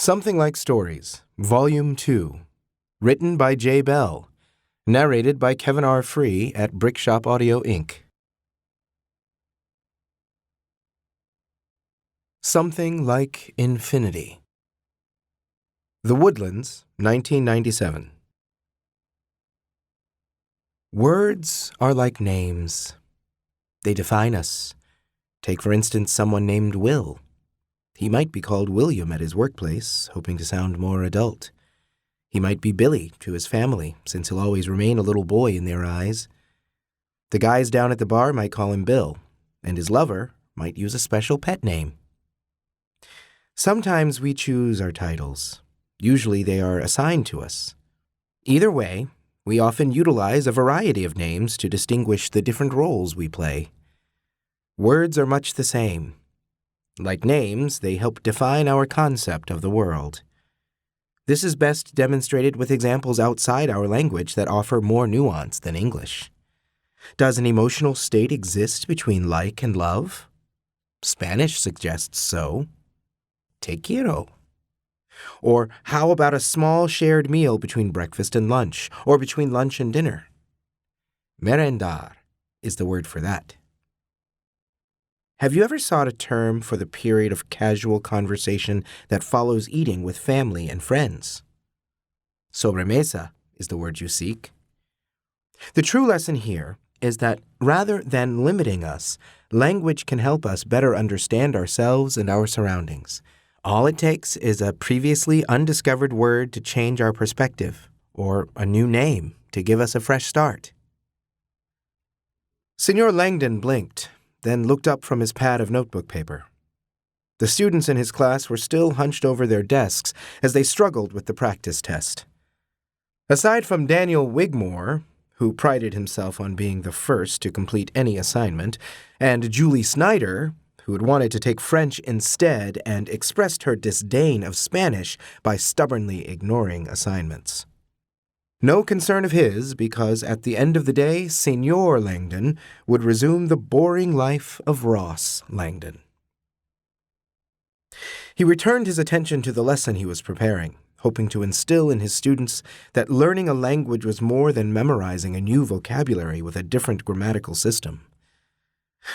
Something Like Stories, Volume 2. Written by J. Bell. Narrated by Kevin R. Free at Brickshop Audio, Inc. Something Like Infinity. The Woodlands, 1997. Words are like names. They define us. Take, for instance, someone named Will. He might be called William at his workplace, hoping to sound more adult. He might be Billy to his family, since he'll always remain a little boy in their eyes. The guys down at the bar might call him Bill, and his lover might use a special pet name. Sometimes we choose our titles. Usually they are assigned to us. Either way, we often utilize a variety of names to distinguish the different roles we play. Words are much the same. Like names, they help define our concept of the world. This is best demonstrated with examples outside our language that offer more nuance than English. Does an emotional state exist between like and love? Spanish suggests so. Te quiero. Or how about a small shared meal between breakfast and lunch, or between lunch and dinner? Merendar is the word for that. Have you ever sought a term for the period of casual conversation that follows eating with family and friends? Sobremesa is the word you seek. The true lesson here is that rather than limiting us, language can help us better understand ourselves and our surroundings. All it takes is a previously undiscovered word to change our perspective, or a new name to give us a fresh start. Senor Langdon blinked, then looked up from his pad of notebook paper. The students in his class were still hunched over their desks as they struggled with the practice test. Aside from Daniel Wigmore, who prided himself on being the first to complete any assignment, and Julie Snyder, who had wanted to take French instead and expressed her disdain of Spanish by stubbornly ignoring assignments. No concern of his, because at the end of the day, Senor Langdon would resume the boring life of Ross Langdon. He returned his attention to the lesson he was preparing, hoping to instill in his students that learning a language was more than memorizing a new vocabulary with a different grammatical system.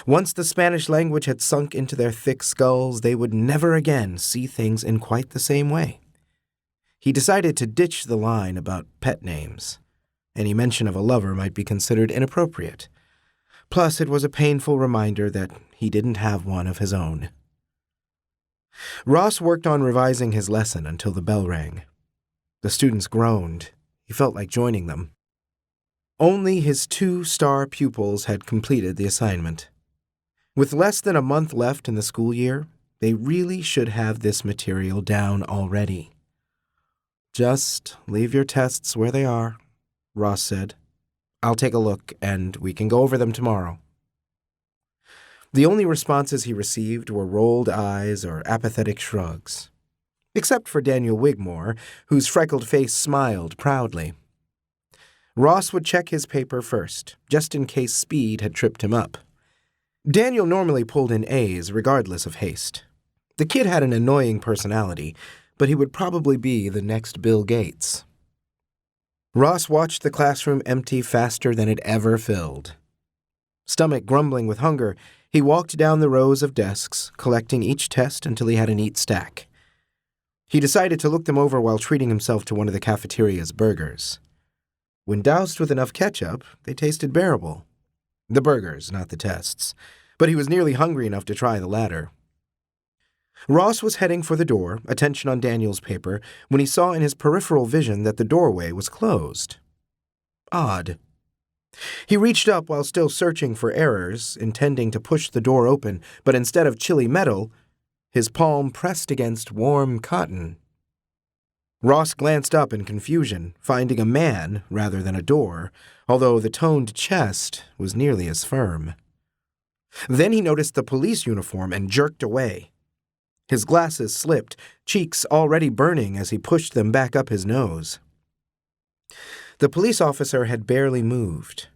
Once the Spanish language had sunk into their thick skulls, they would never again see things in quite the same way. He decided to ditch the line about pet names. Any mention of a lover might be considered inappropriate. Plus, it was a painful reminder that he didn't have one of his own. Ross worked on revising his lesson until the bell rang. The students groaned. He felt like joining them. Only his 2-star pupils had completed the assignment. With less than a month left in the school year, they really should have this material down already. Just leave your tests where they are, Ross said. I'll take a look, and we can go over them tomorrow. The only responses he received were rolled eyes or apathetic shrugs. Except for Daniel Wigmore, whose freckled face smiled proudly. Ross would check his paper first, just in case speed had tripped him up. Daniel normally pulled in A's regardless of haste. The kid had an annoying personality, but he would probably be the next Bill Gates. Ross watched the classroom empty faster than it ever filled. Stomach grumbling with hunger, he walked down the rows of desks, collecting each test until he had a neat stack. He decided to look them over while treating himself to one of the cafeteria's burgers. When doused with enough ketchup, they tasted bearable. The burgers, not the tests. But he was nearly hungry enough to try the latter. Ross was heading for the door, attention on Daniel's paper, when he saw in his peripheral vision that the doorway was closed. Odd. He reached up while still searching for errors, intending to push the door open, but instead of chilly metal, his palm pressed against warm cotton. Ross glanced up in confusion, finding a man rather than a door, although the toned chest was nearly as firm. Then he noticed the police uniform and jerked away. His glasses slipped, cheeks already burning as he pushed them back up his nose. The police officer had barely moved.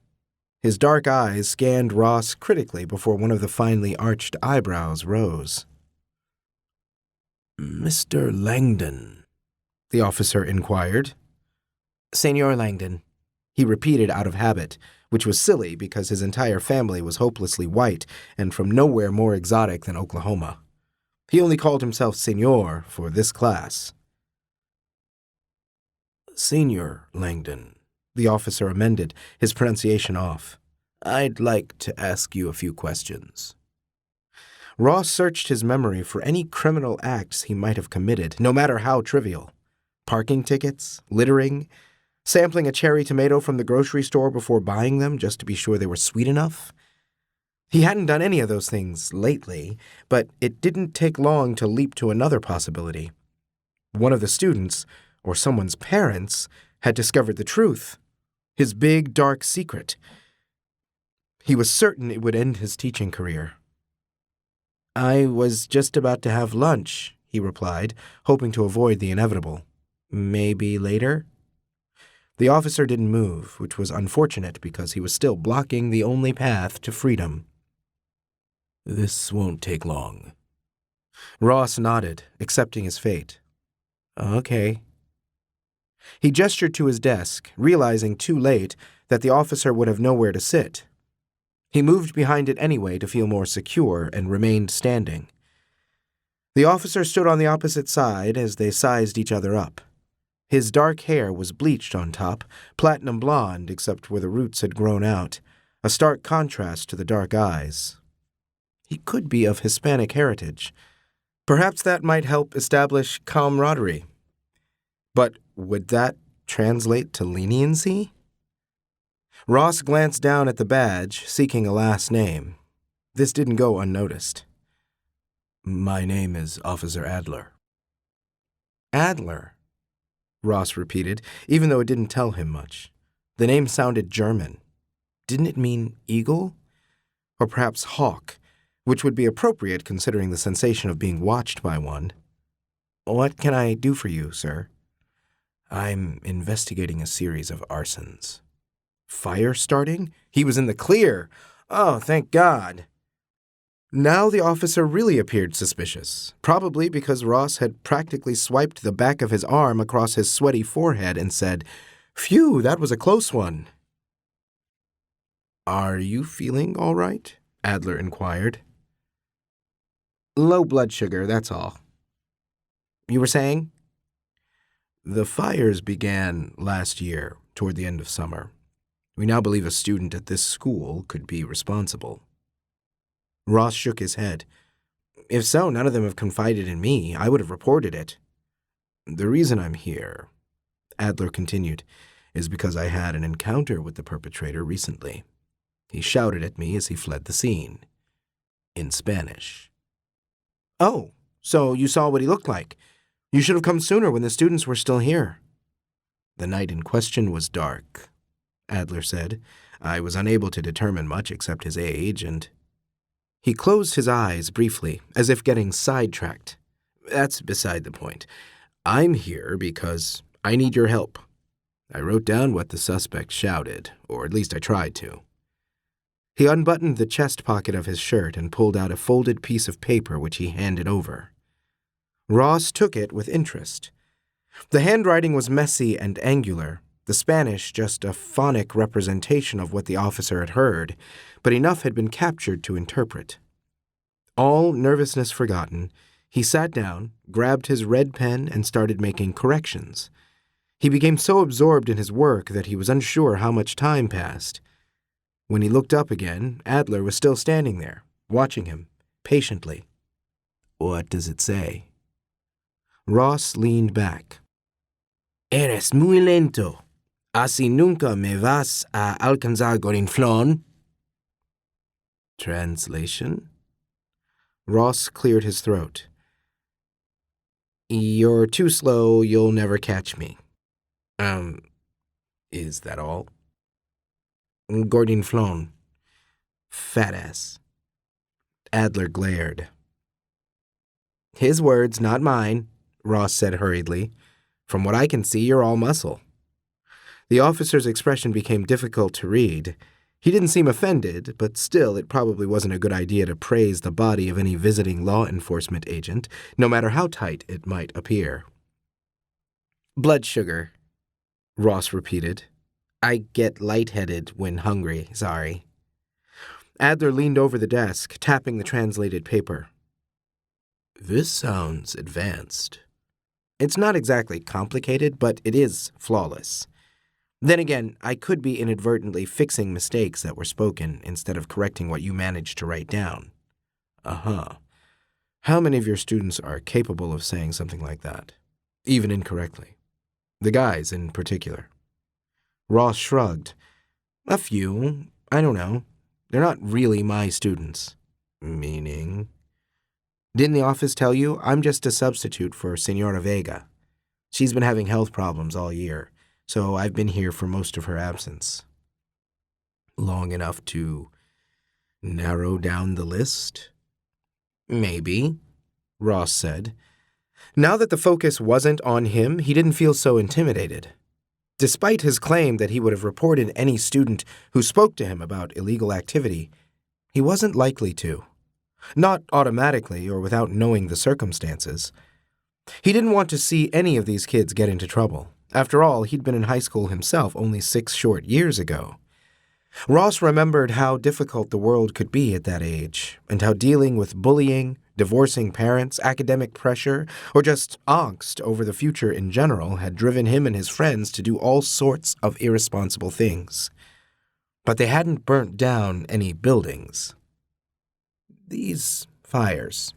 His dark eyes scanned Ross critically before one of the finely arched eyebrows rose. Mr. Langdon, the officer inquired. Senor Langdon, he repeated out of habit, which was silly because his entire family was hopelessly white and from nowhere more exotic than Oklahoma. He only called himself Senor for this class. Senor Langdon, the officer amended, his pronunciation off. I'd like to ask you a few questions. Ross searched his memory for any criminal acts he might have committed, no matter how trivial. Parking tickets, littering, sampling a cherry tomato from the grocery store before buying them just to be sure they were sweet enough. He hadn't done any of those things lately, but it didn't take long to leap to another possibility. One of the students, or someone's parents, had discovered the truth. His big, dark secret. He was certain it would end his teaching career. I was just about to have lunch, he replied, hoping to avoid the inevitable. Maybe later? The officer didn't move, which was unfortunate because he was still blocking the only path to freedom. This won't take long. Ross nodded, accepting his fate. Okay. He gestured to his desk, realizing too late that the officer would have nowhere to sit. He moved behind it anyway to feel more secure and remained standing. The officer stood on the opposite side as they sized each other up. His dark hair was bleached on top, platinum blonde except where the roots had grown out, a stark contrast to the dark eyes. He could be of Hispanic heritage. Perhaps that might help establish camaraderie. But would that translate to leniency? Ross glanced down at the badge, seeking a last name. This didn't go unnoticed. My name is Officer Adler. Adler, Ross repeated, even though it didn't tell him much. The name sounded German. Didn't it mean eagle? Or perhaps hawk, which would be appropriate considering the sensation of being watched by one. What can I do for you, sir? I'm investigating a series of arsons. Fire starting? He was in the clear. Oh, thank God. Now the officer really appeared suspicious, probably because Ross had practically swiped the back of his arm across his sweaty forehead and said, Phew, that was a close one. Are you feeling all right? Adler inquired. Low blood sugar, that's all. You were saying? The fires began last year, toward the end of summer. We now believe a student at this school could be responsible. Ross shook his head. If so, none of them have confided in me. I would have reported it. The reason I'm here, Adler continued, is because I had an encounter with the perpetrator recently. He shouted at me as he fled the scene. In Spanish. Oh, so you saw what he looked like. You should have come sooner when the students were still here. The night in question was dark, Adler said. I was unable to determine much except his age, and... He closed his eyes briefly, as if getting sidetracked. That's beside the point. I'm here because I need your help. I wrote down what the suspect shouted, or at least I tried to. He unbuttoned the chest pocket of his shirt and pulled out a folded piece of paper which he handed over. Ross took it with interest. The handwriting was messy and angular, the Spanish just a phonic representation of what the officer had heard, but enough had been captured to interpret. All nervousness forgotten, he sat down, grabbed his red pen, and started making corrections. He became so absorbed in his work that he was unsure how much time passed. When he looked up again, Adler was still standing there, watching him, patiently. What does it say? Ross leaned back. Eres muy lento. Así nunca me vas a alcanzar, Gorinflón. Translation? Ross cleared his throat. You're too slow, you'll never catch me. Is that all? Gorinflón. Fat ass. Adler glared. His words, not mine, Ross said hurriedly. From what I can see, you're all muscle. The officer's expression became difficult to read. He didn't seem offended, but still it probably wasn't a good idea to praise the body of any visiting law enforcement agent, no matter how tight it might appear. "Blood sugar," Ross repeated. "I get lightheaded when hungry, sorry." Adler leaned over the desk, tapping the translated paper. "This sounds advanced." "It's not exactly complicated, but it is flawless. Then again, I could be inadvertently fixing mistakes that were spoken instead of correcting what you managed to write down." "Uh-huh. How many of your students are capable of saying something like that, even incorrectly? The guys in particular?" Ross shrugged. "A few. I don't know. They're not really my students." "Meaning?" "Didn't the office tell you? I'm just a substitute for Senora Vega. She's been having health problems all year, so I've been here for most of her absence." "Long enough to narrow down the list?" "Maybe," Ross said. Now that the focus wasn't on him, he didn't feel so intimidated. Despite his claim that he would have reported any student who spoke to him about illegal activity, he wasn't likely to. Not automatically or without knowing the circumstances. He didn't want to see any of these kids get into trouble. After all, he'd been in high school himself only 6 short years ago. Ross remembered how difficult the world could be at that age, and how dealing with bullying, divorcing parents, academic pressure, or just angst over the future in general had driven him and his friends to do all sorts of irresponsible things. But they hadn't burnt down any buildings. "These fires,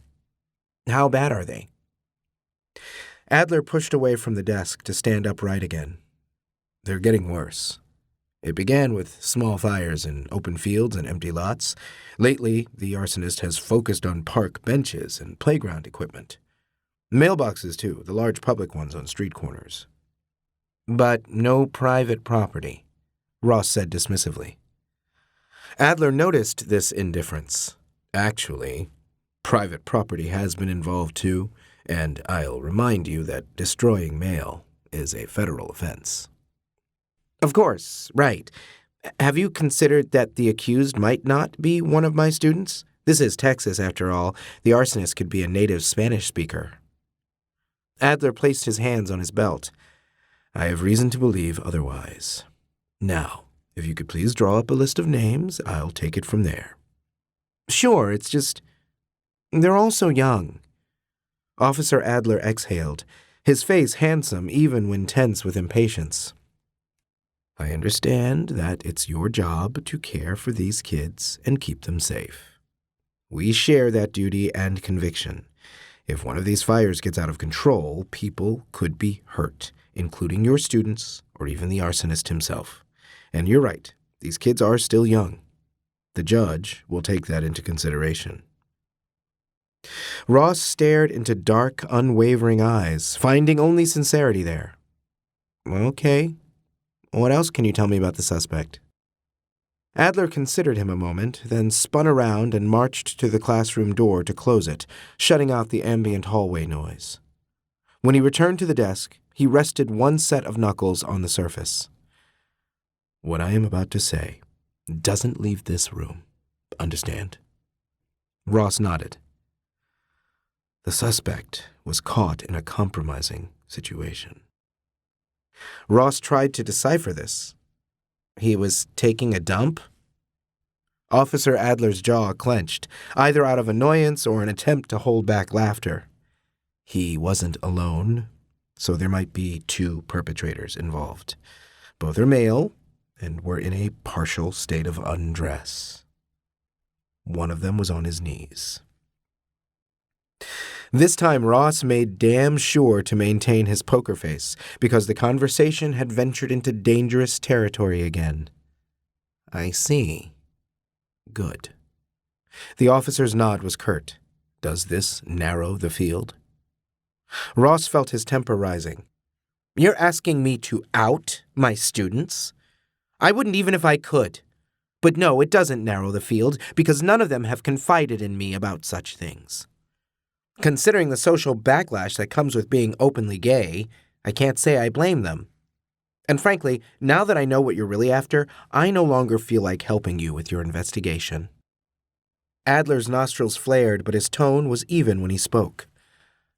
how bad are they?" Adler pushed away from the desk to stand upright again. "They're getting worse. It began with small fires in open fields and empty lots. Lately, the arsonist has focused on park benches and playground equipment. Mailboxes, too, the large public ones on street corners." "But no private property," Ross said dismissively. Adler noticed this indifference. "Actually, private property has been involved, too, and I'll remind you that destroying mail is a federal offense." "Of course, right. Have you considered that the accused might not be one of my students? This is Texas, after all. The arsonist could be a native Spanish speaker." Adler placed his hands on his belt. "I have reason to believe otherwise. Now, if you could please draw up a list of names, I'll take it from there." "Sure, it's just... they're all so young." Officer Adler exhaled, his face handsome even when tense with impatience. "I understand that it's your job to care for these kids and keep them safe. We share that duty and conviction. If one of these fires gets out of control, people could be hurt, including your students or even the arsonist himself. And you're right, these kids are still young. The judge will take that into consideration." Ross stared into dark, unwavering eyes, finding only sincerity there. "Okay. What else can you tell me about the suspect?" Adler considered him a moment, then spun around and marched to the classroom door to close it, shutting out the ambient hallway noise. When he returned to the desk, he rested one set of knuckles on the surface. "What I am about to say doesn't leave this room. Understand?" Ross nodded. The suspect was caught in a compromising situation. Ross tried to decipher this. He was taking a dump? Officer Adler's jaw clenched, either out of annoyance or an attempt to hold back laughter. He wasn't alone, so there might be 2 perpetrators involved. Both are male and were in a partial state of undress. One of them was on his knees. This time Ross made damn sure to maintain his poker face, because the conversation had ventured into dangerous territory again. "I see. Good." The officer's nod was curt. "Does this narrow the field?" Ross felt his temper rising. "You're asking me to out my students? I wouldn't even if I could. But no, it doesn't narrow the field, because none of them have confided in me about such things. Considering the social backlash that comes with being openly gay, I can't say I blame them. And frankly, now that I know what you're really after, I no longer feel like helping you with your investigation." Adler's nostrils flared, but his tone was even when he spoke.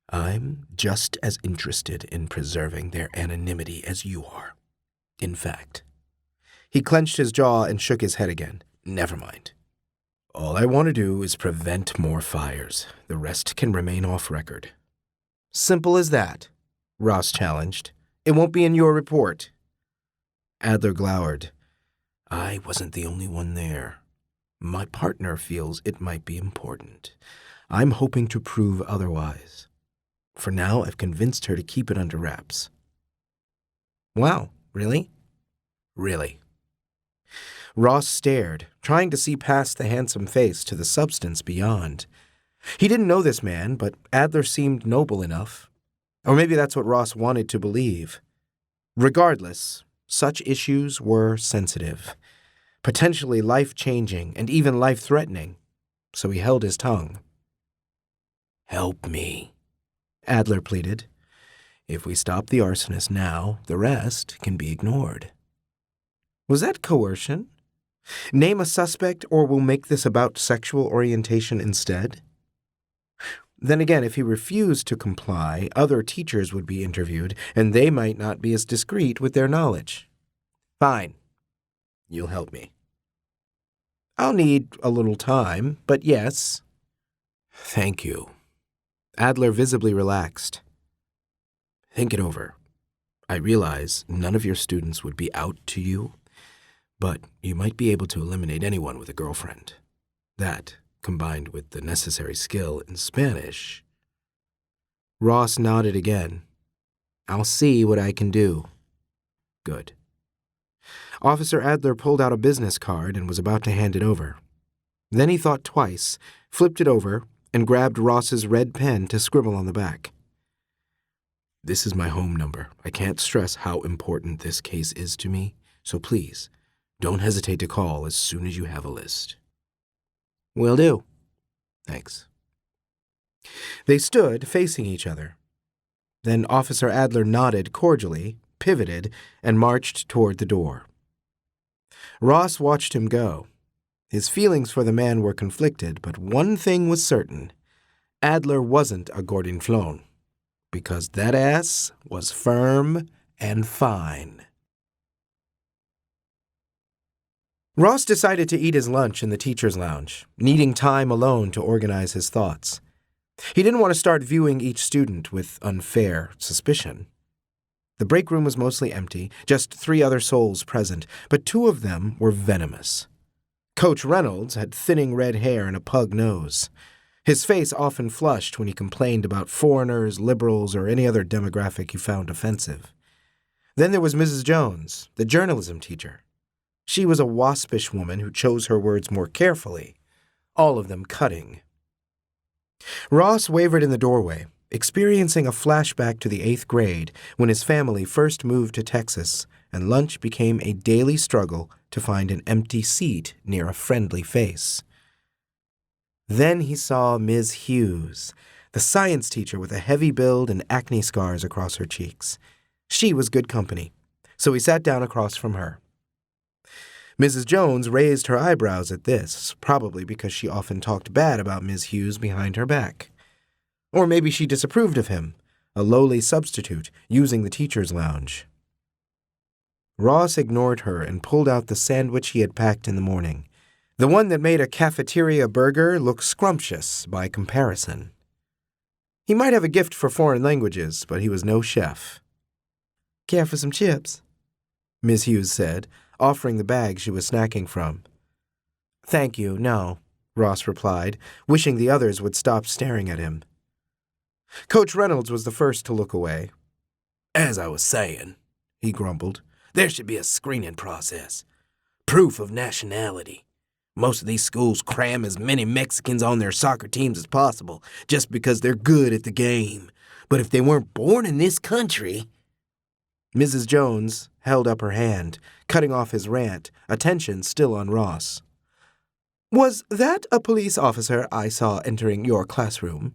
"I'm just as interested in preserving their anonymity as you are. In fact." He clenched his jaw and shook his head again. "Never mind. All I want to do is prevent more fires. The rest can remain off record." "Simple as that," Ross challenged. "It won't be in your report." Adler glowered. "I wasn't the only one there. My partner feels it might be important. I'm hoping to prove otherwise. For now, I've convinced her to keep it under wraps." "Wow, really?" "Really." Ross stared, trying to see past the handsome face to the substance beyond. He didn't know this man, but Adler seemed noble enough. Or maybe that's what Ross wanted to believe. Regardless, such issues were sensitive, potentially life-changing and even life-threatening, so he held his tongue. "Help me," Adler pleaded. "If we stop the arsonist now, the rest can be ignored." Was that coercion? Name a suspect or we'll make this about sexual orientation instead? Then again, if he refused to comply, other teachers would be interviewed, and they might not be as discreet with their knowledge. "Fine. You'll help me." "I'll need a little time, but yes." "Thank you." Adler visibly relaxed. "Think it over. I realize none of your students would be out to you, but you might be able to eliminate anyone with a girlfriend. That, combined with the necessary skill in Spanish." Ross nodded again. "I'll see what I can do." "Good." Officer Adler pulled out a business card and was about to hand it over. Then he thought twice, flipped it over, and grabbed Ross's red pen to scribble on the back. "This is my home number. I can't stress how important this case is to me, so please, don't hesitate to call as soon as you have a list." "Will do." "Thanks." They stood facing each other. Then Officer Adler nodded cordially, pivoted, and marched toward the door. Ross watched him go. His feelings for the man were conflicted, but one thing was certain. Adler wasn't a Gordon Flown, because that ass was firm and fine. Ross decided to eat his lunch in the teacher's lounge, needing time alone to organize his thoughts. He didn't want to start viewing each student with unfair suspicion. The break room was mostly empty, just 3 other souls present, but 2 of them were venomous. Coach Reynolds had thinning red hair and a pug nose. His face often flushed when he complained about foreigners, liberals, or any other demographic he found offensive. Then there was Mrs. Jones, the journalism teacher. She was a waspish woman who chose her words more carefully, all of them cutting. Ross wavered in the doorway, experiencing a flashback to the 8th grade when his family first moved to Texas and lunch became a daily struggle to find an empty seat near a friendly face. Then he saw Ms. Hughes, the science teacher with a heavy build and acne scars across her cheeks. She was good company, so he sat down across from her. Mrs. Jones raised her eyebrows at this, probably because she often talked bad about Ms. Hughes behind her back. Or maybe she disapproved of him, a lowly substitute using the teacher's lounge. Ross ignored her and pulled out the sandwich he had packed in the morning, the one that made a cafeteria burger look scrumptious by comparison. He might have a gift for foreign languages, but he was no chef. "Care for some chips?" Ms. Hughes said, offering the bag she was snacking from. "Thank you, no," Ross replied, wishing the others would stop staring at him. Coach Reynolds was the first to look away. "As I was saying," he grumbled, "there should be a screening process. Proof of nationality. Most of these schools cram as many Mexicans on their soccer teams as possible just because they're good at the game. But if they weren't born in this country..." Mrs. Jones held up her hand, cutting off his rant, attention still on Ross. "Was that a police officer I saw entering your classroom?"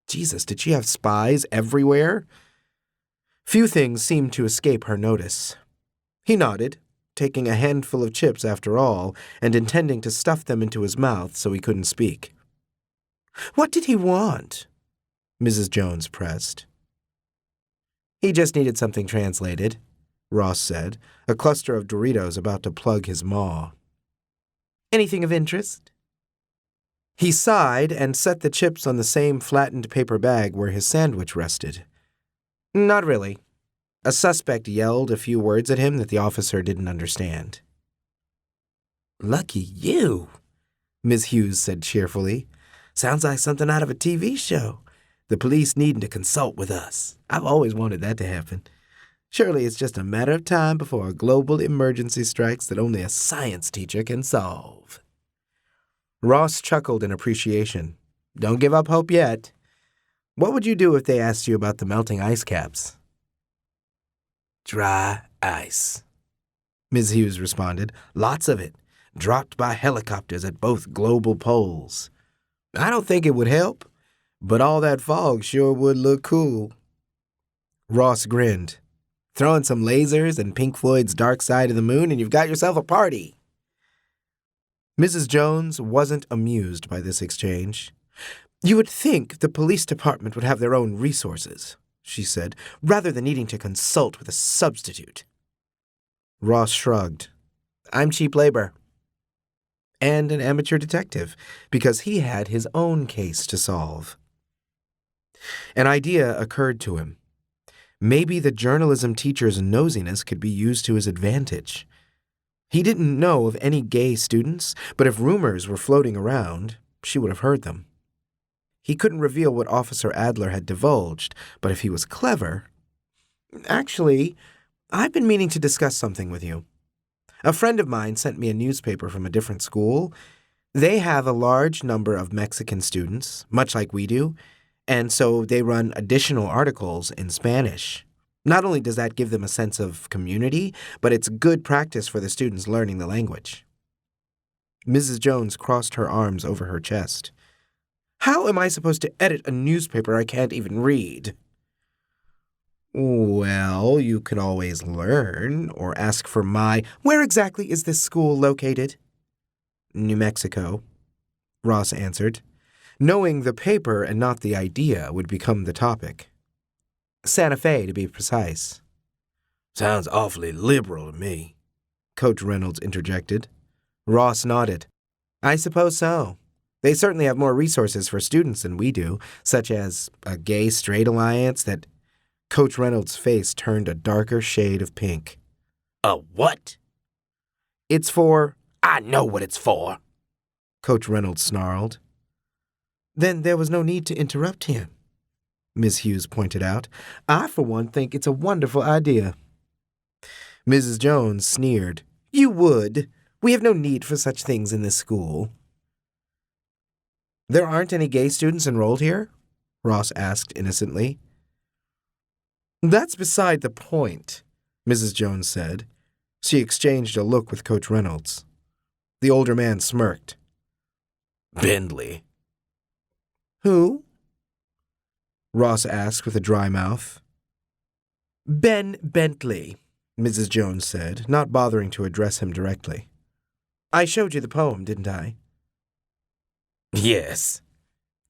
Jesus, did she have spies everywhere? Few things seemed to escape her notice. He nodded, taking a handful of chips after all, and intending to stuff them into his mouth so he couldn't speak. "What did he want?" Mrs. Jones pressed. "He just needed something translated," Ross said, a cluster of Doritos about to plug his maw. "Anything of interest?" He sighed and set the chips on the same flattened paper bag where his sandwich rested. "Not really." A suspect yelled a few words at him that the officer didn't understand. "Lucky you," Ms. Hughes said cheerfully. "Sounds like something out of a TV show. The police needing to consult with us. I've always wanted that to happen. Surely it's just a matter of time before a global emergency strikes that only a science teacher can solve." Ross chuckled in appreciation. "Don't give up hope yet. What would you do if they asked you about the melting ice caps?" "Dry ice," Ms. Hughes responded. "Lots of it, dropped by helicopters at both global poles. I don't think it would help, but all that fog sure would look cool." Ross grinned. "Throw in some lasers and Pink Floyd's Dark Side of the Moon and you've got yourself a party." Mrs. Jones wasn't amused by this exchange. "You would think the police department would have their own resources," she said, "rather than needing to consult with a substitute." Ross shrugged. "I'm cheap labor." And an amateur detective, because he had his own case to solve. An idea occurred to him. Maybe the journalism teacher's nosiness could be used to his advantage. He didn't know of any gay students, but if rumors were floating around, she would have heard them. He couldn't reveal what Officer Adler had divulged, but if he was clever... "Actually, I've been meaning to discuss something with you. A friend of mine sent me a newspaper from a different school. They have a large number of Mexican students, much like we do, and so they run additional articles in Spanish. Not only does that give them a sense of community, but it's good practice for the students learning the language." Mrs. Jones crossed her arms over her chest. "How am I supposed to edit a newspaper I can't even read?" "Well, you could always learn, or ask for my—" "Where exactly is this school located?" "New Mexico," Ross answered. Knowing the paper and not the idea would become the topic. "Santa Fe, to be precise." "Sounds awfully liberal to me," Coach Reynolds interjected. Ross nodded. "I suppose so. They certainly have more resources for students than we do, such as a gay-straight alliance that—" Coach Reynolds' face turned a darker shade of pink. "A what?" "It's for—" "I know what it's for," Coach Reynolds snarled. "Then there was no need to interrupt him," Miss Hughes pointed out. "I, for one, think it's a wonderful idea." Mrs. Jones sneered. "You would. We have no need for such things in this school." "There aren't any gay students enrolled here?" Ross asked innocently. "That's beside the point," Mrs. Jones said. She exchanged a look with Coach Reynolds. The older man smirked. "Bentley." "Who?" Ross asked with a dry mouth. "Ben Bentley," Mrs. Jones said, not bothering to address him directly. "I showed you the poem, didn't I?" "Yes."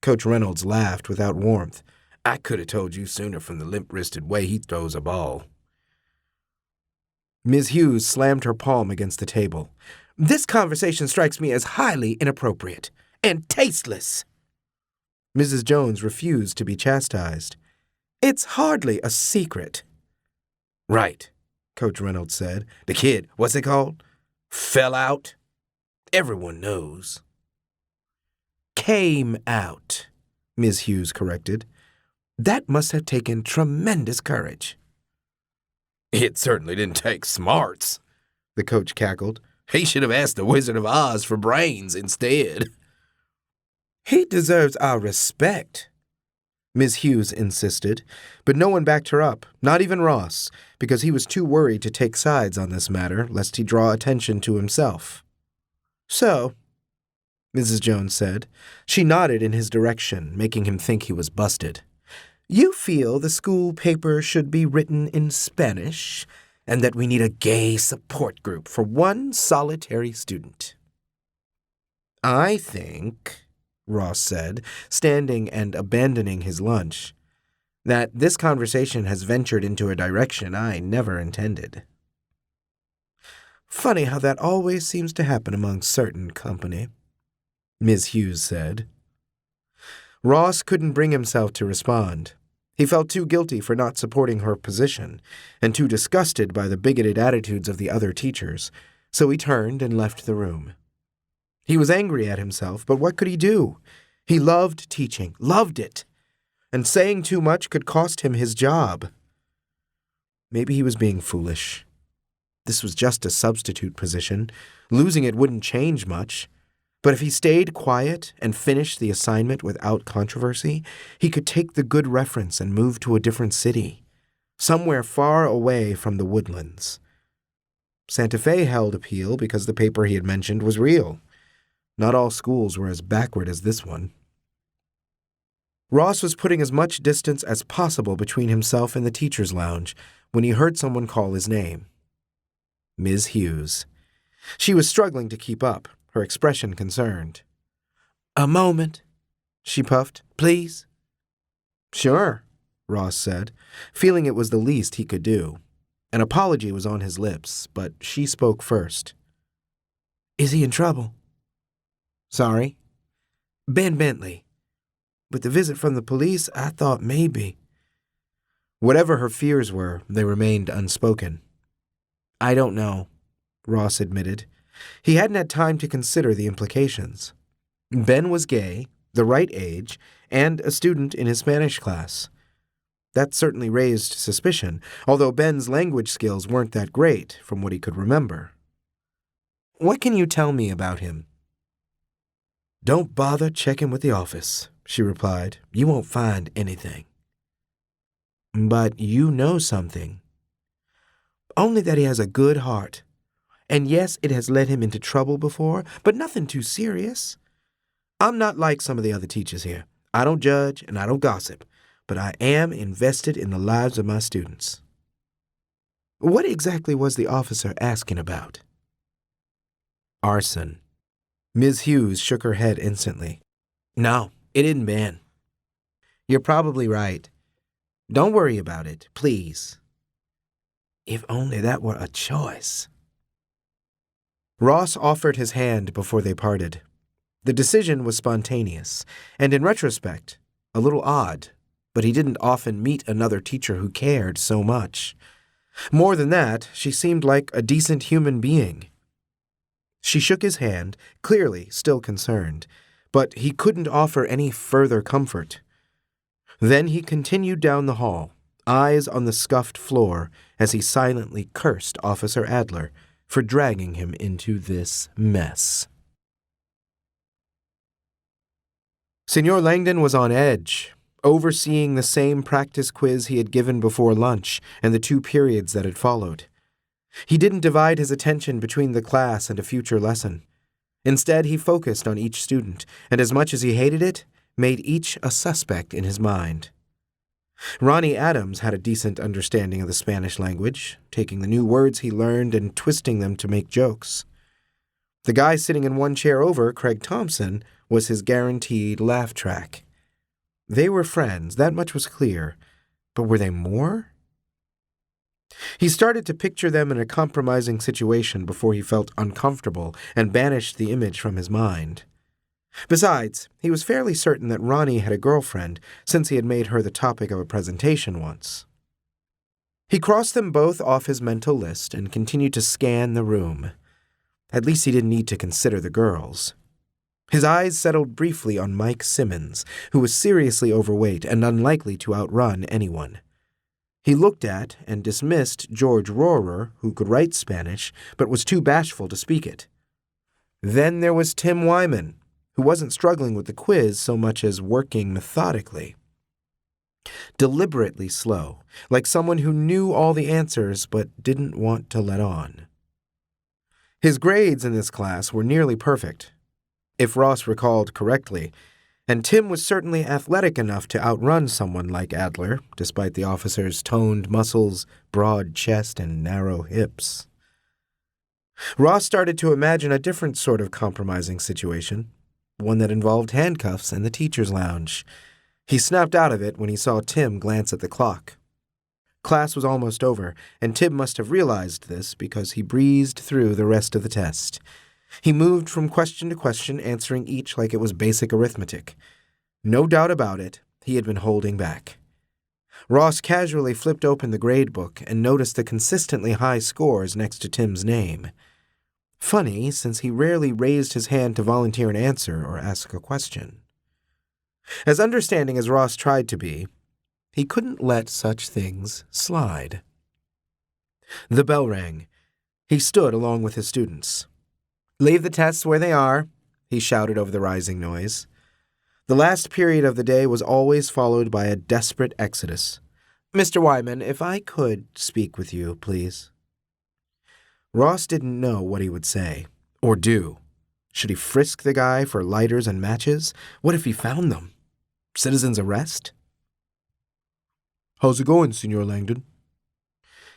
Coach Reynolds laughed without warmth. "I could have told you sooner from the limp-wristed way he throws a ball." Ms. Hughes slammed her palm against the table. "This conversation strikes me as highly inappropriate and tasteless." Mrs. Jones refused to be chastised. "It's hardly a secret." "Right," Coach Reynolds said. "The kid, what's it called? Fell out. Everyone knows." "Came out," Ms. Hughes corrected. "That must have taken tremendous courage." "It certainly didn't take smarts," the coach cackled. "He should have asked the Wizard of Oz for brains instead." "He deserves our respect," Ms. Hughes insisted, but no one backed her up, not even Ross, because he was too worried to take sides on this matter, lest he draw attention to himself. "So," Mrs. Jones said. She nodded in his direction, making him think he was busted. You feel the school paper should be written in Spanish, and that we need a gay support group for one solitary student. I think, Ross said, standing and abandoning his lunch, that this conversation has ventured into a direction I never intended. Funny how that always seems to happen among certain company, Ms. Hughes said. Ross couldn't bring himself to respond. He felt too guilty for not supporting her position, and too disgusted by the bigoted attitudes of the other teachers, so he turned and left the room. He was angry at himself, but what could he do? He loved teaching, loved it, and saying too much could cost him his job. Maybe he was being foolish. This was just a substitute position. Losing it wouldn't change much. But if he stayed quiet and finished the assignment without controversy, he could take the good reference and move to a different city, somewhere far away from the woodlands. Santa Fe held appeal because the paper he had mentioned was real. Not all schools were as backward as this one. Ross was putting as much distance as possible between himself and the teacher's lounge when he heard someone call his name. Ms. Hughes. She was struggling to keep up, her expression concerned. A moment, she puffed. Please? Sure, Ross said, feeling it was the least he could do. An apology was on his lips, but she spoke first. Is he in trouble? Sorry? Ben Bentley. With the visit from the police, I thought maybe. Whatever her fears were, they remained unspoken. I don't know, Ross admitted. He hadn't had time to consider the implications. Ben was gay, the right age, and a student in his Spanish class. That certainly raised suspicion, although Ben's language skills weren't that great, from what he could remember. What can you tell me about him? Don't bother checking with the office, she replied. You won't find anything. But you know something. Only that he has a good heart. And yes, it has led him into trouble before, but nothing too serious. I'm not like some of the other teachers here. I don't judge and I don't gossip, but I am invested in the lives of my students. What exactly was the officer asking about? Arson. Ms. Hughes shook her head instantly. No, it isn't Ben. You're probably right. Don't worry about it, please. If only that were a choice. Ross offered his hand before they parted. The decision was spontaneous, and in retrospect, a little odd, but he didn't often meet another teacher who cared so much. More than that, she seemed like a decent human being. She shook his hand, clearly still concerned, but he couldn't offer any further comfort. Then he continued down the hall, eyes on the scuffed floor as he silently cursed Officer Adler for dragging him into this mess. Senor Langdon was on edge, overseeing the same practice quiz he had given before lunch and the 2 periods that had followed. He didn't divide his attention between the class and a future lesson. Instead, he focused on each student, and as much as he hated it, made each a suspect in his mind. Ronnie Adams had a decent understanding of the Spanish language, taking the new words he learned and twisting them to make jokes. The guy sitting in one chair over, Craig Thompson, was his guaranteed laugh track. They were friends, that much was clear, but were they more? He started to picture them in a compromising situation before he felt uncomfortable and banished the image from his mind. Besides, he was fairly certain that Ronnie had a girlfriend, since he had made her the topic of a presentation once. He crossed them both off his mental list and continued to scan the room. At least he didn't need to consider the girls. His eyes settled briefly on Mike Simmons, who was seriously overweight and unlikely to outrun anyone. He looked at and dismissed George Rohrer, who could write Spanish, but was too bashful to speak it. Then there was Tim Wyman, who wasn't struggling with the quiz so much as working methodically. Deliberately slow, like someone who knew all the answers but didn't want to let on. His grades in this class were nearly perfect. If Ross recalled correctly, And Tim was certainly athletic enough to outrun someone like Adler, despite the officer's toned muscles, broad chest, and narrow hips. Ross started to imagine a different sort of compromising situation, one that involved handcuffs in the teacher's lounge. He snapped out of it when he saw Tim glance at the clock. Class was almost over, and Tim must have realized this because he breezed through the rest of the test. He moved from question to question, answering each like it was basic arithmetic. No doubt about it, he had been holding back. Ross casually flipped open the grade book and noticed the consistently high scores next to Tim's name. Funny, since he rarely raised his hand to volunteer an answer or ask a question. As understanding as Ross tried to be, he couldn't let such things slide. The bell rang. He stood along with his students. "Leave the tests where they are," he shouted over the rising noise. The last period of the day was always followed by a desperate exodus. "Mr. Wyman, if I could speak with you, please." Ross didn't know what he would say, or do. Should he frisk the guy for lighters and matches? What if he found them? Citizen's arrest? "How's it going, Senor Langdon?"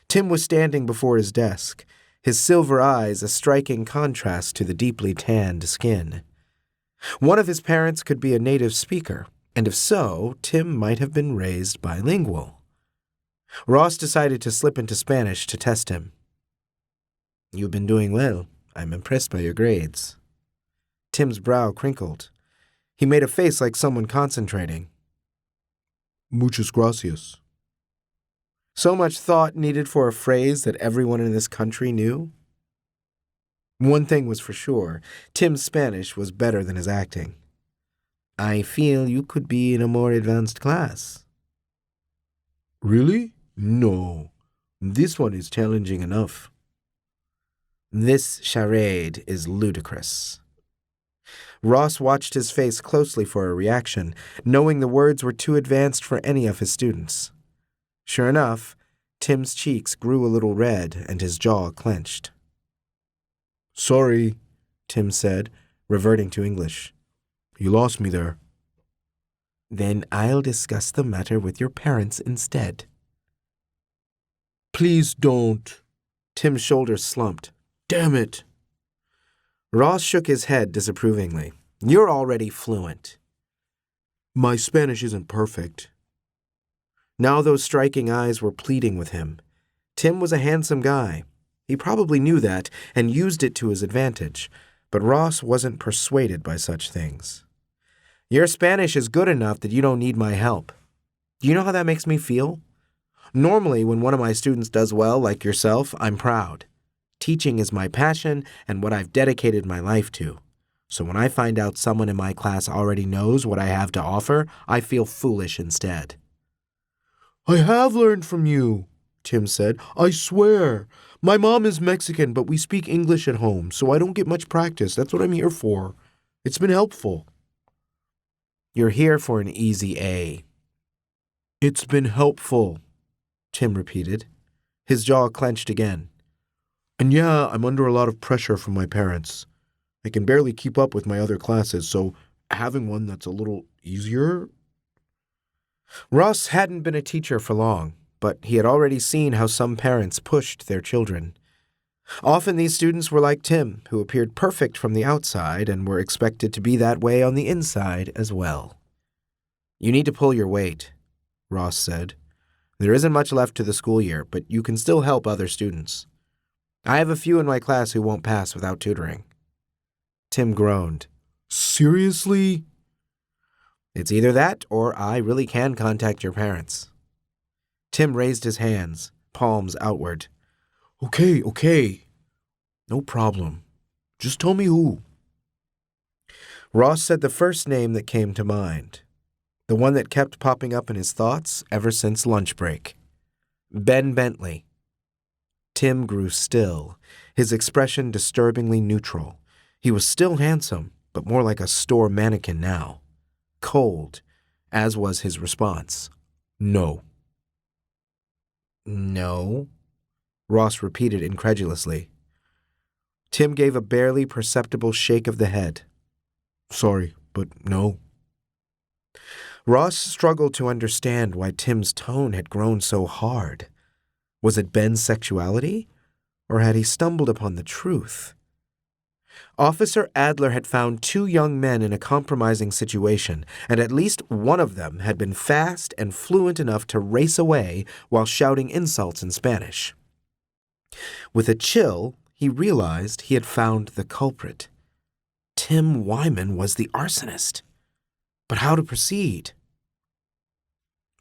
Tim was standing before his desk, his silver eyes a striking contrast to the deeply tanned skin. One of his parents could be a native speaker, and if so, Tim might have been raised bilingual. Ross decided to slip into Spanish to test him. "You've been doing well. I'm impressed by your grades." Tim's brow crinkled. He made a face like someone concentrating. "Muchas gracias." So much thought needed for a phrase that everyone in this country knew? One thing was for sure, Tim's Spanish was better than his acting. "I feel you could be in a more advanced class." "Really? No. This one is challenging enough." "This charade is ludicrous." Ross watched his face closely for a reaction, knowing the words were too advanced for any of his students. Sure enough, Tim's cheeks grew a little red and his jaw clenched. "Sorry," Tim said, reverting to English. "You lost me there." "Then I'll discuss the matter with your parents instead." "Please don't." Tim's shoulders slumped. "Damn it." Ross shook his head disapprovingly. "You're already fluent." "My Spanish isn't perfect." Now those striking eyes were pleading with him. Tim was a handsome guy. He probably knew that and used it to his advantage, but Ross wasn't persuaded by such things. "Your Spanish is good enough that you don't need my help. Do you know how that makes me feel? Normally, when one of my students does well, like yourself, I'm proud. Teaching is my passion and what I've dedicated my life to. So when I find out someone in my class already knows what I have to offer, I feel foolish instead." "I have learned from you," Tim said. "I swear. My mom is Mexican, but we speak English at home, so I don't get much practice. That's what I'm here for. It's been helpful." "You're here for an easy A." "It's been helpful," Tim repeated. His jaw clenched again. "And yeah, I'm under a lot of pressure from my parents. I can barely keep up with my other classes, so having one that's a little easier." Ross hadn't been a teacher for long, but he had already seen how some parents pushed their children. Often these students were like Tim, who appeared perfect from the outside and were expected to be that way on the inside as well. "You need to pull your weight," Ross said. "There isn't much left to the school year, but you can still help other students. I have a few in my class who won't pass without tutoring." Tim groaned. "Seriously?" "It's either that or I really can contact your parents." Tim raised his hands, palms outward. Okay. No problem. Just tell me who." Ross said the first name that came to mind, the one that kept popping up in his thoughts ever since lunch break. Ben Bentley. Tim grew still, his expression disturbingly neutral. He was still handsome, but more like a store mannequin now. Cold, as was his response. "No." "No?" Ross repeated incredulously. Tim gave a barely perceptible shake of the head. "Sorry, but no." Ross struggled to understand why Tim's tone had grown so hard. Was it Ben's sexuality, or had he stumbled upon the truth? Officer Adler had found two young men in a compromising situation, and at least one of them had been fast and fluent enough to race away while shouting insults in Spanish. With a chill, he realized he had found the culprit. Tim Wyman was the arsonist. But how to proceed?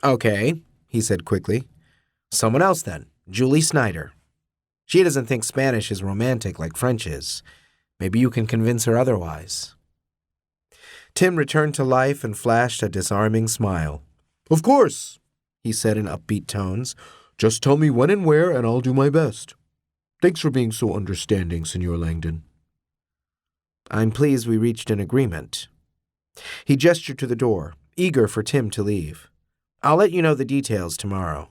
"Okay," he said quickly. "Someone else then, Julie Snyder. She doesn't think Spanish is romantic like French is. Maybe you can convince her otherwise." Tim returned to life and flashed a disarming smile. "Of course," he said in upbeat tones. "Just tell me when and where, and I'll do my best. Thanks for being so understanding, Senor Langdon." "I'm pleased we reached an agreement." He gestured to the door, eager for Tim to leave. "I'll let you know the details tomorrow."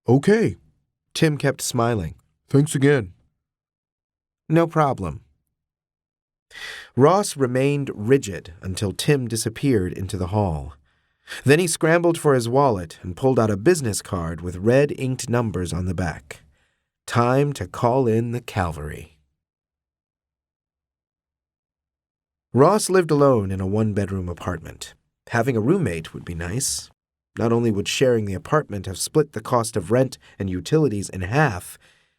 "Okay." Tim kept smiling. "Thanks again." "No problem." Ross remained rigid until Tim disappeared into the hall. Then he scrambled for his wallet and pulled out a business card with red inked numbers on the back. Time to call in the cavalry. Ross lived alone in a one-bedroom apartment. Having a roommate would be nice. Not only would sharing the apartment have split the cost of rent and utilities in half,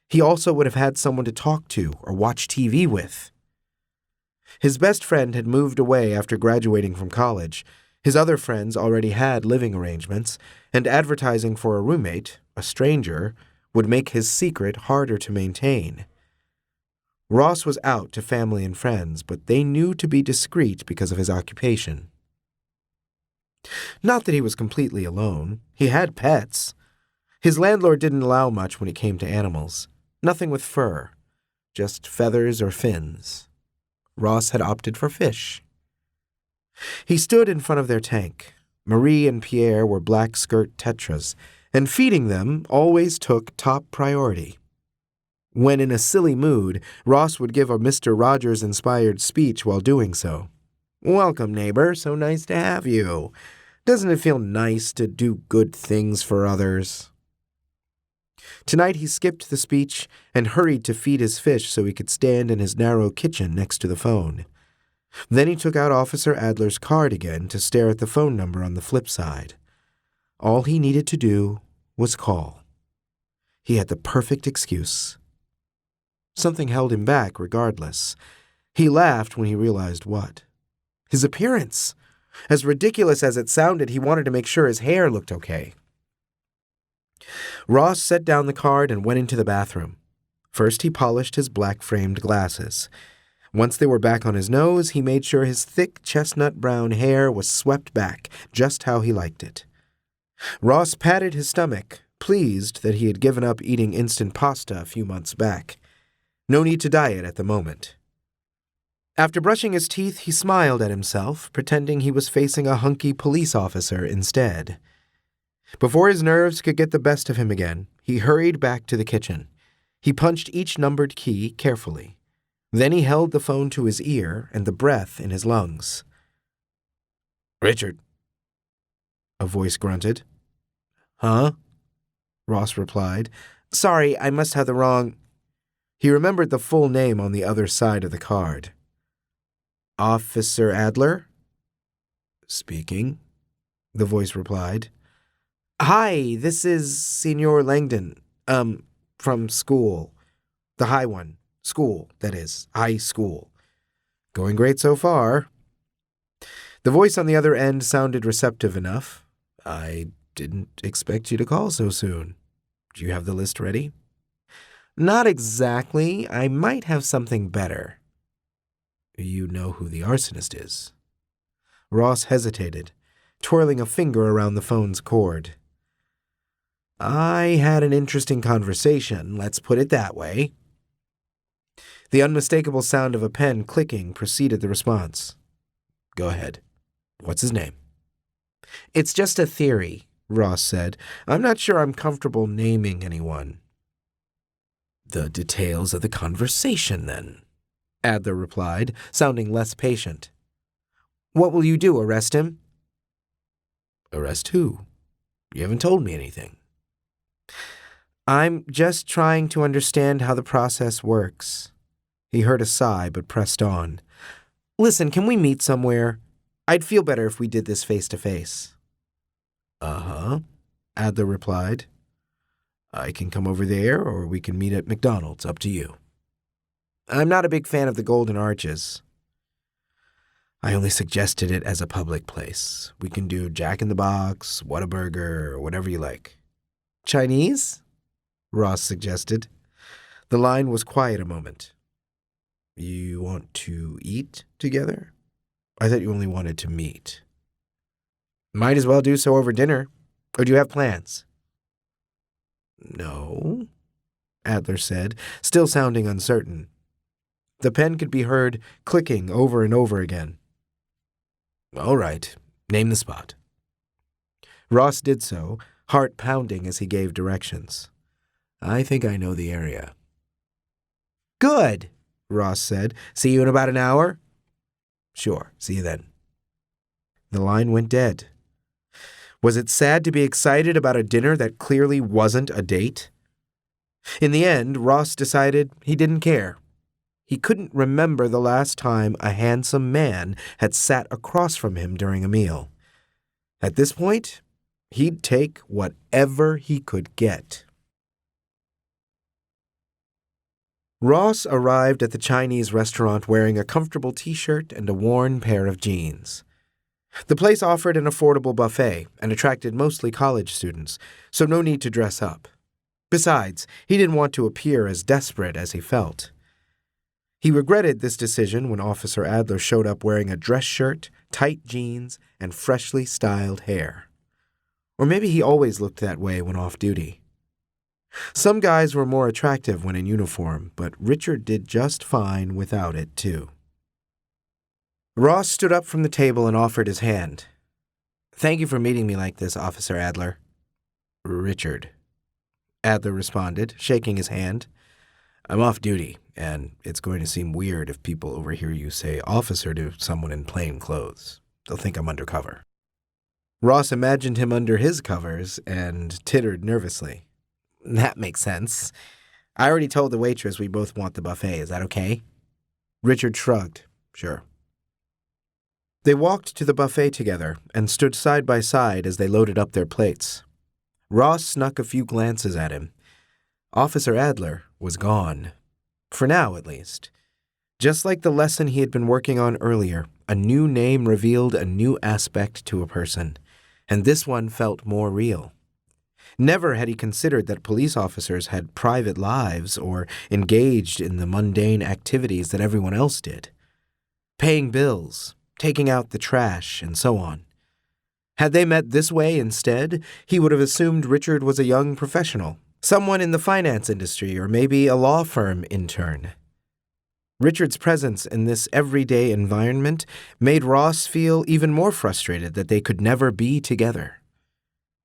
he also would have had someone to talk to or watch TV with. His best friend had moved away after graduating from college. His other friends already had living arrangements, and advertising for a roommate, a stranger, would make his secret harder to maintain. Ross was out to family and friends, but they knew to be discreet because of his occupation. Not that he was completely alone. He had pets. His landlord didn't allow much when it came to animals. Nothing with fur, just feathers or fins. Ross had opted for fish. He stood in front of their tank. Marie and Pierre were black skirt tetras, and feeding them always took top priority. When in a silly mood, Ross would give a Mr. Rogers-inspired speech while doing so. "Welcome, neighbor. So nice to have you. Doesn't it feel nice to do good things for others?" Tonight he skipped the speech and hurried to feed his fish so he could stand in his narrow kitchen next to the phone. Then he took out Officer Adler's card again to stare at the phone number on the flip side. All he needed to do was call. He had the perfect excuse. Something held him back regardless. He laughed when he realized what. His appearance. As ridiculous as it sounded, he wanted to make sure his hair looked okay. Ross set down the card and went into the bathroom. First he polished his black-framed glasses. Once they were back on his nose, he made sure his thick chestnut-brown hair was swept back, just how he liked it. Ross patted his stomach, pleased that he had given up eating instant pasta a few months back. No need to diet at the moment. After brushing his teeth, he smiled at himself, pretending he was facing a hunky police officer instead. Before his nerves could get the best of him again, he hurried back to the kitchen. He punched each numbered key carefully. Then he held the phone to his ear and the breath in his lungs. "Richard," a voice grunted. "Huh?" Ross replied. "Sorry, I must have the wrong—" He remembered the full name on the other side of the card. "Officer Adler?" "Speaking," the voice replied. "Hi, this is Senor Langdon, from school. The high one. School, that is. High school. Going great so far." The voice on the other end sounded receptive enough. "I didn't expect you to call so soon. Do you have the list ready?" "Not exactly. I might have something better." "You know who the arsonist is?" Ross hesitated, twirling a finger around the phone's cord. "I had an interesting conversation, let's put it that way." The unmistakable sound of a pen clicking preceded the response. "Go ahead. What's his name?" "It's just a theory," Ross said. "I'm not sure I'm comfortable naming anyone." "The details of the conversation, then," Adler replied, sounding less patient. "What will you do, arrest him?" Arrest who? You haven't told me anything. I'm just trying to understand how the process works. He heard a sigh but pressed on. Listen, can we meet somewhere? I'd feel better if we did this face to face. Uh-huh, Adler replied. I can come over there, or we can meet at McDonald's, up to you. I'm not a big fan of the Golden Arches. I only suggested it as a public place. We can do Jack in the Box, Whataburger, or whatever you like. Chinese? Ross suggested. The line was quiet a moment. You want to eat together? I thought you only wanted to meet. Might as well do so over dinner. Or do you have plans? No, Adler said, still sounding uncertain. The pen could be heard clicking over and over again. All right, name the spot. Ross did so, heart pounding as he gave directions. I think I know the area. Good, Ross said. See you in about an hour? Sure, see you then. The line went dead. Was it sad to be excited about a dinner that clearly wasn't a date? In the end, Ross decided he didn't care. He couldn't remember the last time a handsome man had sat across from him during a meal. At this point, he'd take whatever he could get. Ross arrived at the Chinese restaurant wearing a comfortable t-shirt and a worn pair of jeans. The place offered an affordable buffet and attracted mostly college students, so no need to dress up. Besides, he didn't want to appear as desperate as he felt. He regretted this decision when Officer Adler showed up wearing a dress shirt, tight jeans, and freshly styled hair. Or maybe he always looked that way when off duty. Some guys were more attractive when in uniform, but Richard did just fine without it, too. Ross stood up from the table and offered his hand. Thank you for meeting me like this, Officer Adler. Richard, Adler responded, shaking his hand. I'm off duty, and it's going to seem weird if people overhear you say officer to someone in plain clothes. They'll think I'm undercover. Ross imagined him under his covers and tittered nervously. That makes sense. I already told the waitress we both want the buffet. Is that okay? Richard shrugged. Sure. They walked to the buffet together and stood side by side as they loaded up their plates. Ross snuck a few glances at him. Officer Adler was gone. For now, at least. Just like the lesson he had been working on earlier, a new name revealed a new aspect to a person, and this one felt more real. Never had he considered that police officers had private lives or engaged in the mundane activities that everyone else did. Paying bills, taking out the trash, and so on. Had they met this way instead, he would have assumed Richard was a young professional, someone in the finance industry or maybe a law firm intern. Richard's presence in this everyday environment made Ross feel even more frustrated that they could never be together.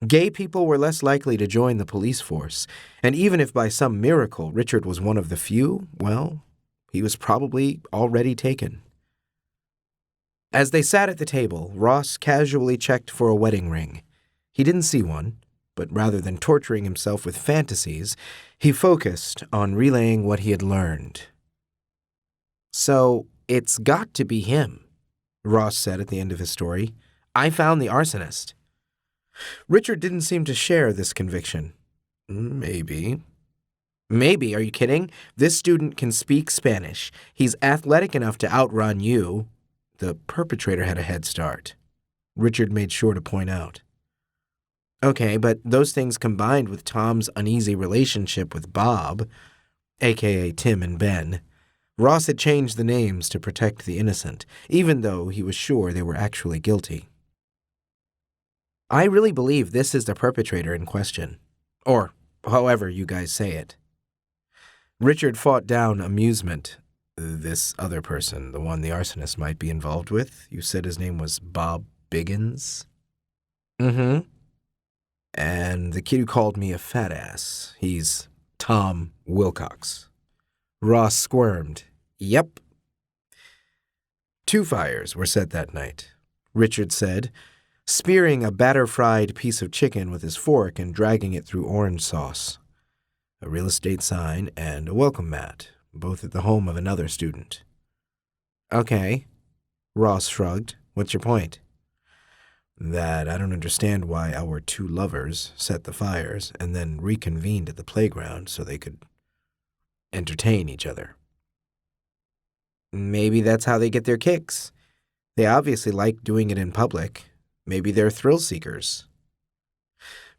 Gay people were less likely to join the police force, and even if by some miracle Richard was one of the few, well, he was probably already taken. As they sat at the table, Ross casually checked for a wedding ring. He didn't see one, but rather than torturing himself with fantasies, he focused on relaying what he had learned. So, it's got to be him, Ross said at the end of his story. I found the arsonist. Richard didn't seem to share this conviction. Maybe. Maybe? Are you kidding? This student can speak Spanish. He's athletic enough to outrun you. The perpetrator had a head start, Richard made sure to point out. Okay, but those things combined with Tom's uneasy relationship with Bob, a.k.a. Tim and Ben, Ross had changed the names to protect the innocent, even though he was sure they were actually guilty. I really believe this is the perpetrator in question, or however you guys say it. Richard fought down amusement. This other person, the one the arsonist might be involved with, you said his name was Bob Biggins? Mm-hmm. And the kid who called me a fat ass, he's Tom Wilcox. Ross squirmed. Yep. 2 fires were set that night, Richard said, spearing a batter-fried piece of chicken with his fork and dragging it through orange sauce. A real estate sign and a welcome mat, both at the home of another student. Okay, Ross shrugged. What's your point? That I don't understand why our two lovers set the fires and then reconvened at the playground so they could entertain each other. Maybe that's how they get their kicks. They obviously like doing it in public. Maybe they're thrill seekers.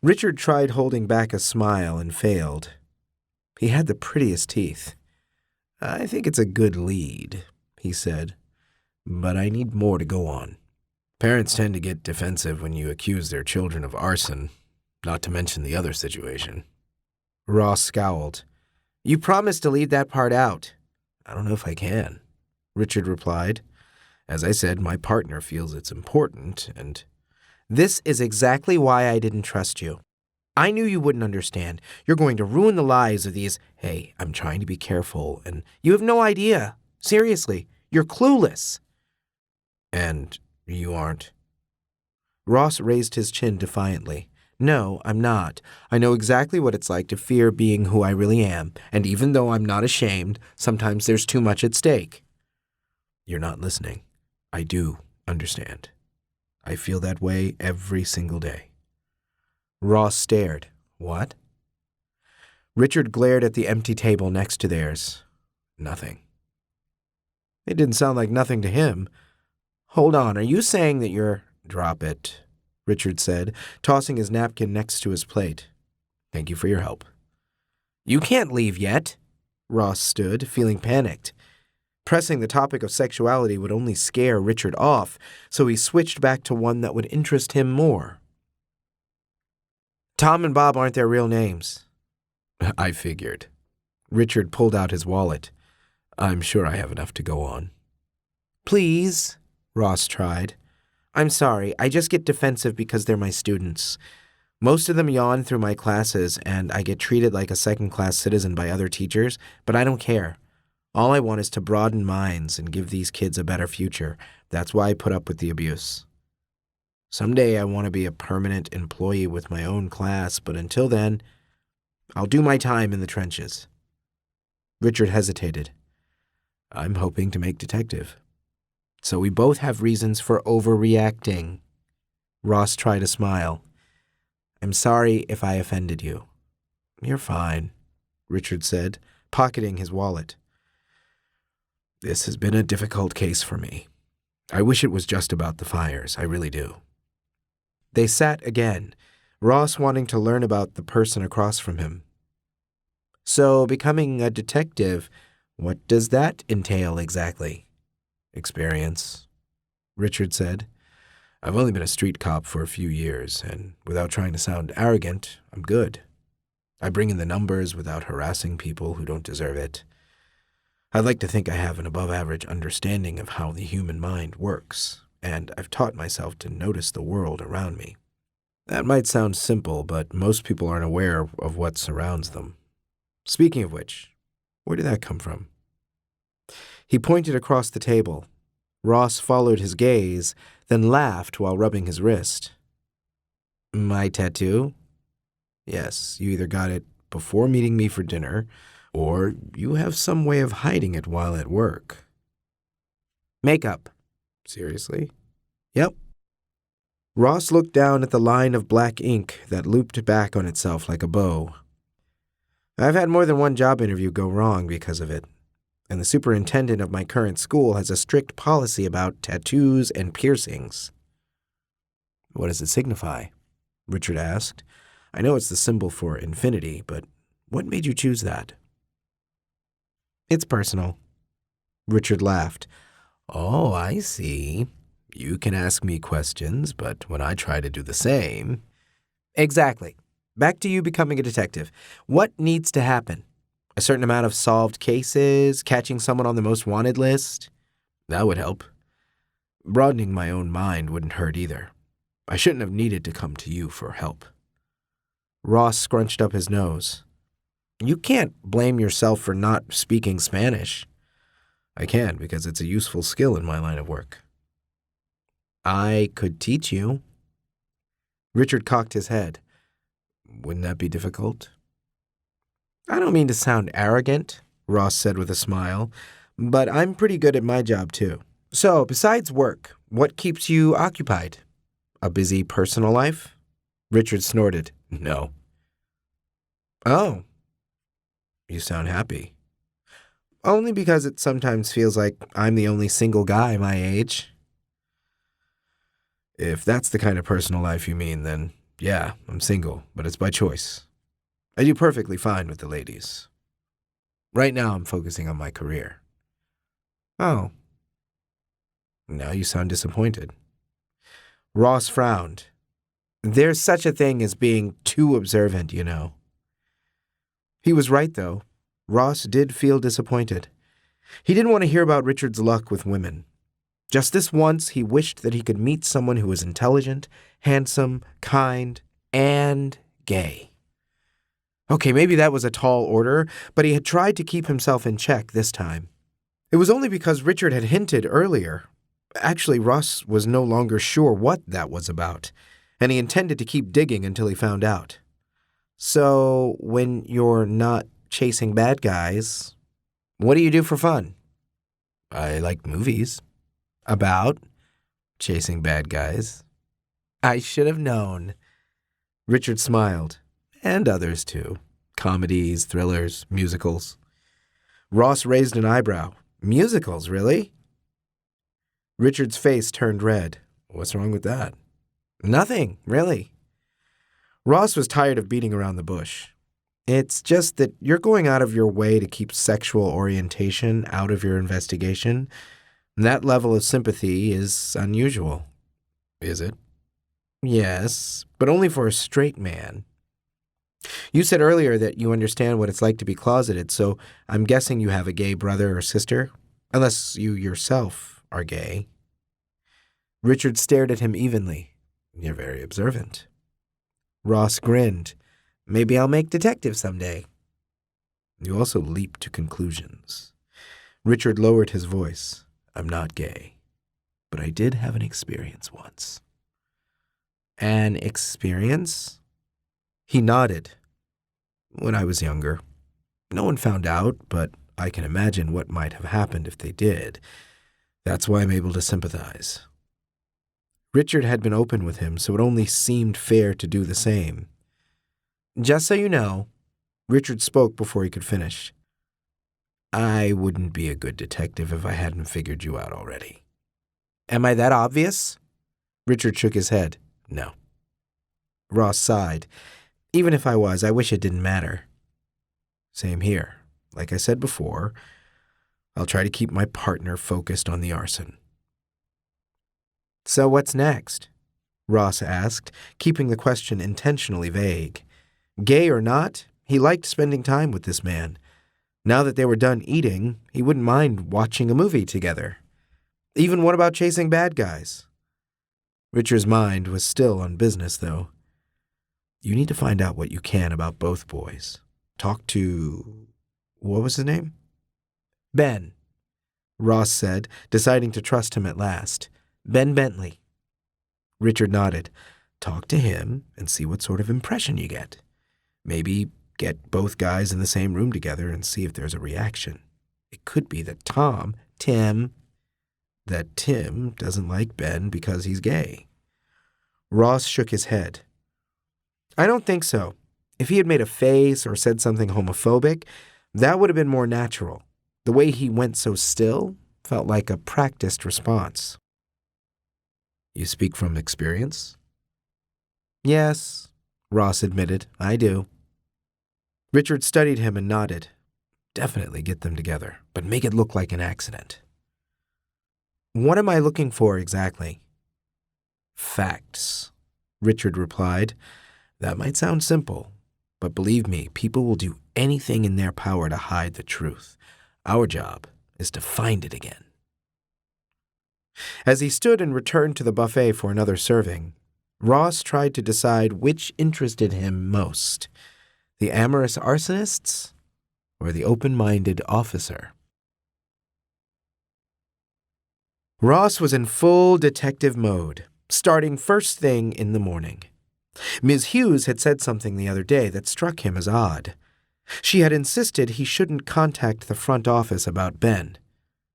Richard tried holding back a smile and failed. He had the prettiest teeth. I think it's a good lead, he said, but I need more to go on. Parents tend to get defensive when you accuse their children of arson, not to mention the other situation. Ross scowled. You promised to leave that part out. I don't know if I can, Richard replied. As I said, my partner feels it's important, and this is exactly why I didn't trust you. I knew you wouldn't understand. You're going to ruin the lives of these. Hey, I'm trying to be careful, and you have no idea. Seriously, you're clueless. And you aren't? Ross raised his chin defiantly. No, I'm not. I know exactly what it's like to fear being who I really am, and even though I'm not ashamed, sometimes there's too much at stake. You're not listening. I do understand. I feel that way every single day. Ross stared. What? Richard glared at the empty table next to theirs. Nothing. It didn't sound like nothing to him. Hold on, are you saying that you're... Drop it, Richard said, tossing his napkin next to his plate. Thank you for your help. You can't leave yet. Ross stood, feeling panicked. Pressing the topic of sexuality would only scare Richard off, so he switched back to one that would interest him more. Tom and Bob aren't their real names. I figured. Richard pulled out his wallet. I'm sure I have enough to go on. Please, Ross tried. I'm sorry, I just get defensive because they're my students. Most of them yawn through my classes, and I get treated like a second-class citizen by other teachers, but I don't care. All I want is to broaden minds and give these kids a better future. That's why I put up with the abuse. Someday I want to be a permanent employee with my own class, but until then, I'll do my time in the trenches. Richard hesitated. I'm hoping to make detective. So we both have reasons for overreacting. Ross tried a smile. I'm sorry if I offended you. You're fine, Richard said, pocketing his wallet. This has been a difficult case for me. I wish it was just about the fires, I really do. They sat again, Ross wanting to learn about the person across from him. So, becoming a detective, what does that entail exactly? Experience, Richard said. I've only been a street cop for a few years, and without trying to sound arrogant, I'm good. I bring in the numbers without harassing people who don't deserve it. I'd like to think I have an above-average understanding of how the human mind works, and I've taught myself to notice the world around me. That might sound simple, but most people aren't aware of what surrounds them. Speaking of which, where did that come from? He pointed across the table. Ross followed his gaze, then laughed while rubbing his wrist. My tattoo? Yes, you either got it before meeting me for dinner, or you have some way of hiding it while at work. Makeup. Seriously? Yep. Ross looked down at the line of black ink that looped back on itself like a bow. I've had more than one job interview go wrong because of it, and the superintendent of my current school has a strict policy about tattoos and piercings. What does it signify? Richard asked. I know it's the symbol for infinity, but what made you choose that? It's personal. Richard laughed. Oh, I see. You can ask me questions, but when I try to do the same... Exactly. Back to you becoming a detective. What needs to happen? A certain amount of solved cases, catching someone on the most wanted list? That would help. Broadening my own mind wouldn't hurt either. I shouldn't have needed to come to you for help. Ross scrunched up his nose. You can't blame yourself for not speaking Spanish. I can, because it's a useful skill in my line of work. I could teach you. Richard cocked his head. Wouldn't that be difficult? I don't mean to sound arrogant, Ross said with a smile, but I'm pretty good at my job too. So, besides work, what keeps you occupied? A busy personal life? Richard snorted. No. Oh. You sound happy. Only because it sometimes feels like I'm the only single guy my age. If that's the kind of personal life you mean, then yeah, I'm single, but it's by choice. I do perfectly fine with the ladies. Right now I'm focusing on my career. Oh. Now you sound disappointed. Ross frowned. There's such a thing as being too observant, you know. He was right, though. Ross did feel disappointed. He didn't want to hear about Richard's luck with women. Just this once, he wished that he could meet someone who was intelligent, handsome, kind, and gay. Okay, maybe that was a tall order, but he had tried to keep himself in check this time. It was only because Richard had hinted earlier. Actually, Ross was no longer sure what that was about, and he intended to keep digging until he found out. So, when you're not chasing bad guys, what do you do for fun? I like movies. About chasing bad guys. I should have known. Richard smiled, and others too. Comedies, thrillers, musicals. Ross raised an eyebrow. Musicals, really? Richard's face turned red. What's wrong with that? Nothing, really. Ross was tired of beating around the bush. It's just that you're going out of your way to keep sexual orientation out of your investigation. That level of sympathy is unusual. Is it? Yes, but only for a straight man. You said earlier that you understand what it's like to be closeted, so I'm guessing you have a gay brother or sister, unless you yourself are gay. Richard stared at him evenly. You're very observant. Ross grinned. Maybe I'll make detective someday. You also leap to conclusions. Richard lowered his voice. I'm not gay, but I did have an experience once. An experience? He nodded. When I was younger. No one found out, but I can imagine what might have happened if they did. That's why I'm able to sympathize. Richard had been open with him, so it only seemed fair to do the same. Just so you know, Richard spoke before he could finish. I wouldn't be a good detective if I hadn't figured you out already. Am I that obvious? Richard shook his head. No. Ross sighed. Even if I was, I wish it didn't matter. Same here. Like I said before, I'll try to keep my partner focused on the arson. So what's next? Ross asked, keeping the question intentionally vague. Gay or not, he liked spending time with this man. Now that they were done eating, he wouldn't mind watching a movie together. Even what about chasing bad guys? Richard's mind was still on business, though. You need to find out what you can about both boys. Talk to... what was his name? Ben, Ross said, deciding to trust him at last. Ben Bentley. Richard nodded. Talk to him and see what sort of impression you get. Maybe get both guys in the same room together and see if there's a reaction. It could be that Tim doesn't like Ben because he's gay. Ross shook his head. I don't think so. If he had made a face or said something homophobic, that would have been more natural. The way he went so still felt like a practiced response. You speak from experience? Yes, Ross admitted. I do. Richard studied him and nodded. Definitely get them together, but make it look like an accident. What am I looking for exactly? Facts, Richard replied. That might sound simple, but believe me, people will do anything in their power to hide the truth. Our job is to find it again. As he stood and returned to the buffet for another serving, Ross tried to decide which interested him most, the amorous arsonists or the open-minded officer. Ross was in full detective mode, starting first thing in the morning. Ms. Hughes had said something the other day that struck him as odd. She had insisted he shouldn't contact the front office about Ben,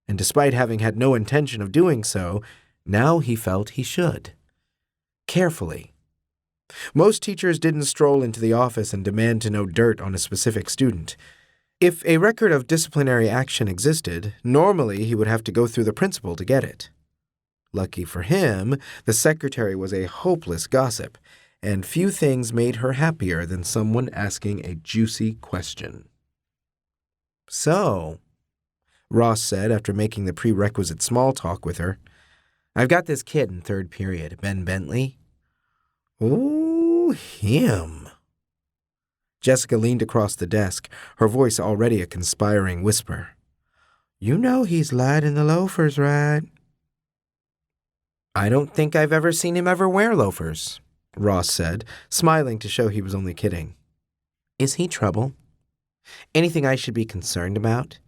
and despite having had no intention of doing so, now he felt he should. Carefully. Most teachers didn't stroll into the office and demand to know dirt on a specific student. If a record of disciplinary action existed, normally he would have to go through the principal to get it. Lucky for him, the secretary was a hopeless gossip, and few things made her happier than someone asking a juicy question. "So," Ross said after making the prerequisite small talk with her, "I've got this kid in third period, Ben Bentley." "Ooh, him." Jessica leaned across the desk, her voice already a conspiring whisper. "You know he's light in the loafers, right?" "I don't think I've ever seen him ever wear loafers," Ross said, smiling to show he was only kidding. "Is he trouble? Anything I should be concerned about?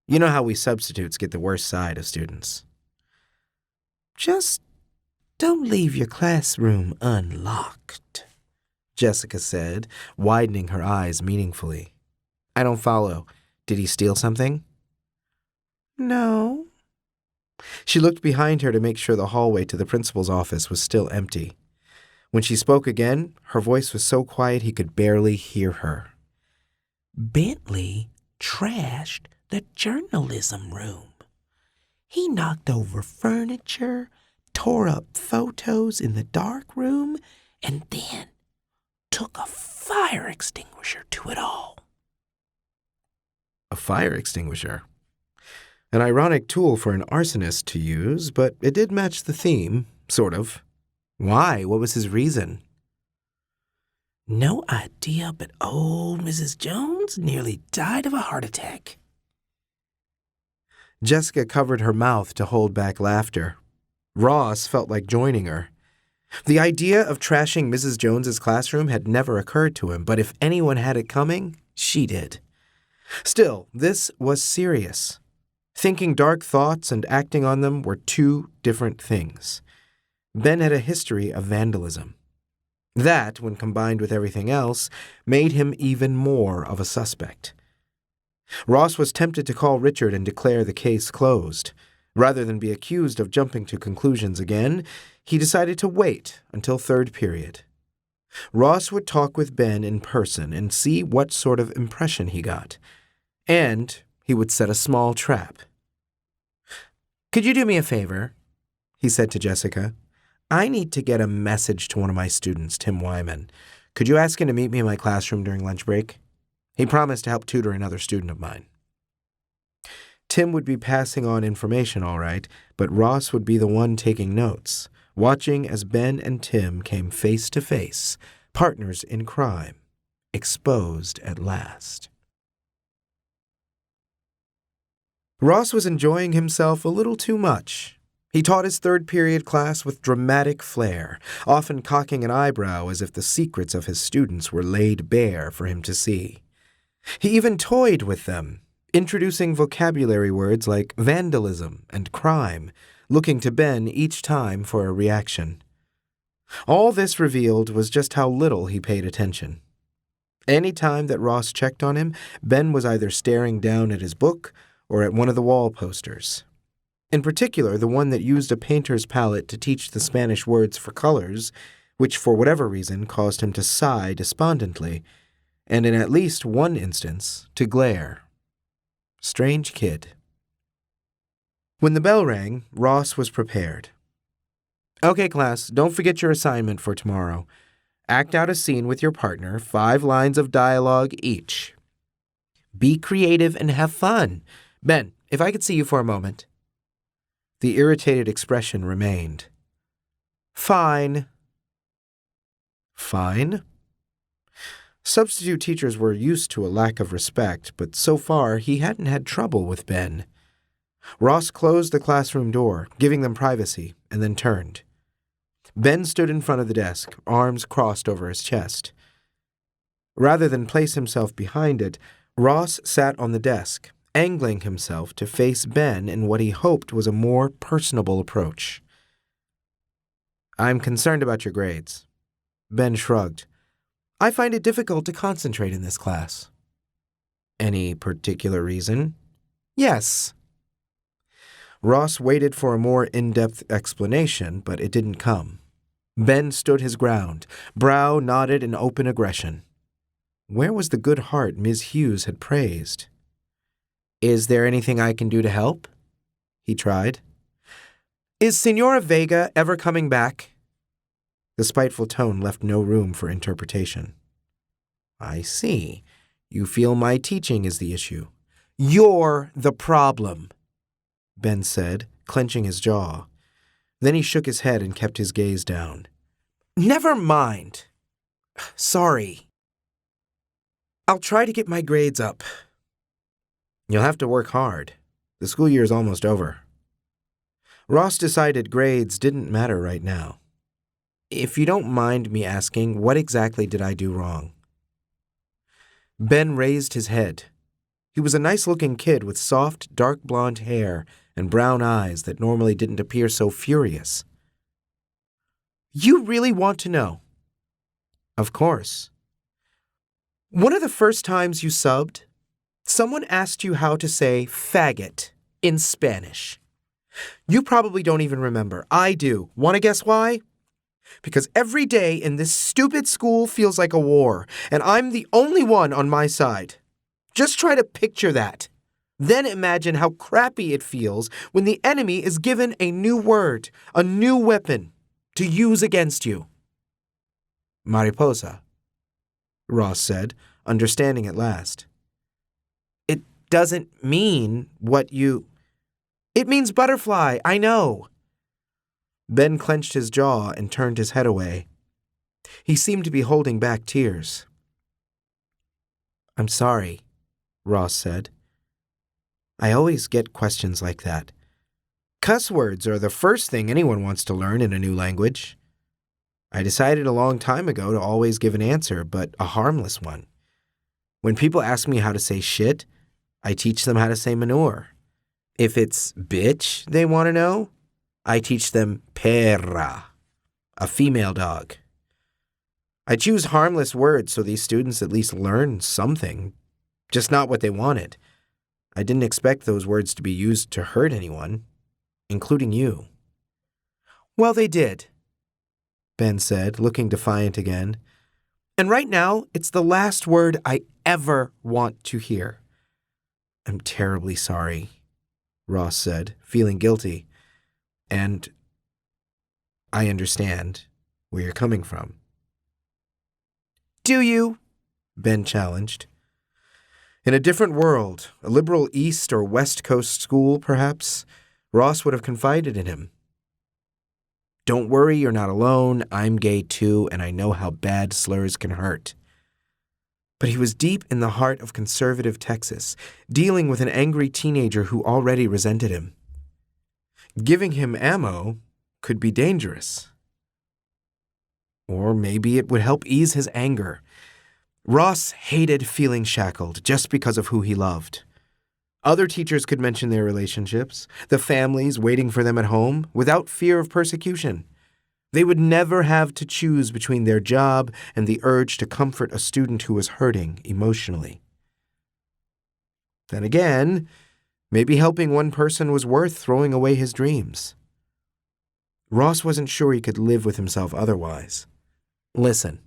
You know how we substitutes get the worst side of students." "Just don't leave your classroom unlocked," Jessica said, widening her eyes meaningfully. "I don't follow. Did he steal something?" "No." She looked behind her to make sure the hallway to the principal's office was still empty. When she spoke again, her voice was so quiet he could barely hear her. "Bentley trashed the journalism room. He knocked over furniture, tore up photos in the dark room, and then took a fire extinguisher to it all." A fire extinguisher? An ironic tool for an arsonist to use, but it did match the theme, sort of. Why? What was his reason? "No idea, but old Mrs. Jones nearly died of a heart attack." Jessica covered her mouth to hold back laughter. Ross felt like joining her. The idea of trashing Mrs. Jones's classroom had never occurred to him, but if anyone had it coming, she did. Still, this was serious. Thinking dark thoughts and acting on them were two different things. Ben had a history of vandalism. That, when combined with everything else, made him even more of a suspect. Ross was tempted to call Richard and declare the case closed. Rather than be accused of jumping to conclusions again, he decided to wait until third period. Ross would talk with Ben in person and see what sort of impression he got. And he would set a small trap. "Could you do me a favor?" he said to Jessica. "I need to get a message to one of my students, Tim Wyman. Could you ask him to meet me in my classroom during lunch break? He promised to help tutor another student of mine." Tim would be passing on information, all right, but Ross would be the one taking notes, watching as Ben and Tim came face to face, partners in crime, exposed at last. Ross was enjoying himself a little too much. He taught his third period class with dramatic flair, often cocking an eyebrow as if the secrets of his students were laid bare for him to see. He even toyed with them, introducing vocabulary words like vandalism and crime, looking to Ben each time for a reaction. All this revealed was just how little he paid attention. Any time that Ross checked on him, Ben was either staring down at his book or at one of the wall posters. In particular, the one that used a painter's palette to teach the Spanish words for colors, which for whatever reason caused him to sigh despondently, and in at least one instance, to glare. Strange kid. When the bell rang, Ross was prepared. "Okay, class, don't forget your assignment for tomorrow. Act out a scene with your partner, 5 lines of dialogue each. Be creative and have fun. Ben, if I could see you for a moment." The irritated expression remained. "Fine." Fine? Substitute teachers were used to a lack of respect, but so far he hadn't had trouble with Ben. Ross closed the classroom door, giving them privacy, and then turned. Ben stood in front of the desk, arms crossed over his chest. Rather than place himself behind it, Ross sat on the desk, angling himself to face Ben in what he hoped was a more personable approach. "I'm concerned about your grades. Ben shrugged. I find it difficult to concentrate in this class. Any particular reason? Yes. Ross waited for a more in-depth explanation, but it didn't come. Ben stood his ground, brow knotted in open aggression. Where was the good heart Ms. Hughes had praised? Is there anything I can do to help? He tried. Is Senora Vega ever coming back? The spiteful tone left no room for interpretation. I see. You feel my teaching is the issue. You're the problem, Ben said, clenching his jaw. Then he shook his head and kept his gaze down. Never mind. Sorry. I'll try to get my grades up. You'll have to work hard. The school year's almost over. Ross decided grades didn't matter right now. If you don't mind me asking, what exactly did I do wrong? Ben raised his head. He was a nice-looking kid with soft, dark blonde hair and brown eyes that normally didn't appear so furious. You really want to know? Of course. One of the first times you subbed, someone asked you how to say faggot in Spanish. You probably don't even remember. I do. Want to guess why? Because every day in this stupid school feels like a war, and I'm the only one on my side. Just try to picture that. Then imagine how crappy it feels when the enemy is given a new word, a new weapon, to use against you. Mariposa, Ross said, understanding at last. It doesn't mean what you... It means butterfly, I know. Ben clenched his jaw and turned his head away. He seemed to be holding back tears. I'm sorry, Ross said. I always get questions like that. Cuss words are the first thing anyone wants to learn in a new language. I decided a long time ago to always give an answer, but a harmless one. When people ask me how to say shit, I teach them how to say manure. If it's bitch they want to know, I teach them perra, a female dog. I choose harmless words so these students at least learn something, just not what they wanted. I didn't expect those words to be used to hurt anyone, including you. Well, they did, Ben said, looking defiant again. And right now, it's the last word I ever want to hear. I'm terribly sorry, Ross said, feeling guilty. And I understand where you're coming from. Do you? Ben challenged. In a different world, a liberal East or West Coast school, perhaps, Ross would have confided in him. Don't worry, you're not alone. I'm gay too, and I know how bad slurs can hurt. But he was deep in the heart of conservative Texas, dealing with an angry teenager who already resented him. Giving him ammo could be dangerous. Or maybe it would help ease his anger. Ross hated feeling shackled just because of who he loved. Other teachers could mention their relationships, the families waiting for them at home, without fear of persecution. They would never have to choose between their job and the urge to comfort a student who was hurting emotionally. Then again, maybe helping one person was worth throwing away his dreams. Ross wasn't sure he could live with himself otherwise. Listen.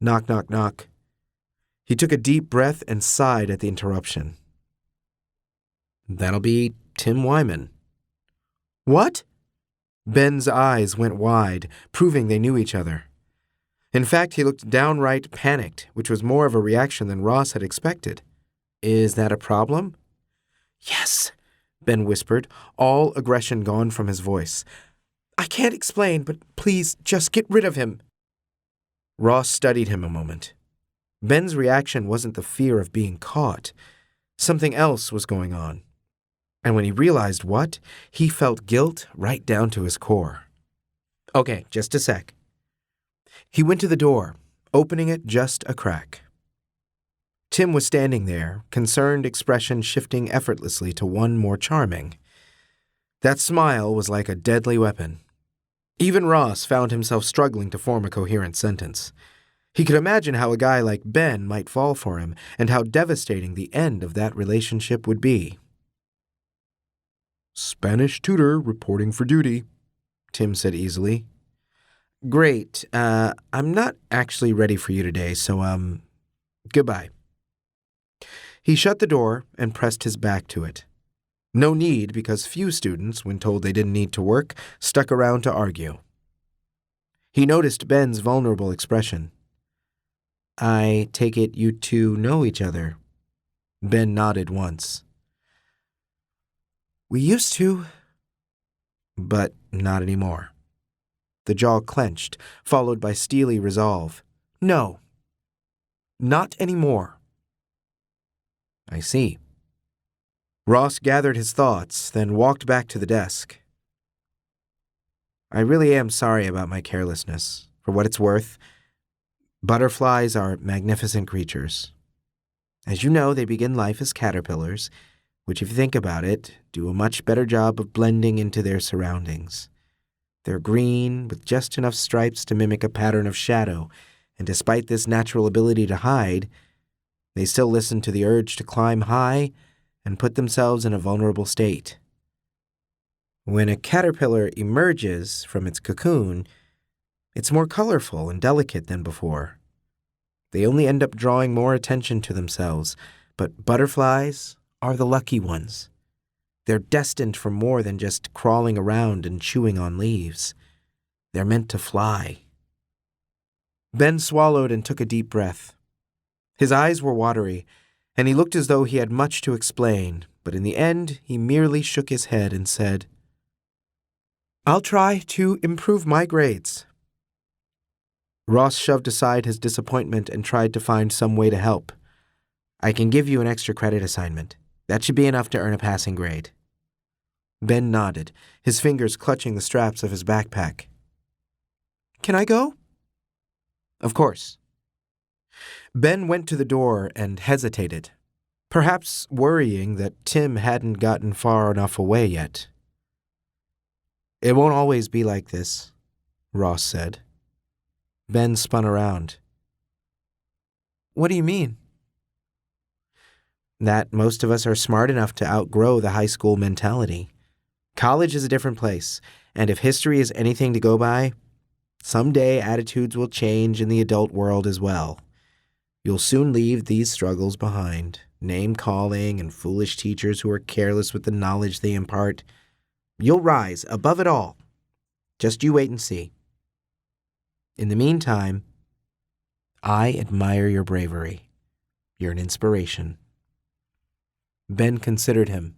Knock, knock, knock. He took a deep breath and sighed at the interruption. That'll be Tim Wyman. What? Ben's eyes went wide, proving they knew each other. In fact, he looked downright panicked, which was more of a reaction than Ross had expected. Is that a problem? Yes, Ben whispered, all aggression gone from his voice. I can't explain, but please just get rid of him. Ross studied him a moment. Ben's reaction wasn't the fear of being caught. Something else was going on. And when he realized what, he felt guilt right down to his core. Okay, just a sec. He went to the door, opening it just a crack. Tim was standing there, concerned expression shifting effortlessly to one more charming. That smile was like a deadly weapon. Even Ross found himself struggling to form a coherent sentence. He could imagine how a guy like Ben might fall for him, and how devastating the end of that relationship would be. "Spanish tutor reporting for duty," Tim said easily. "Great. I'm not actually ready for you today, so, goodbye." He shut the door and pressed his back to it. No need, because few students, when told they didn't need to work, stuck around to argue. He noticed Ben's vulnerable expression. "I take it you two know each other?" Ben nodded once. "We used to." But not anymore. The jaw clenched, followed by steely resolve. "No. Not anymore." "I see." Ross gathered his thoughts, then walked back to the desk. "I really am sorry about my carelessness. For what it's worth, butterflies are magnificent creatures. As you know, they begin life as caterpillars, which, if you think about it, do a much better job of blending into their surroundings. They're green, with just enough stripes to mimic a pattern of shadow, and despite this natural ability to hide, they still listen to the urge to climb high and put themselves in a vulnerable state. When a caterpillar emerges from its cocoon, it's more colorful and delicate than before. They only end up drawing more attention to themselves, but butterflies are the lucky ones. They're destined for more than just crawling around and chewing on leaves. They're meant to fly." Ben swallowed and took a deep breath. His eyes were watery, and he looked as though he had much to explain, but in the end he merely shook his head and said, "I'll try to improve my grades." Ross shoved aside his disappointment and tried to find some way to help. "I can give you an extra credit assignment. That should be enough to earn a passing grade." Ben nodded, his fingers clutching the straps of his backpack. "Can I go?" "Of course." Ben went to the door and hesitated, perhaps worrying that Tim hadn't gotten far enough away yet. "It won't always be like this," Ross said. Ben spun around. "What do you mean?" "That most of us are smart enough to outgrow the high school mentality. College is a different place, and if history is anything to go by, someday attitudes will change in the adult world as well. You'll soon leave these struggles behind, name-calling and foolish teachers who are careless with the knowledge they impart. You'll rise above it all. Just you wait and see. In the meantime, I admire your bravery. You're an inspiration." Ben considered him.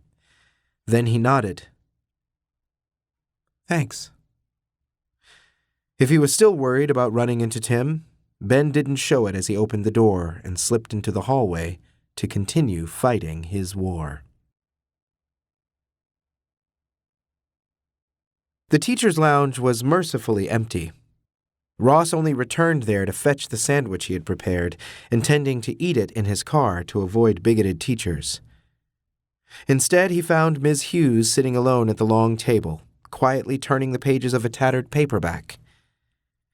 Then he nodded. "Thanks." If he was still worried about running into Tim, Ben didn't show it as he opened the door and slipped into the hallway to continue fighting his war. The teacher's lounge was mercifully empty. Ross only returned there to fetch the sandwich he had prepared, intending to eat it in his car to avoid bigoted teachers. Instead, he found Ms. Hughes sitting alone at the long table, quietly turning the pages of a tattered paperback.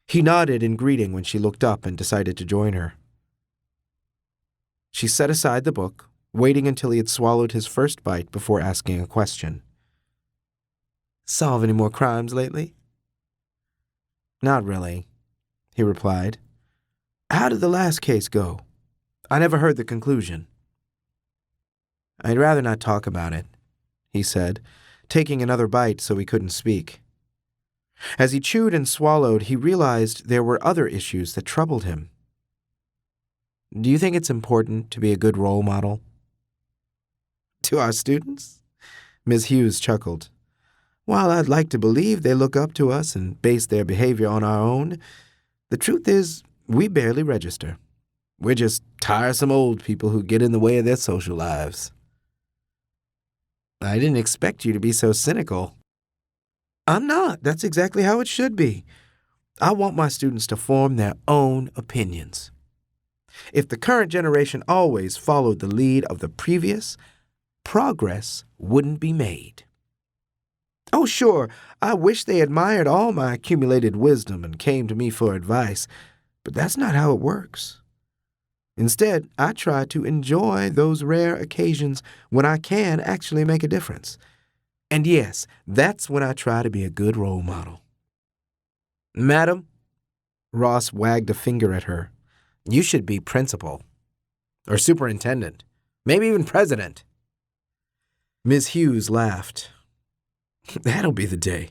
He nodded in greeting when she looked up and decided to join her. She set aside the book, waiting until he had swallowed his first bite before asking a question. "Solve any more crimes lately?" "Not really," he replied. "How did the last case go? I never heard the conclusion." "I'd rather not talk about it," he said, taking another bite so he couldn't speak. As he chewed and swallowed, he realized there were other issues that troubled him. "Do you think it's important to be a good role model?" "To our students?" Ms. Hughes chuckled. "While I'd like to believe they look up to us and base their behavior on our own, the truth is we barely register. We're just tiresome old people who get in the way of their social lives." "I didn't expect you to be so cynical." "I'm not. That's exactly how it should be. I want my students to form their own opinions. If the current generation always followed the lead of the previous, progress wouldn't be made." Oh, sure, I wish they admired all my accumulated wisdom and came to me for advice, but that's not how it works. Instead, I try to enjoy those rare occasions when I can actually make a difference. And yes, that's when I try to be a good role model. Madam, Ross wagged a finger at her, you should be principal, or superintendent, maybe even president. Ms. Hughes laughed. That'll be the day.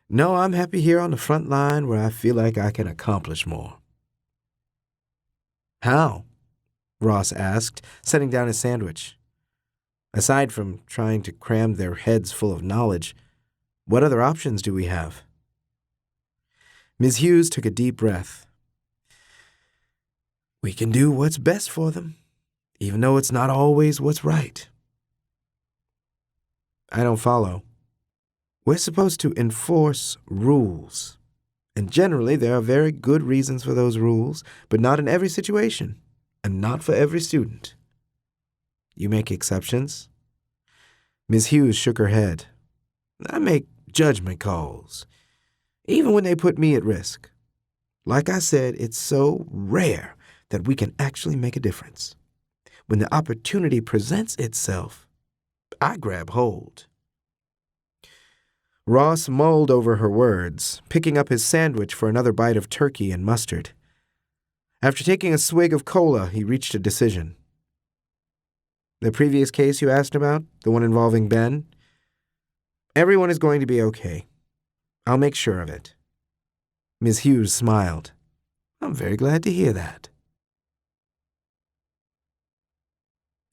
No, I'm happy here on the front line where I feel like I can accomplish more. How? Ross asked, setting down his sandwich. Aside from trying to cram their heads full of knowledge, what other options do we have? Ms. Hughes took a deep breath. We can do what's best for them, even though it's not always what's right. I don't follow. We're supposed to enforce rules, and generally there are very good reasons for those rules, but not in every situation, and not for every student. You make exceptions? Ms. Hughes shook her head. I make judgment calls, even when they put me at risk. Like I said, it's so rare that we can actually make a difference. When the opportunity presents itself, I grab hold. Ross mulled over her words, picking up his sandwich for another bite of turkey and mustard. After taking a swig of cola, he reached a decision. The previous case you asked about, the one involving Ben? Everyone is going to be okay. I'll make sure of it. Ms. Hughes smiled. I'm very glad to hear that.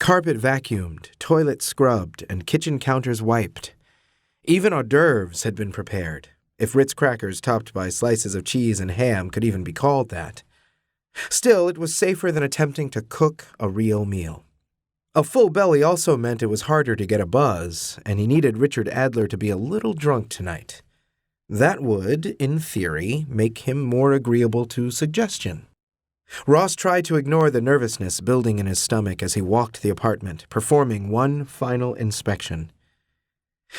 Carpet vacuumed, toilet scrubbed, and kitchen counters wiped. Even hors d'oeuvres had been prepared, if Ritz crackers topped by slices of cheese and ham could even be called that. Still, it was safer than attempting to cook a real meal. A full belly also meant it was harder to get a buzz, and he needed Richard Adler to be a little drunk tonight. That would, in theory, make him more agreeable to suggestion. Ross tried to ignore the nervousness building in his stomach as he walked the apartment, performing one final inspection.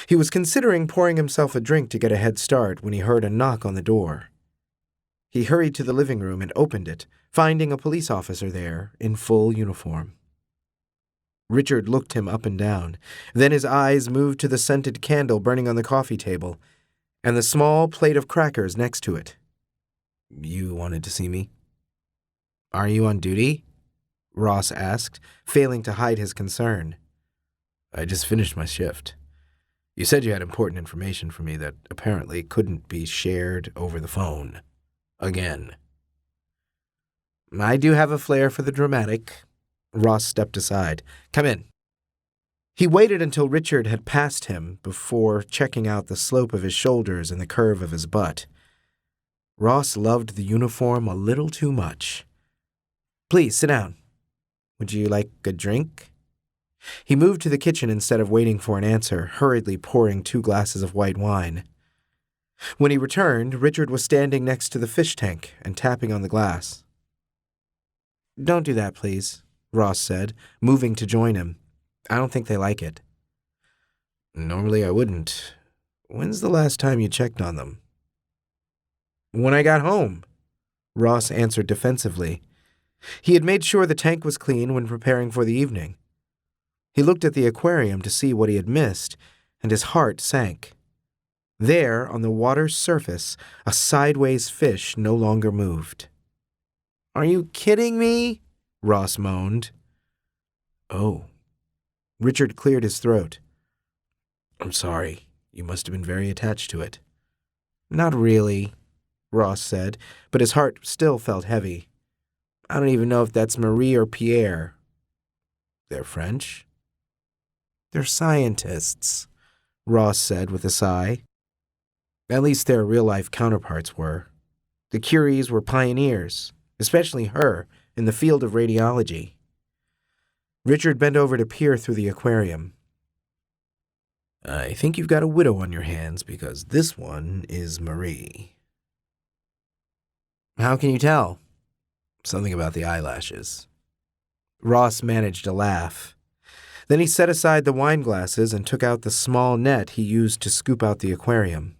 He was considering pouring himself a drink to get a head start when he heard a knock on the door. He hurried to the living room and opened it, finding a police officer there in full uniform. Richard looked him up and down. Then his eyes moved to the scented candle burning on the coffee table and the small plate of crackers next to it. You wanted to see me? Are you on duty? Ross asked, failing to hide his concern. I just finished my shift. You said you had important information for me that apparently couldn't be shared over the phone. Again. I do have a flair for the dramatic. Ross stepped aside. Come in. He waited until Richard had passed him before checking out the slope of his shoulders and the curve of his butt. Ross loved the uniform a little too much. Please, sit down. Would you like a drink? He moved to the kitchen instead of waiting for an answer, hurriedly pouring 2 glasses of white wine. When he returned, Richard was standing next to the fish tank and tapping on the glass. Don't do that, please, Ross said, moving to join him. I don't think they like it. Normally I wouldn't. When's the last time you checked on them? When I got home, Ross answered defensively. He had made sure the tank was clean when preparing for the evening. He looked at the aquarium to see what he had missed, and his heart sank. There, on the water's surface, a sideways fish no longer moved. Are you kidding me? Ross moaned. Oh. Richard cleared his throat. I'm sorry. You must have been very attached to it. Not really, Ross said, but his heart still felt heavy. I don't even know if that's Marie or Pierre. They're French? They're scientists, Ross said with a sigh. At least their real-life counterparts were. The Curies were pioneers, especially her, in the field of radiology. Richard bent over to peer through the aquarium. I think you've got a widow on your hands because this one is Marie. How can you tell? Something about the eyelashes. Ross managed a laugh. Then he set aside the wine glasses and took out the small net he used to scoop out the aquarium.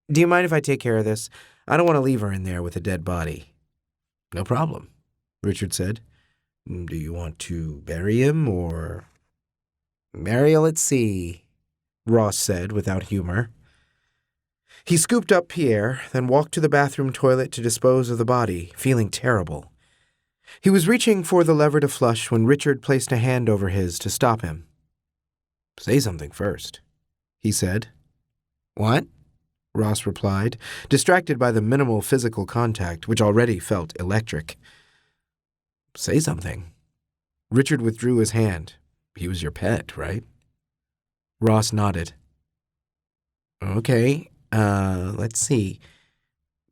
Do you mind if I take care of this? I don't want to leave her in there with a dead body. No problem, Richard said. Do you want to bury him, or... Burial at sea, Ross said without humor. He scooped up Pierre, then walked to the bathroom toilet to dispose of the body, feeling terrible. He was reaching for the lever to flush when Richard placed a hand over his to stop him. Say something first, he said. What? Ross replied, distracted by the minimal physical contact, which already felt electric. Say something. Richard withdrew his hand. He was your pet, right? Ross nodded. Okay, let's see.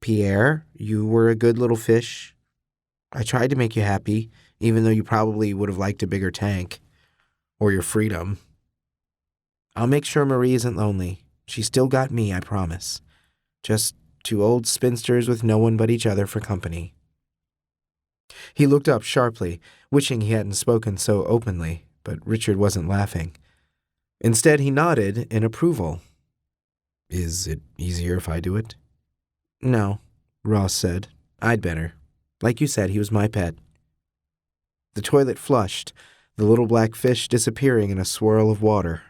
Pierre, you were a good little fish. I tried to make you happy, even though you probably would have liked a bigger tank. Or your freedom. I'll make sure Marie isn't lonely. She's still got me, I promise. Just two old spinsters with no one but each other for company. He looked up sharply, wishing he hadn't spoken so openly, but Richard wasn't laughing. Instead, he nodded in approval. Is it easier if I do it? No, Ross said. I'd better. Like you said, he was my pet. The toilet flushed, the little black fish disappearing in a swirl of water.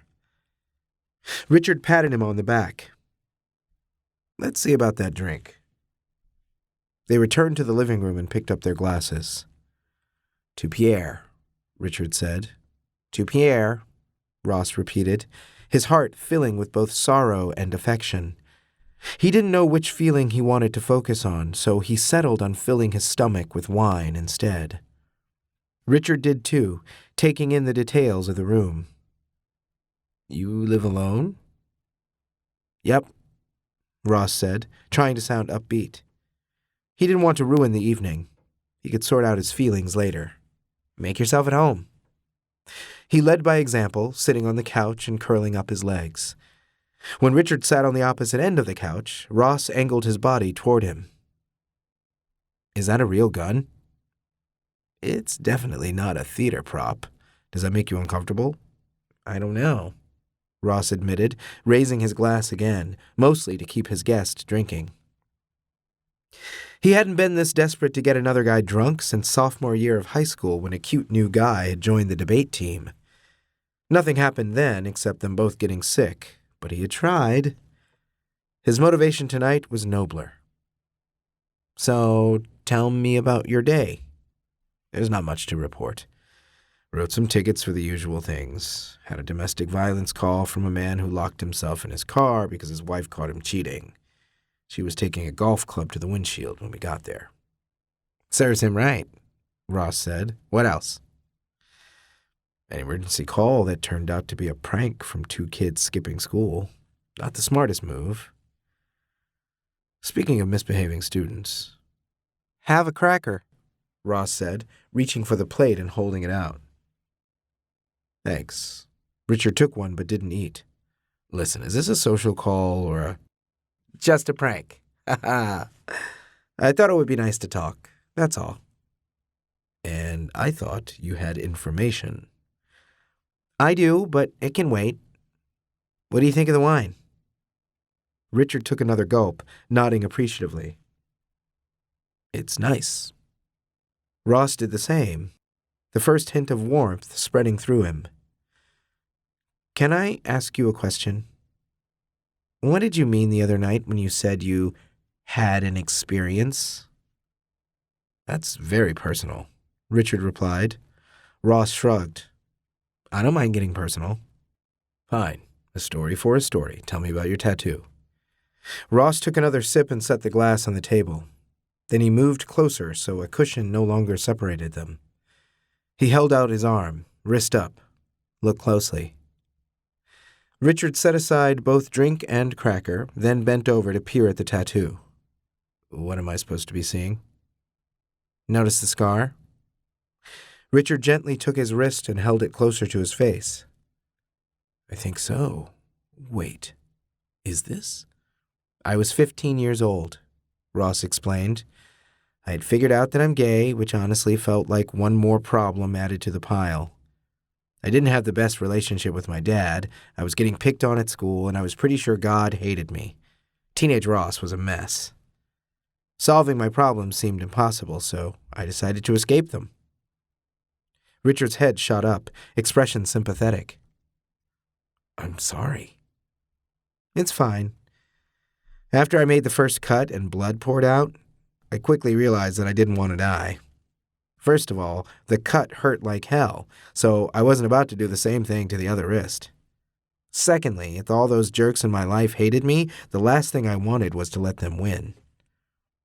Richard patted him on the back. Let's see about that drink. They returned to the living room and picked up their glasses. To Pierre, Richard said. To Pierre, Ross repeated, his heart filling with both sorrow and affection. He didn't know which feeling he wanted to focus on, so he settled on filling his stomach with wine instead. Richard did too, taking in the details of the room. You live alone? Yep, Ross said, trying to sound upbeat. He didn't want to ruin the evening. He could sort out his feelings later. Make yourself at home. He led by example, sitting on the couch and curling up his legs. When Richard sat on the opposite end of the couch, Ross angled his body toward him. Is that a real gun? It's definitely not a theater prop. Does that make you uncomfortable? I don't know, Ross admitted, raising his glass again, mostly to keep his guest drinking. He hadn't been this desperate to get another guy drunk since sophomore year of high school when a cute new guy had joined the debate team. Nothing happened then except them both getting sick, but he had tried. His motivation tonight was nobler. So, tell me about your day. There's not much to report. Wrote some tickets for the usual things. Had a domestic violence call from a man who locked himself in his car because his wife caught him cheating. She was taking a golf club to the windshield when we got there. Serves him right, Ross said. What else? An emergency call that turned out to be a prank from two kids skipping school. Not the smartest move. Speaking of misbehaving students. Have a cracker, Ross said, reaching for the plate and holding it out. Thanks. Richard took one but didn't eat. Listen, is this a social call or a... Just a prank. I thought it would be nice to talk. That's all. And I thought you had information. I do, but it can wait. What do you think of the wine? Richard took another gulp, nodding appreciatively. It's nice. Ross did the same, the first hint of warmth spreading through him. Can I ask you a question? What did you mean the other night when you said you had an experience? That's very personal, Richard replied. Ross shrugged. I don't mind getting personal. Fine. A story for a story. Tell me about your tattoo. Ross took another sip and set the glass on the table. Then he moved closer so a cushion no longer separated them. He held out his arm, wrist up. Look closely. Richard set aside both drink and cracker, then bent over to peer at the tattoo. What am I supposed to be seeing? Notice the scar? Richard gently took his wrist and held it closer to his face. I think so. Wait, is this? I was 15 years old, Ross explained. I had figured out that I'm gay, which honestly felt like one more problem added to the pile. I didn't have the best relationship with my dad, I was getting picked on at school, and I was pretty sure God hated me. Teenage Ross was a mess. Solving my problems seemed impossible, so I decided to escape them. Richard's head shot up, expression sympathetic. I'm sorry. It's fine. After I made the first cut and blood poured out, I quickly realized that I didn't want to die. First of all, the cut hurt like hell, so I wasn't about to do the same thing to the other wrist. Secondly, if all those jerks in my life hated me, the last thing I wanted was to let them win.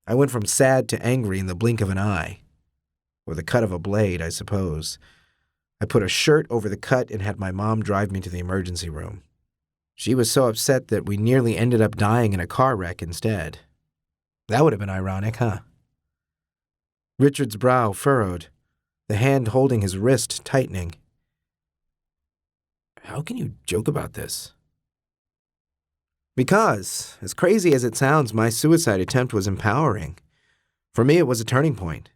I went from sad to angry in the blink of an eye. Or the cut of a blade, I suppose. I put a shirt over the cut and had my mom drive me to the emergency room. She was so upset that we nearly ended up dying in a car wreck instead. That would have been ironic, huh? Richard's brow furrowed, the hand holding his wrist tightening. How can you joke about this? Because, as crazy as it sounds, my suicide attempt was empowering. For me, it was a turning point.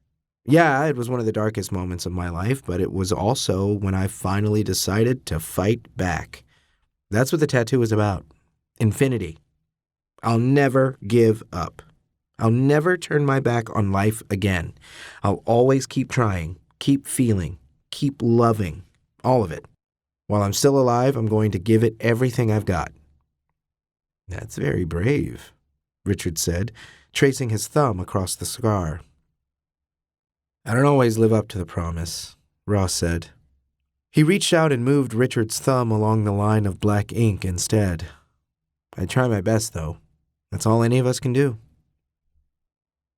Yeah, it was one of the darkest moments of my life, but it was also when I finally decided to fight back. That's what the tattoo is about. Infinity. I'll never give up. I'll never turn my back on life again. I'll always keep trying, keep feeling, keep loving, all of it. While I'm still alive, I'm going to give it everything I've got. That's very brave, Richard said, tracing his thumb across the scar. I don't always live up to the promise, Ross said. He reached out and moved Richard's thumb along the line of black ink instead. I try my best, though. That's all any of us can do.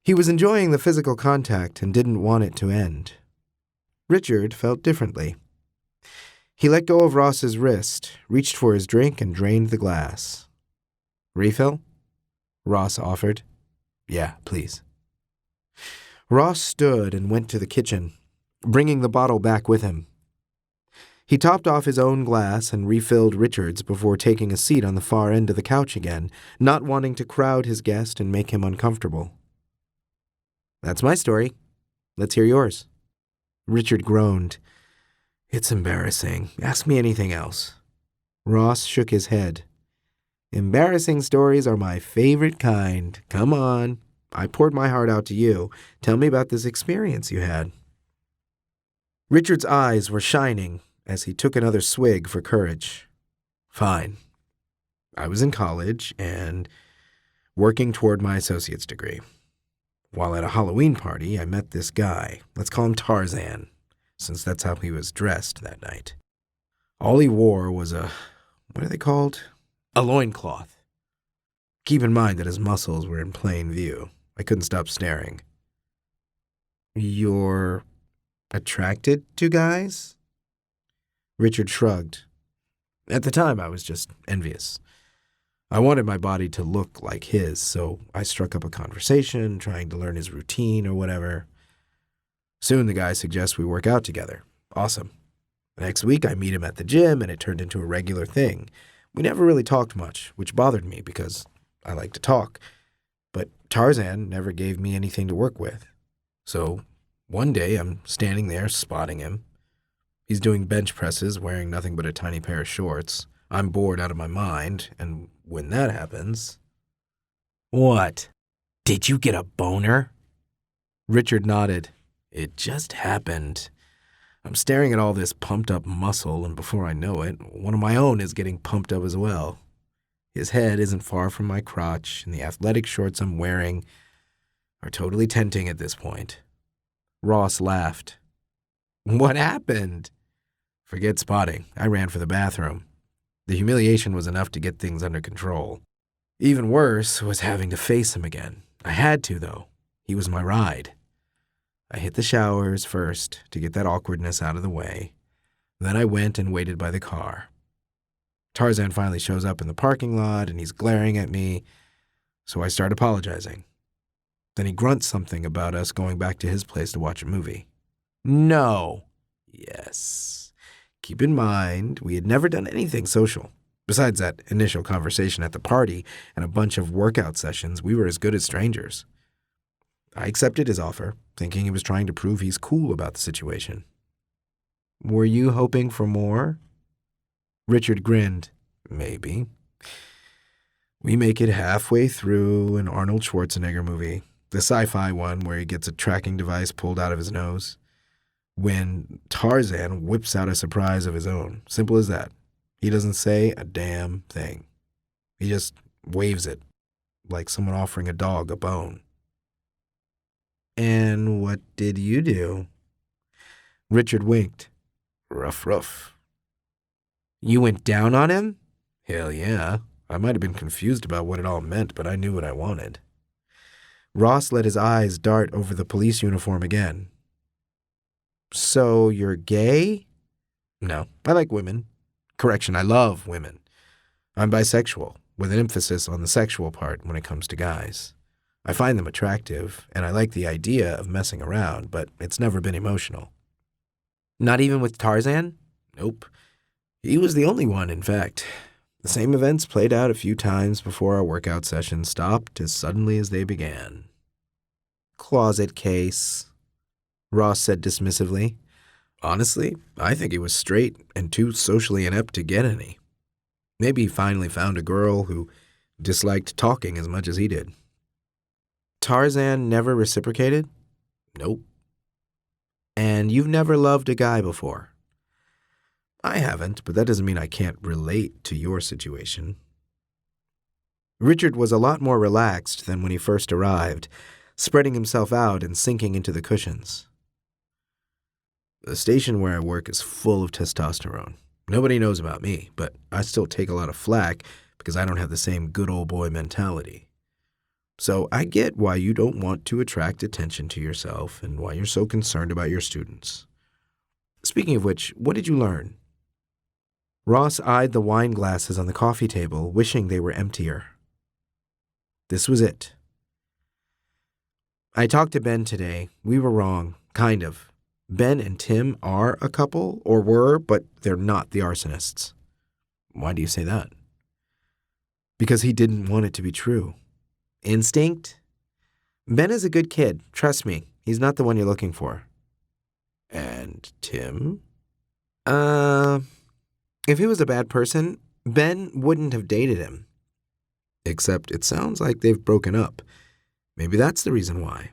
He was enjoying the physical contact and didn't want it to end. Richard felt differently. He let go of Ross's wrist, reached for his drink, and drained the glass. Refill? Ross offered. Yeah, please. Ross stood and went to the kitchen, bringing the bottle back with him. He topped off his own glass and refilled Richard's before taking a seat on the far end of the couch again, not wanting to crowd his guest and make him uncomfortable. That's my story. Let's hear yours. Richard groaned. It's embarrassing. Ask me anything else. Ross shook his head. Embarrassing stories are my favorite kind. Come on. I poured my heart out to you. Tell me about this experience you had. Richard's eyes were shining as he took another swig for courage. Fine. I was in college and working toward my associate's degree. While at a Halloween party, I met this guy. Let's call him Tarzan, since that's how he was dressed that night. All he wore was what are they called? A loincloth. Keep in mind that his muscles were in plain view. I couldn't stop staring. You're attracted to guys? Richard shrugged. At the time, I was just envious. I wanted my body to look like his, so I struck up a conversation, trying to learn his routine or whatever. Soon the guy suggests we work out together. Awesome. The next week I meet him at the gym, and it turned into a regular thing. We never really talked much, which bothered me because I like to talk. But Tarzan never gave me anything to work with. So one day I'm standing there spotting him. He's doing bench presses wearing nothing but a tiny pair of shorts. I'm bored out of my mind, and when that happens... What? Did you get a boner? Richard nodded. It just happened. I'm staring at all this pumped-up muscle, and before I know it, one of my own is getting pumped up as well. His head isn't far from my crotch, and the athletic shorts I'm wearing are totally tempting at this point. Ross laughed. What happened? Forget spotting. I ran for the bathroom. The humiliation was enough to get things under control. Even worse was having to face him again. I had to, though. He was my ride. I hit the showers first to get that awkwardness out of the way. Then I went and waited by the car. Tarzan finally shows up in the parking lot, and he's glaring at me, so I start apologizing. Then he grunts something about us going back to his place to watch a movie. No. Yes. Keep in mind, we had never done anything social. Besides that initial conversation at the party and a bunch of workout sessions, we were as good as strangers. I accepted his offer, thinking he was trying to prove he's cool about the situation. Were you hoping for more? Richard grinned. Maybe. We make it halfway through an Arnold Schwarzenegger movie, the sci-fi one where he gets a tracking device pulled out of his nose, when Tarzan whips out a surprise of his own. Simple as that. He doesn't say a damn thing. He just waves it, like someone offering a dog a bone. And what did you do? Richard winked. Rough. You went down on him? Hell yeah. I might have been confused about what it all meant, but I knew what I wanted. Ross let his eyes dart over the police uniform again. So you're gay? No, I like women. Correction, I love women. I'm bisexual, with an emphasis on the sexual part when it comes to guys. I find them attractive, and I like the idea of messing around, but it's never been emotional. Not even with Tarzan? Nope. He was the only one, in fact. The same events played out a few times before our workout sessions stopped as suddenly as they began. Closet case, Ross said dismissively. Honestly, I think he was straight and too socially inept to get any. Maybe he finally found a girl who disliked talking as much as he did. Tarzan never reciprocated? Nope. And you've never loved a guy before? I haven't, but that doesn't mean I can't relate to your situation. Richard was a lot more relaxed than when he first arrived, spreading himself out and sinking into the cushions. The station where I work is full of testosterone. Nobody knows about me, but I still take a lot of flack because I don't have the same good old boy mentality. So I get why you don't want to attract attention to yourself and why you're so concerned about your students. Speaking of which, what did you learn? Ross eyed the wine glasses on the coffee table, wishing they were emptier. This was it. I talked to Ben today. We were wrong, kind of. Ben and Tim are a couple, or were, but they're not the arsonists. Why do you say that? Because he didn't want it to be true. Instinct? Ben is a good kid, trust me. He's not the one you're looking for. And Tim? If he was a bad person, Ben wouldn't have dated him. Except it sounds like they've broken up. Maybe that's the reason why.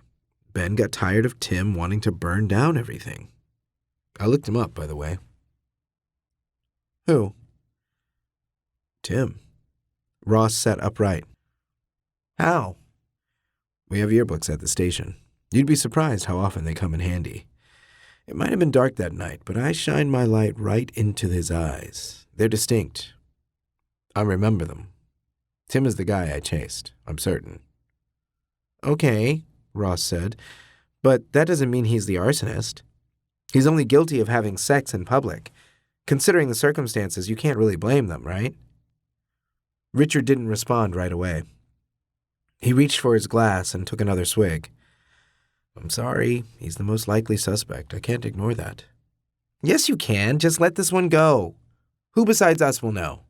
Ben got tired of Tim wanting to burn down everything. I looked him up, by the way. Who? Tim. Ross sat upright. How? We have yearbooks at the station. You'd be surprised how often they come in handy. It might have been dark that night, but I shined my light right into his eyes. They're distinct. I remember them. Tim is the guy I chased, I'm certain. Okay, Ross said, but that doesn't mean he's the arsonist. He's only guilty of having sex in public. Considering the circumstances, you can't really blame them, right? Richard didn't respond right away. He reached for his glass and took another swig. I'm sorry, he's the most likely suspect. I can't ignore that. Yes, you can. Just let this one go. Who besides us will know?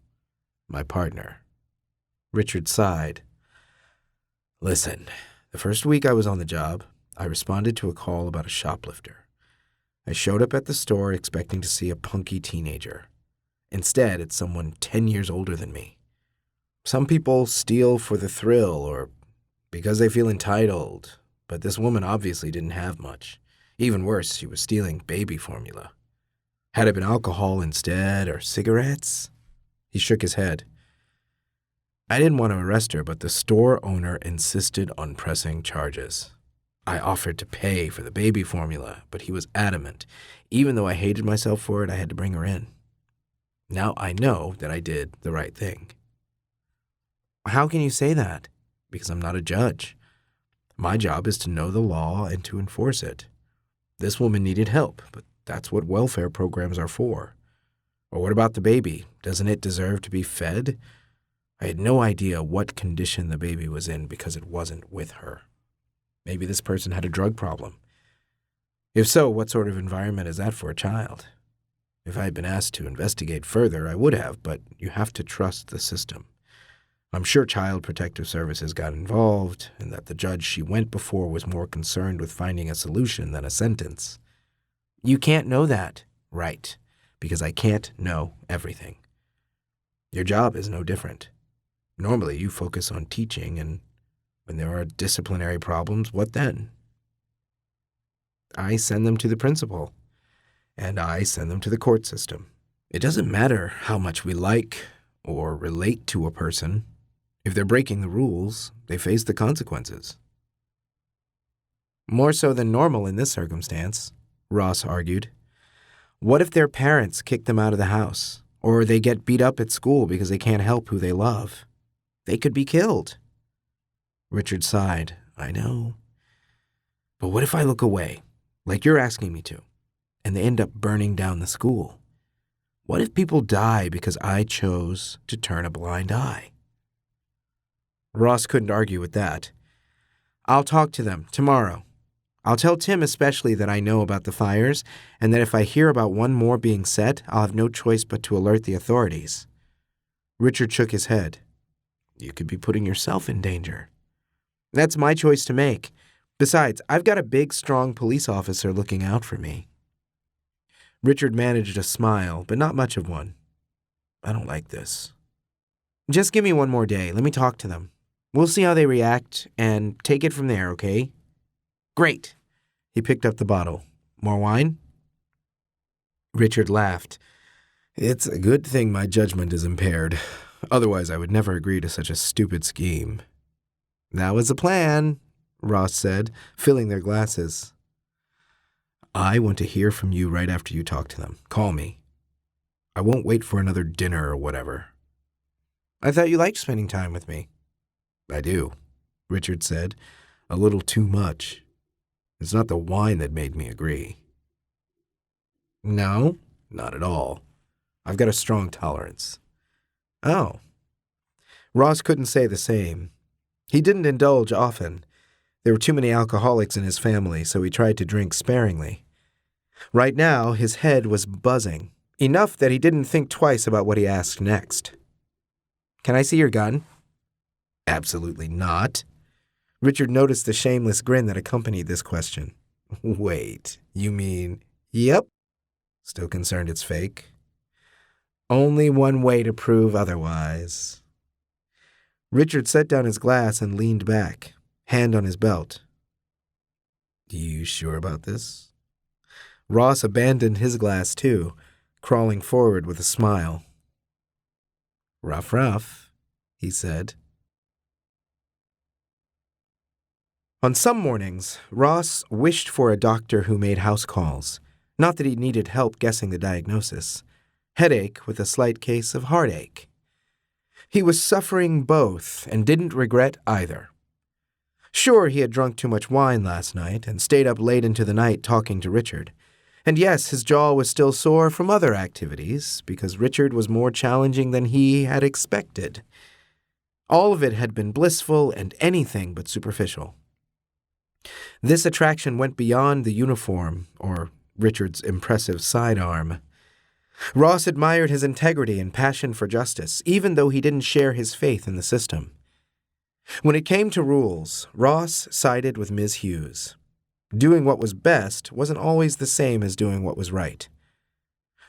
My partner. Richard sighed. Listen, the first week I was on the job, I responded to a call about a shoplifter. I showed up at the store expecting to see a punky teenager. Instead, it's someone 10 years older than me. Some people steal for the thrill or because they feel entitled, but this woman obviously didn't have much. Even worse, she was stealing baby formula. Had it been alcohol instead or cigarettes? He shook his head. I didn't want to arrest her, but the store owner insisted on pressing charges. I offered to pay for the baby formula, but he was adamant. Even though I hated myself for it, I had to bring her in. Now I know that I did the right thing. How can you say that? Because I'm not a judge. My job is to know the law and to enforce it. This woman needed help, but that's what welfare programs are for. Or what about the baby? Doesn't it deserve to be fed? I had no idea what condition the baby was in because it wasn't with her. Maybe this person had a drug problem. If so, what sort of environment is that for a child? If I had been asked to investigate further, I would have, but you have to trust the system. I'm sure Child Protective Services got involved, and that the judge she went before was more concerned with finding a solution than a sentence. You can't know that, Right, because I can't know everything. Your job is no different. Normally, you focus on teaching, and when there are disciplinary problems, what then? I send them to the principal, and I send them to the court system. It doesn't matter how much we like or relate to a person. If they're breaking the rules, they face the consequences. More so than normal in this circumstance, Ross argued. What if their parents kick them out of the house, or they get beat up at school because they can't help who they love? They could be killed. Richard sighed. I know. But what if I look away, like you're asking me to, and they end up burning down the school? What if people die because I chose to turn a blind eye? Ross couldn't argue with that. I'll talk to them tomorrow. I'll tell Tim especially that I know about the fires, and that if I hear about one more being set, I'll have no choice but to alert the authorities. Richard shook his head. You could be putting yourself in danger. That's my choice to make. Besides, I've got a big, strong police officer looking out for me. Richard managed a smile, but not much of one. I don't like this. Just give me one more day. Let me talk to them. We'll see how they react and take it from there, okay? Great. He picked up the bottle. More wine? Richard laughed. It's a good thing my judgment is impaired. Otherwise, I would never agree to such a stupid scheme. That was the plan, Ross said, filling their glasses. I want to hear from you right after you talk to them. Call me. I won't wait for another dinner or whatever. I thought you liked spending time with me. I do, Richard said, a little too much. It's not the wine that made me agree. No, not at all. I've got a strong tolerance. Oh. Ross couldn't say the same. He didn't indulge often. There were too many alcoholics in his family, so he tried to drink sparingly. Right now, his head was buzzing, enough that he didn't think twice about what he asked next. Can I see your gun? Absolutely not. Richard noticed the shameless grin that accompanied this question. Wait, you mean, yep? Still concerned it's fake? Only one way to prove otherwise. Richard set down his glass and leaned back, hand on his belt. You sure about this? Ross abandoned his glass too, crawling forward with a smile. Rough, he said. On some mornings, Ross wished for a doctor who made house calls. Not that he needed help guessing the diagnosis. Headache with a slight case of heartache. He was suffering both and didn't regret either. Sure, he had drunk too much wine last night and stayed up late into the night talking to Richard. And yes, his jaw was still sore from other activities because Richard was more challenging than he had expected. All of it had been blissful and anything but superficial. This attraction went beyond the uniform, or Richard's impressive sidearm. Ross admired his integrity and passion for justice, even though he didn't share his faith in the system. When it came to rules, Ross sided with Ms. Hughes. Doing what was best wasn't always the same as doing what was right.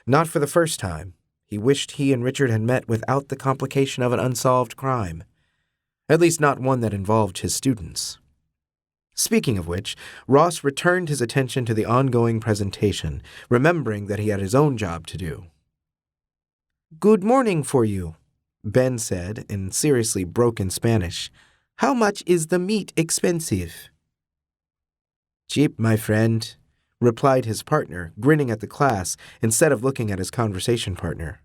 Not for the first time, he wished he and Richard had met without the complication of an unsolved crime. At least not one that involved his students. Speaking of which, Ross returned his attention to the ongoing presentation, remembering that he had his own job to do. Good morning for you, Ben said in seriously broken Spanish. How much is the meat expensive? Cheap, my friend, replied his partner, grinning at the class instead of looking at his conversation partner.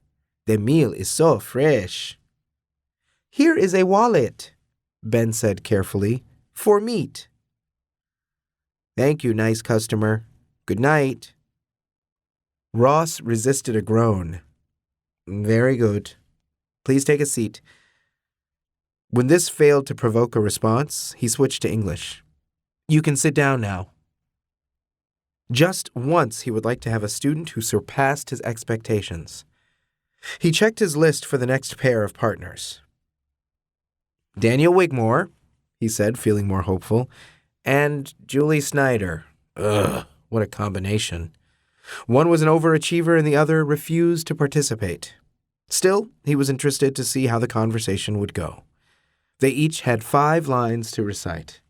The meal is so fresh. Here is a wallet, Ben said carefully, for meat. Thank you, nice customer. Good night. Ross resisted a groan. Very good. Please take a seat. When this failed to provoke a response, he switched to English. You can sit down now. Just once he would like to have a student who surpassed his expectations. He checked his list for the next pair of partners. Daniel Wigmore, he said, feeling more hopeful, and Julie Snyder. Ugh, what a combination. One was an overachiever and the other refused to participate. Still, he was interested to see how the conversation would go. They each had 5 lines to recite.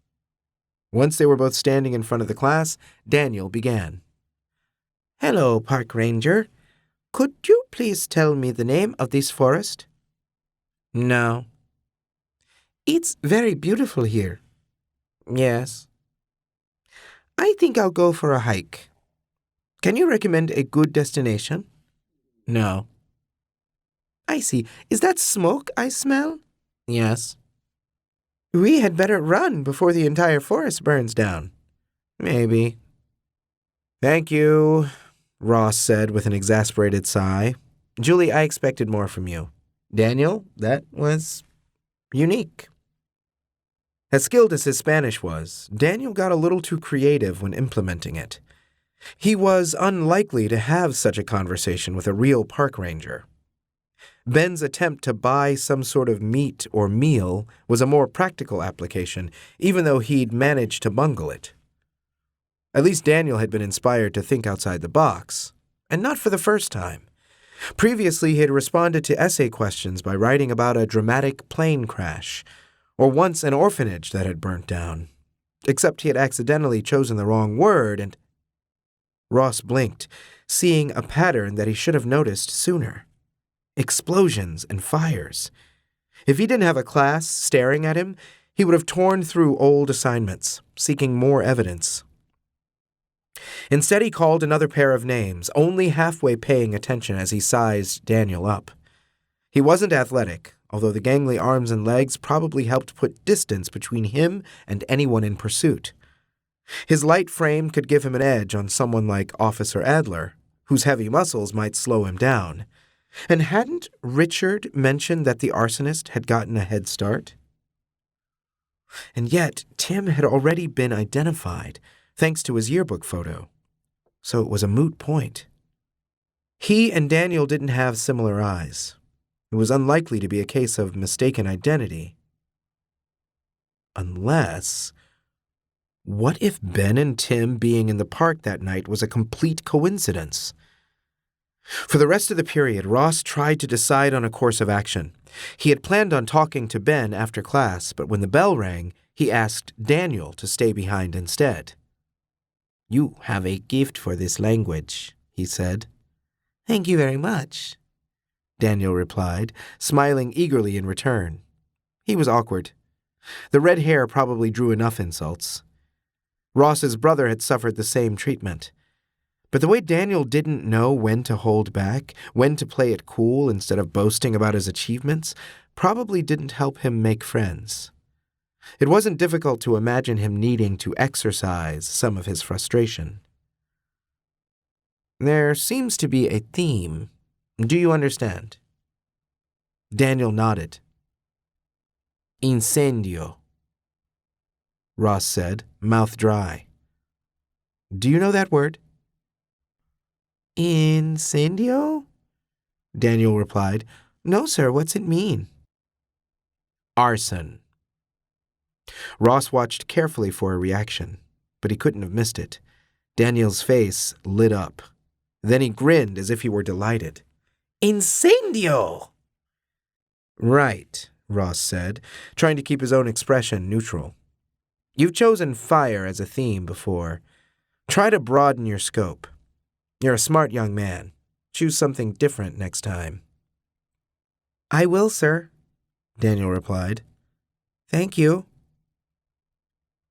Once they were both standing in front of the class, Daniel began. "Hello, Park Ranger. Could you please tell me the name of this forest?" "No." "It's very beautiful here." "Yes." "I think I'll go for a hike. Can you recommend a good destination?" "No." "I see. Is that smoke I smell?" "Yes." "We had better run before the entire forest burns down." "Maybe." "Thank you," Ross said with an exasperated sigh. "Julie, I expected more from you. Daniel, that was unique." As skilled as his Spanish was, Daniel got a little too creative when implementing it. He was unlikely to have such a conversation with a real park ranger. Ben's attempt to buy some sort of meat or meal was a more practical application, even though he'd managed to bungle it. At least Daniel had been inspired to think outside the box, and not for the first time. Previously, he had responded to essay questions by writing about a dramatic plane crash, or once an orphanage that had burnt down. Except he had accidentally chosen the wrong word, and Ross blinked, seeing a pattern that he should have noticed sooner. Explosions and fires. If he didn't have a class staring at him, he would have torn through old assignments, seeking more evidence. Instead, he called another pair of names, only halfway paying attention as he sized Daniel up. He wasn't athletic, although the gangly arms and legs probably helped put distance between him and anyone in pursuit. His light frame could give him an edge on someone like Officer Adler, whose heavy muscles might slow him down. And hadn't Richard mentioned that the arsonist had gotten a head start? And yet, Tim had already been identified, thanks to his yearbook photo. So it was a moot point. He and Daniel didn't have similar eyes. It was unlikely to be a case of mistaken identity. Unless, what if Ben and Tim being in the park that night was a complete coincidence? For the rest of the period, Ross tried to decide on a course of action. He had planned on talking to Ben after class, but when the bell rang, he asked Daniel to stay behind instead. "You have a gift for this language," he said. "Thank you very much," Daniel replied, smiling eagerly in return. He was awkward. The red hair probably drew enough insults. Ross's brother had suffered the same treatment. But the way Daniel didn't know when to hold back, when to play it cool instead of boasting about his achievements, probably didn't help him make friends. It wasn't difficult to imagine him needing to exercise some of his frustration. "There seems to be a theme. Do you understand?" Daniel nodded. "Incendio," Ross said, mouth dry. "Do you know that word?" "Incendio?" Daniel replied. "No, sir, what's it mean?" "Arson." Ross watched carefully for a reaction, but he couldn't have missed it. Daniel's face lit up. Then he grinned as if he were delighted. "Incendio!" "Right," Ross said, trying to keep his own expression neutral. "You've chosen fire as a theme before. Try to broaden your scope. You're a smart young man. Choose something different next time." "I will, sir," Daniel replied. "Thank you."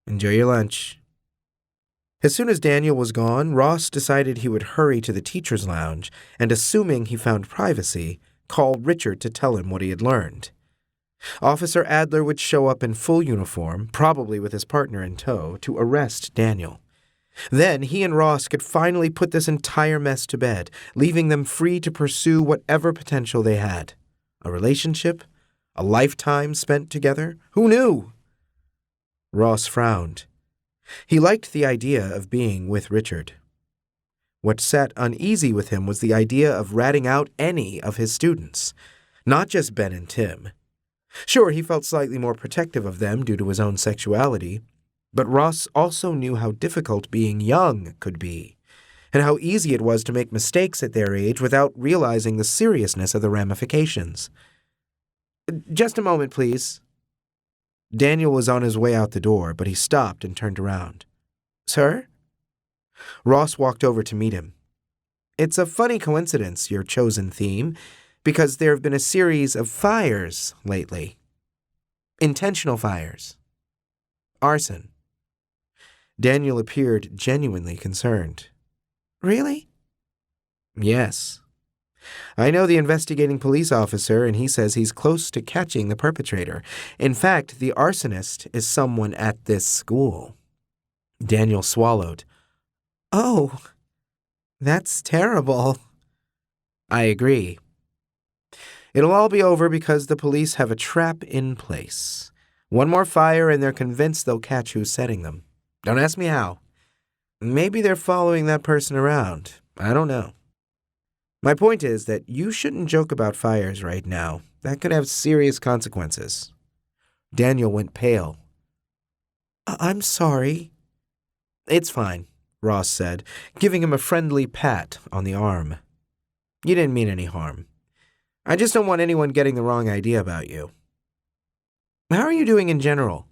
"Enjoy your lunch." As soon as Daniel was gone, Ross decided he would hurry to the teacher's lounge and, assuming he found privacy, call Richard to tell him what he had learned. Officer Adler would show up in full uniform, probably with his partner in tow, to arrest Daniel. Then he and Ross could finally put this entire mess to bed, leaving them free to pursue whatever potential they had. A relationship? A lifetime spent together? Who knew? Ross frowned. He liked the idea of being with Richard. What sat uneasy with him was the idea of ratting out any of his students, not just Ben and Tim. Sure, he felt slightly more protective of them due to his own sexuality, but Ross also knew how difficult being young could be, and how easy it was to make mistakes at their age without realizing the seriousness of the ramifications. "Just a moment, please." Daniel was on his way out the door, but he stopped and turned around. "Sir?" Ross walked over to meet him. "It's a funny coincidence, your chosen theme, because there have been a series of fires lately. Intentional fires. Arson." Daniel appeared genuinely concerned. "Really?" "Yes. I know the investigating police officer, and he says he's close to catching the perpetrator. In fact, the arsonist is someone at this school." Daniel swallowed. "Oh, that's terrible." "I agree. It'll all be over because the police have a trap in place. One more fire and they're convinced they'll catch who's setting them. Don't ask me how. Maybe they're following that person around. I don't know. My point is that you shouldn't joke about fires right now. That could have serious consequences." Daniel went pale. "I'm sorry." "It's fine," Ross said, giving him a friendly pat on the arm. "You didn't mean any harm. I just don't want anyone getting the wrong idea about you. How are you doing in general?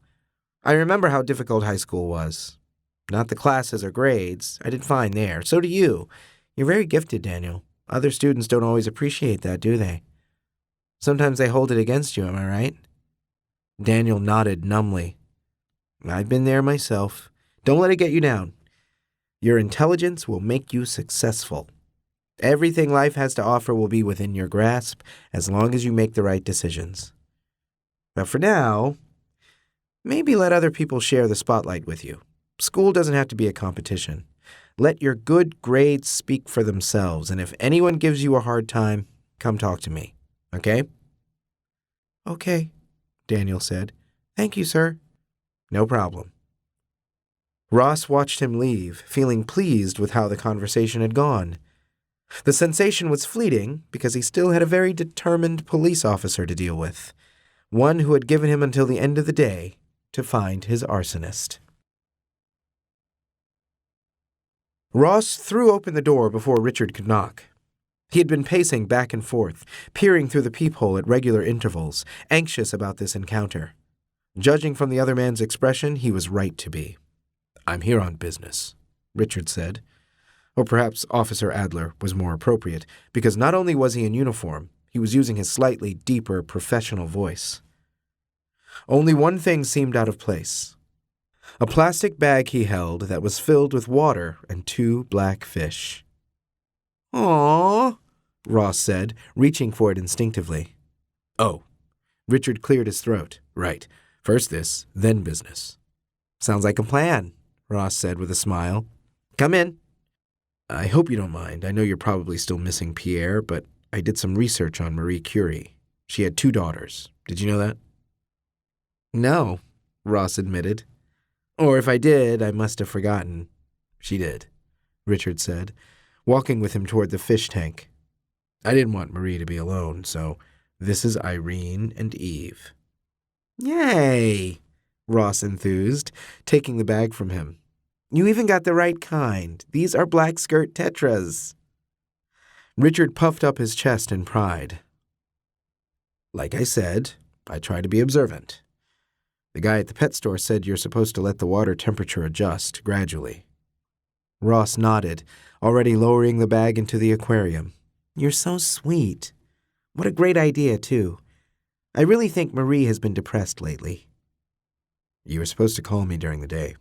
I remember how difficult high school was. Not the classes or grades. I did fine there. So do you. You're very gifted, Daniel. Other students don't always appreciate that, do they? Sometimes they hold it against you, am I right?" Daniel nodded numbly. "I've been there myself. Don't let it get you down. Your intelligence will make you successful. Everything life has to offer will be within your grasp as long as you make the right decisions. But for now, maybe let other people share the spotlight with you. School doesn't have to be a competition. Let your good grades speak for themselves, and if anyone gives you a hard time, come talk to me, okay?" "Okay," Daniel said. "Thank you, sir." "No problem." Ross watched him leave, feeling pleased with how the conversation had gone. The sensation was fleeting because he still had a very determined police officer to deal with, one who had given him until the end of the day to find his arsonist. Ross threw open the door before Richard could knock. He had been pacing back and forth, peering through the peephole at regular intervals, anxious about this encounter. Judging from the other man's expression, he was right to be. "I'm here on business," Richard said. Or perhaps Officer Adler was more appropriate, because not only was he in uniform, he was using his slightly deeper professional voice. Only one thing seemed out of place. A plastic bag he held that was filled with water and 2 black fish. "Aww," Ross said, reaching for it instinctively. "Oh." Richard cleared his throat. "Right. First this, then business." "Sounds like a plan," Ross said with a smile. "Come in." "I hope you don't mind. I know you're probably still missing Pierre, but I did some research on Marie Curie. She had 2 daughters. Did you know that?" "No," Ross admitted. "Or if I did, I must have forgotten." "She did," Richard said, walking with him toward the fish tank. "I didn't want Marie to be alone, so this is Irene and Eve." "Yay!" Ross enthused, taking the bag from him. "You even got the right kind. These are black skirt tetras." Richard puffed up his chest in pride. "Like I said, I try to be observant. The guy at the pet store said you're supposed to let the water temperature adjust gradually." Ross nodded, already lowering the bag into the aquarium. "You're so sweet. What a great idea, too. I really think Marie has been depressed lately." "You were supposed to call me during the day."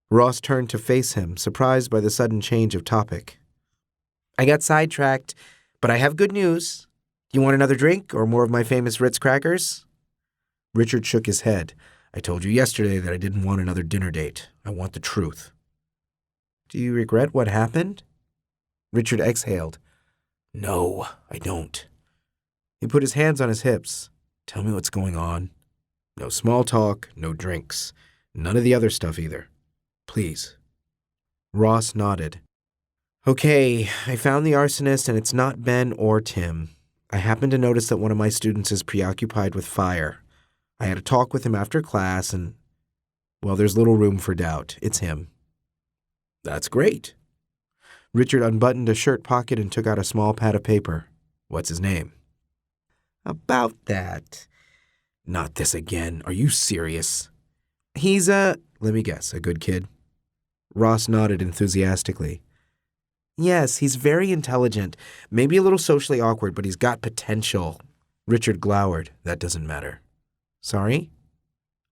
Ross turned to face him, surprised by the sudden change of topic. "I got sidetracked, but I have good news. You want another drink or more of my famous Ritz crackers?" Richard shook his head. "I told you yesterday that I didn't want another dinner date. I want the truth." "Do you regret what happened?" Richard exhaled. "No, I don't." He put his hands on his hips. "Tell me what's going on. No small talk, no drinks. None of the other stuff either. Please." Ross nodded. "Okay, I found the arsonist and it's not Ben or Tim. I happened to notice that one of my students is preoccupied with fire. I had a talk with him after class and, well, there's little room for doubt. It's him." "That's great." Richard unbuttoned a shirt pocket and took out a small pad of paper. What's his name? About that. Not this again. Are you serious? He's let me guess, a good kid? Ross nodded enthusiastically. Yes, he's very intelligent, maybe a little socially awkward, but he's got potential. Richard glowered. That doesn't matter. Sorry?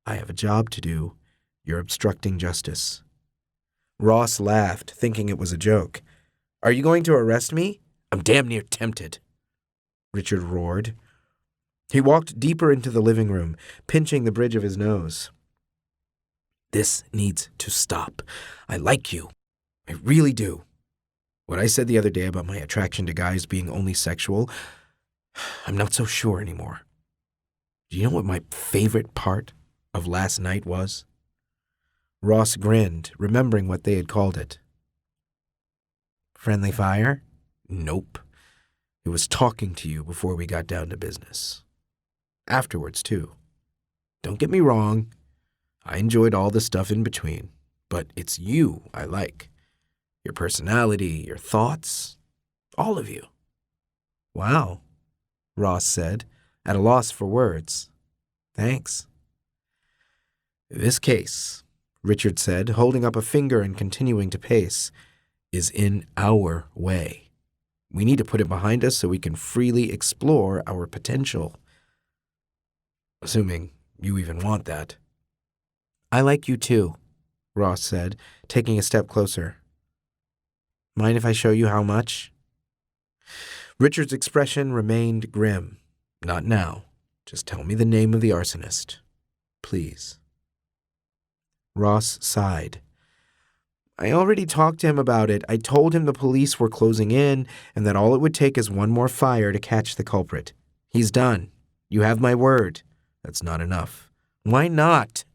I have a job to do. You're obstructing justice. Ross laughed, thinking it was a joke. Are you going to arrest me? I'm damn near tempted. Richard roared. He walked deeper into the living room, pinching the bridge of his nose. This needs to stop. I like you. I really do. What I said the other day about my attraction to guys being only sexual, I'm not so sure anymore. Do you know what my favorite part of last night was? Ross grinned, remembering what they had called it. Friendly fire? Nope. It was talking to you before we got down to business. Afterwards, too. Don't get me wrong. I enjoyed all the stuff in between, but it's you I like. Your personality, your thoughts, all of you. Wow, Ross said, at a loss for words. Thanks. This case, Richard said, holding up a finger and continuing to pace, is in our way. We need to put it behind us so we can freely explore our potential. Assuming you even want that. I like you too, Ross said, taking a step closer. Mind if I show you how much? Richard's expression remained grim. Not now. Just tell me the name of the arsonist. Please. Ross sighed. I already talked to him about it. I told him the police were closing in and that all it would take is one more fire to catch the culprit. He's done. You have my word. That's not enough. Why not?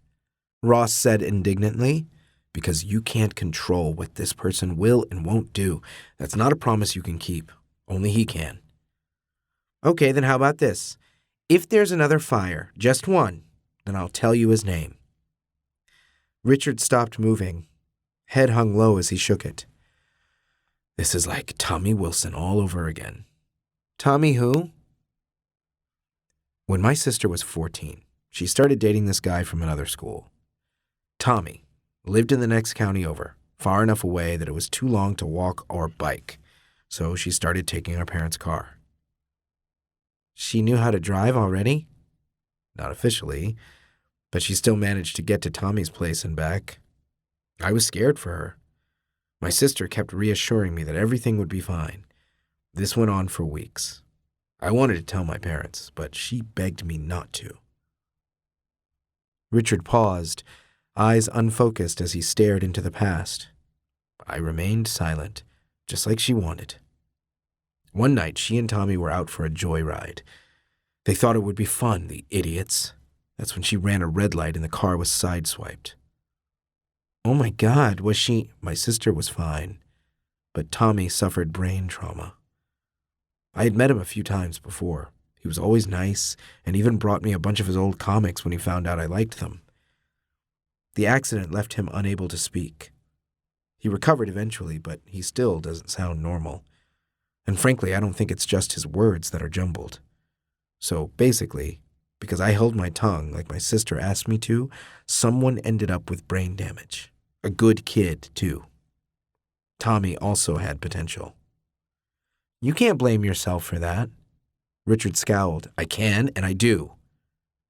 Ross said indignantly. Because you can't control what this person will and won't do. That's not a promise you can keep. Only he can. Okay, then how about this? If there's another fire, just one, then I'll tell you his name. Richard stopped moving. Head hung low as he shook it. This is like Tommy Wilson all over again. Tommy who? When my sister was 14, she started dating this guy from another school. Tommy lived in the next county over, far enough away that it was too long to walk or bike, so she started taking our parents' car. She knew how to drive already? Not officially, but she still managed to get to Tommy's place and back. I was scared for her. My sister kept reassuring me that everything would be fine. This went on for weeks. I wanted to tell my parents, but she begged me not to. Richard paused, eyes unfocused as he stared into the past. I remained silent, just like she wanted. One night, she and Tommy were out for a joyride. They thought it would be fun, the idiots. That's when she ran a red light and the car was sideswiped. Oh my God, was she? My sister was fine, but Tommy suffered brain trauma. I had met him a few times before. He was always nice and even brought me a bunch of his old comics when he found out I liked them. The accident left him unable to speak. He recovered eventually, but he still doesn't sound normal. And frankly, I don't think it's just his words that are jumbled. So basically, because I held my tongue like my sister asked me to, someone ended up with brain damage. A good kid, too. Tommy also had potential. You can't blame yourself for that. Richard scowled. I can, and I do.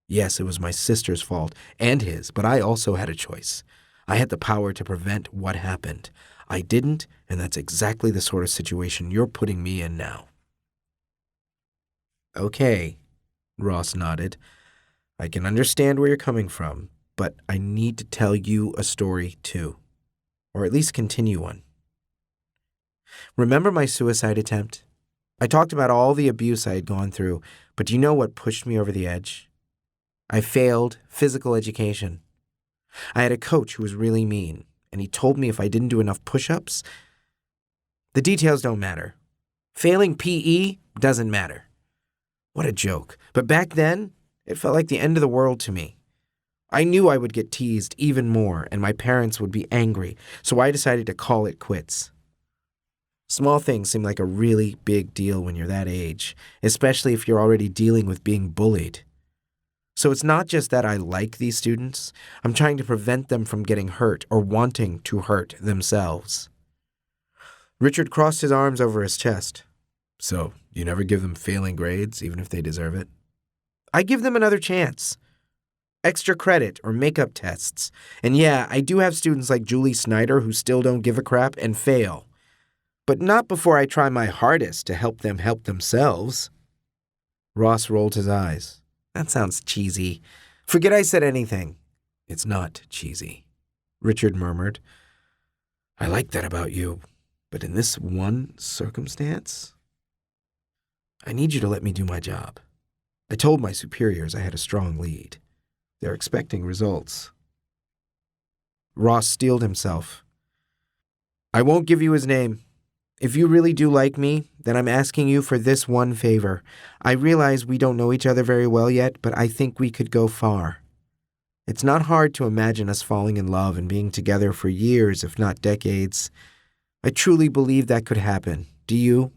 Yes, it was my sister's fault, and his, but I also had a choice. I had the power to prevent what happened. I didn't, and that's exactly the sort of situation you're putting me in now. Okay, Ross nodded. I can understand where you're coming from, but I need to tell you a story, too. Or at least continue one. Remember my suicide attempt? I talked about all the abuse I had gone through, but do you know what pushed me over the edge? I failed physical education. I had a coach who was really mean, and he told me if I didn't do enough push-ups, the details don't matter. Failing PE doesn't matter. What a joke. But back then, it felt like the end of the world to me. I knew I would get teased even more, and my parents would be angry, so I decided to call it quits. Small things seem like a really big deal when you're that age, especially if you're already dealing with being bullied. So it's not just that I like these students, I'm trying to prevent them from getting hurt or wanting to hurt themselves. Richard crossed his arms over his chest. So, you never give them failing grades, even if they deserve it? I give them another chance. Extra credit or makeup tests. And yeah, I do have students like Julie Snyder who still don't give a crap and fail. But not before I try my hardest to help them help themselves. Ross rolled his eyes. That sounds cheesy. Forget I said anything. It's not cheesy, Richard murmured. I like that about you, but in this one circumstance, I need you to let me do my job. I told my superiors I had a strong lead. They're expecting results. Ross steeled himself. I won't give you his name. If you really do like me, then I'm asking you for this one favor. I realize we don't know each other very well yet, but I think we could go far. It's not hard to imagine us falling in love and being together for years, if not decades. I truly believe that could happen. Do you?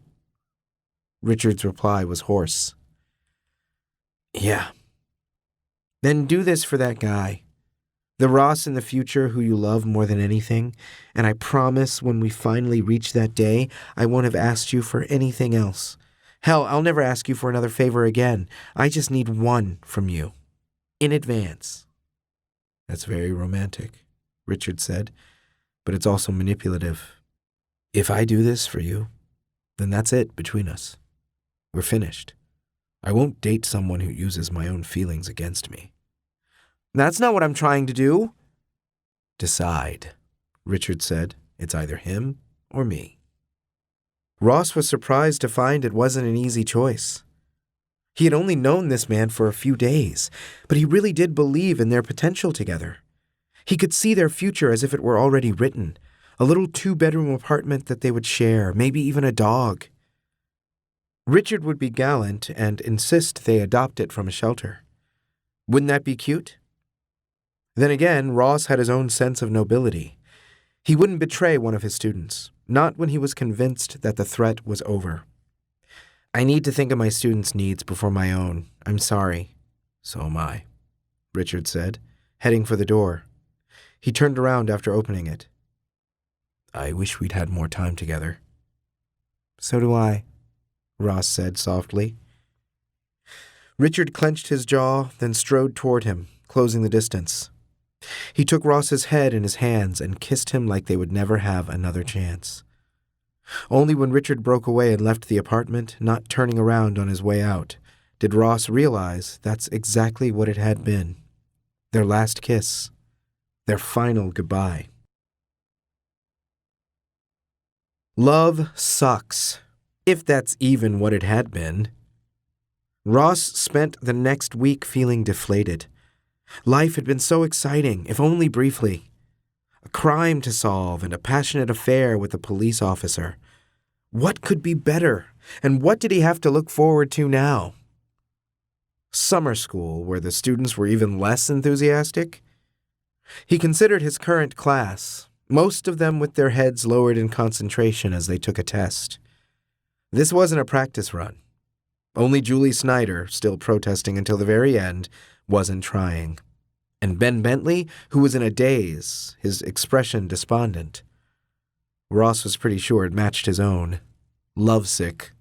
Richard's reply was hoarse. Yeah. Then do this for that guy. The Ross in the future who you love more than anything, and I promise when we finally reach that day, I won't have asked you for anything else. Hell, I'll never ask you for another favor again. I just need one from you. In advance. That's very romantic, Richard said, but it's also manipulative. If I do this for you, then that's it between us. We're finished. I won't date someone who uses my own feelings against me. That's not what I'm trying to do. Decide, Richard said. It's either him or me. Ross was surprised to find it wasn't an easy choice. He had only known this man for a few days, but he really did believe in their potential together. He could see their future as if it were already written, a little two-bedroom apartment that they would share, maybe even a dog. Richard would be gallant and insist they adopt it from a shelter. Wouldn't that be cute? Then again, Ross had his own sense of nobility. He wouldn't betray one of his students, not when he was convinced that the threat was over. I need to think of my students' needs before my own. I'm sorry. So am I, Richard said, heading for the door. He turned around after opening it. I wish we'd had more time together. So do I, Ross said softly. Richard clenched his jaw, then strode toward him, closing the distance. He took Ross's head in his hands and kissed him like they would never have another chance. Only when Richard broke away and left the apartment, not turning around on his way out, did Ross realize that's exactly what it had been. Their last kiss. Their final goodbye. Love sucks, if that's even what it had been. Ross spent the next week feeling deflated. Life had been so exciting, if only briefly. A crime to solve and a passionate affair with a police officer. What could be better, and what did he have to look forward to now? Summer school, where the students were even less enthusiastic? He considered his current class, most of them with their heads lowered in concentration as they took a test. This wasn't a practice run. Only Julie Snyder, still protesting until the very end, wasn't trying. And Ben Bentley, who was in a daze, his expression despondent. Ross was pretty sure it matched his own. Lovesick.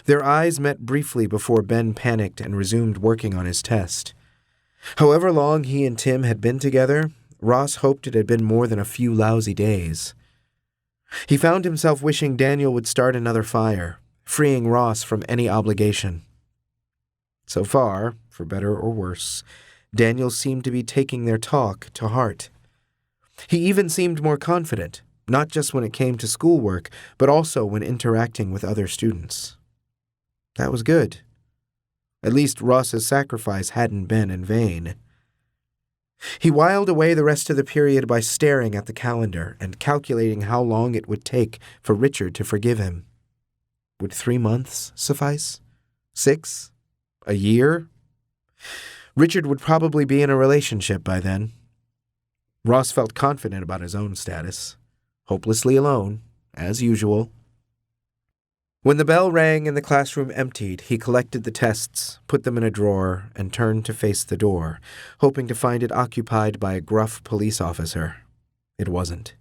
Their eyes met briefly before Ben panicked and resumed working on his test. However long he and Tim had been together, Ross hoped it had been more than a few lousy days. He found himself wishing Daniel would start another fire, freeing Ross from any obligation. So far, for better or worse, Daniel seemed to be taking their talk to heart. He even seemed more confident, not just when it came to schoolwork, but also when interacting with other students. That was good. At least Ross's sacrifice hadn't been in vain. He whiled away the rest of the period by staring at the calendar and calculating how long it would take for Richard to forgive him. Would 3 months suffice? 6? A year? Richard would probably be in a relationship by then. Ross felt confident about his own status. Hopelessly alone, as usual, When the bell rang and the classroom emptied, he collected the tests, put them in a drawer, and turned to face the door, hoping to find it occupied by a gruff police officer. It wasn't.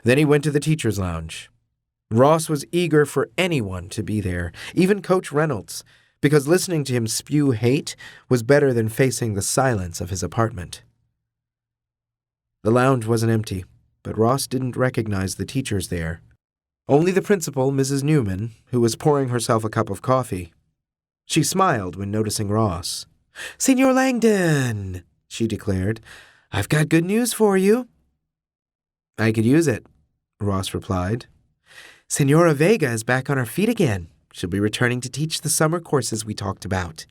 Then he went to the teacher's lounge. Ross was eager for anyone to be there, even Coach Reynolds, because listening to him spew hate was better than facing the silence of his apartment. The lounge wasn't empty, but Ross didn't recognize the teachers there. Only the principal, Mrs. Newman, who was pouring herself a cup of coffee. She smiled when noticing Ross. "Senor Langdon," she declared, "I've got good news for you." "I could use it," Ross replied. "Senora Vega is back on her feet again. She'll be returning to teach the summer courses we talked about."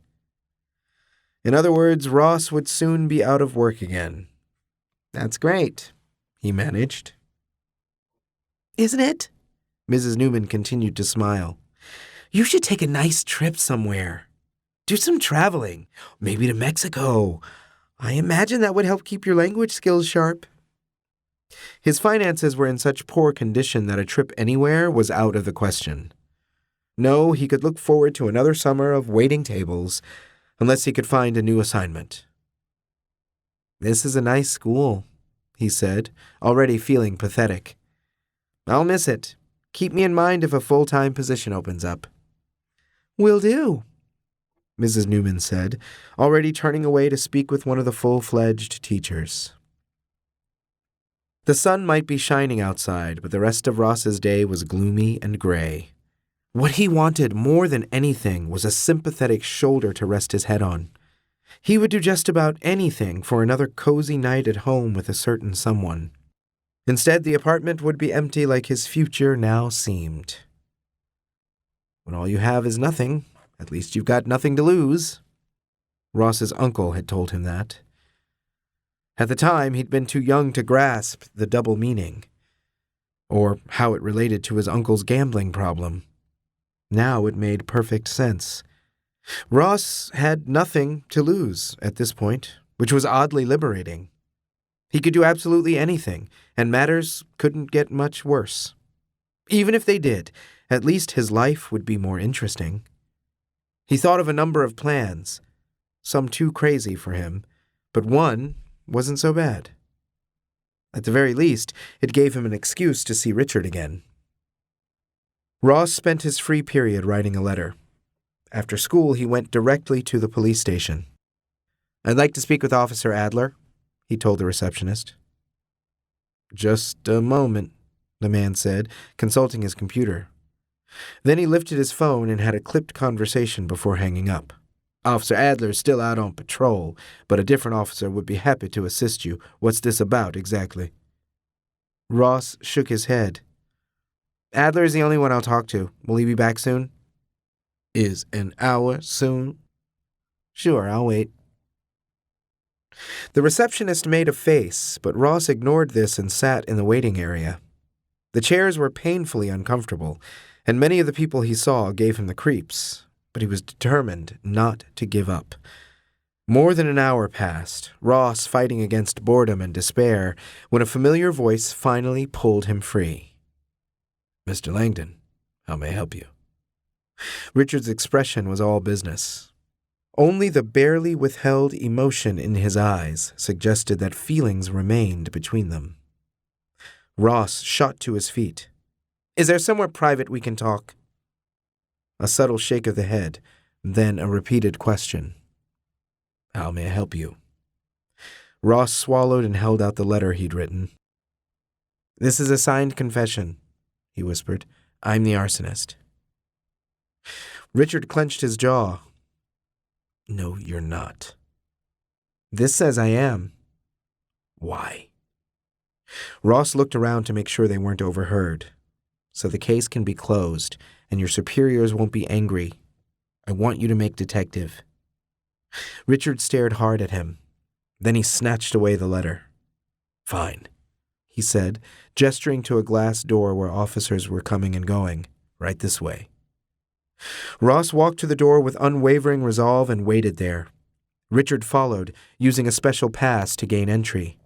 In other words, Ross would soon be out of work again. "That's great," he managed. "Isn't it?" Mrs. Newman continued to smile. "You should take a nice trip somewhere. Do some traveling, maybe to Mexico. I imagine that would help keep your language skills sharp." His finances were in such poor condition that a trip anywhere was out of the question. No, he could look forward to another summer of waiting tables, unless he could find a new assignment. "This is a nice school," he said, already feeling pathetic. "I'll miss it. Keep me in mind if a full-time position opens up." "Will do," Mrs. Newman said, already turning away to speak with one of the full-fledged teachers. The sun might be shining outside, but the rest of Ross's day was gloomy and gray. What he wanted more than anything was a sympathetic shoulder to rest his head on. He would do just about anything for another cozy night at home with a certain someone. Instead, the apartment would be empty like his future now seemed. When all you have is nothing, at least you've got nothing to lose. Ross's uncle had told him that. At the time, he'd been too young to grasp the double meaning, or how it related to his uncle's gambling problem. Now it made perfect sense. Ross had nothing to lose at this point, which was oddly liberating. He could do absolutely anything, and matters couldn't get much worse. Even if they did, at least his life would be more interesting. He thought of a number of plans, some too crazy for him, but one wasn't so bad. At the very least, it gave him an excuse to see Richard again. Ross spent his free period writing a letter. After school, he went directly to the police station. "I'd like to speak with Officer Adler," he told the receptionist. "Just a moment," the man said, consulting his computer. Then he lifted his phone and had a clipped conversation before hanging up. "Officer Adler is still out on patrol, but a different officer would be happy to assist you. What's this about exactly?" Ross shook his head. "Adler is the only one I'll talk to. Will he be back soon?" "Is an hour soon?" "Sure, I'll wait." The receptionist made a face, but Ross ignored this and sat in the waiting area. The chairs were painfully uncomfortable, and many of the people he saw gave him the creeps, but he was determined not to give up. More than an hour passed, Ross fighting against boredom and despair, when a familiar voice finally pulled him free. "Mr. Langdon, how may I help you?" Richard's expression was all business. Only the barely withheld emotion in his eyes suggested that feelings remained between them. Ross shot to his feet. "Is there somewhere private we can talk?" A subtle shake of the head, then a repeated question. "How may I help you?" Ross swallowed and held out the letter he'd written. "This is a signed confession," he whispered. "I'm the arsonist." Richard clenched his jaw. "No, you're not." "This says I am." "Why?" Ross looked around to make sure they weren't overheard. "So the case can be closed, and your superiors won't be angry. I want you to make detective." Richard stared hard at him. Then he snatched away the letter. "Fine," he said, gesturing to a glass door where officers were coming and going. "Right this way." Ross walked to the door with unwavering resolve and waited there. Richard followed, using a special pass to gain entry.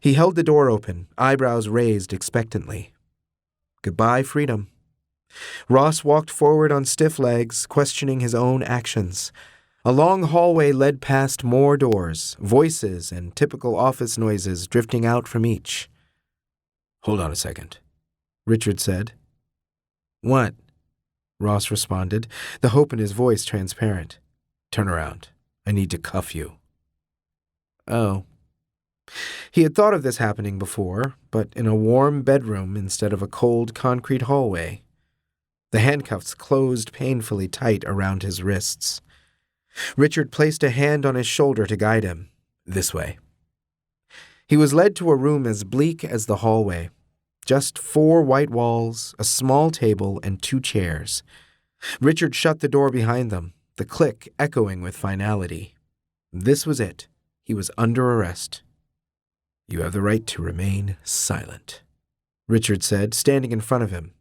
He held the door open, eyebrows raised expectantly. Goodbye, freedom. Ross walked forward on stiff legs, questioning his own actions. A long hallway led past more doors, voices and typical office noises drifting out from each. "Hold on a second," Richard said. "What?" Ross responded, the hope in his voice transparent. "Turn around. I need to cuff you." Oh. He had thought of this happening before, but in a warm bedroom instead of a cold concrete hallway. The handcuffs closed painfully tight around his wrists. Richard placed a hand on his shoulder to guide him. "This way." He was led to a room as bleak as the hallway. Just 4 white walls, a small table, and 2 chairs. Richard shut the door behind them, the click echoing with finality. This was it. He was under arrest. "You have the right to remain silent," Richard said, standing in front of him.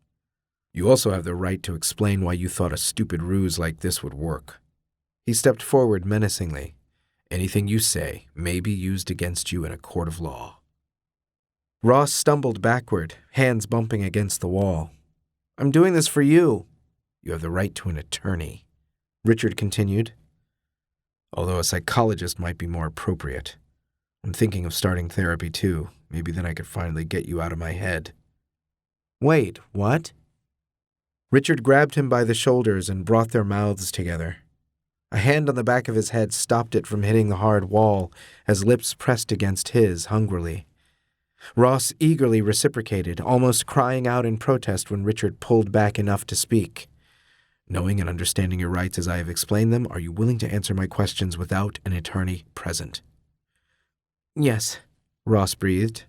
"You also have the right to explain why you thought a stupid ruse like this would work." He stepped forward menacingly. "Anything you say may be used against you in a court of law." Ross stumbled backward, hands bumping against the wall. "I'm doing this for you." "You have the right to an attorney," Richard continued. "Although a psychologist might be more appropriate. I'm thinking of starting therapy too. Maybe then I could finally get you out of my head." "Wait, what?" Richard grabbed him by the shoulders and brought their mouths together. A hand on the back of his head stopped it from hitting the hard wall as lips pressed against his hungrily. Ross eagerly reciprocated, almost crying out in protest when Richard pulled back enough to speak. "Knowing and understanding your rights as I have explained them, are you willing to answer my questions without an attorney present?" "Yes," Ross breathed.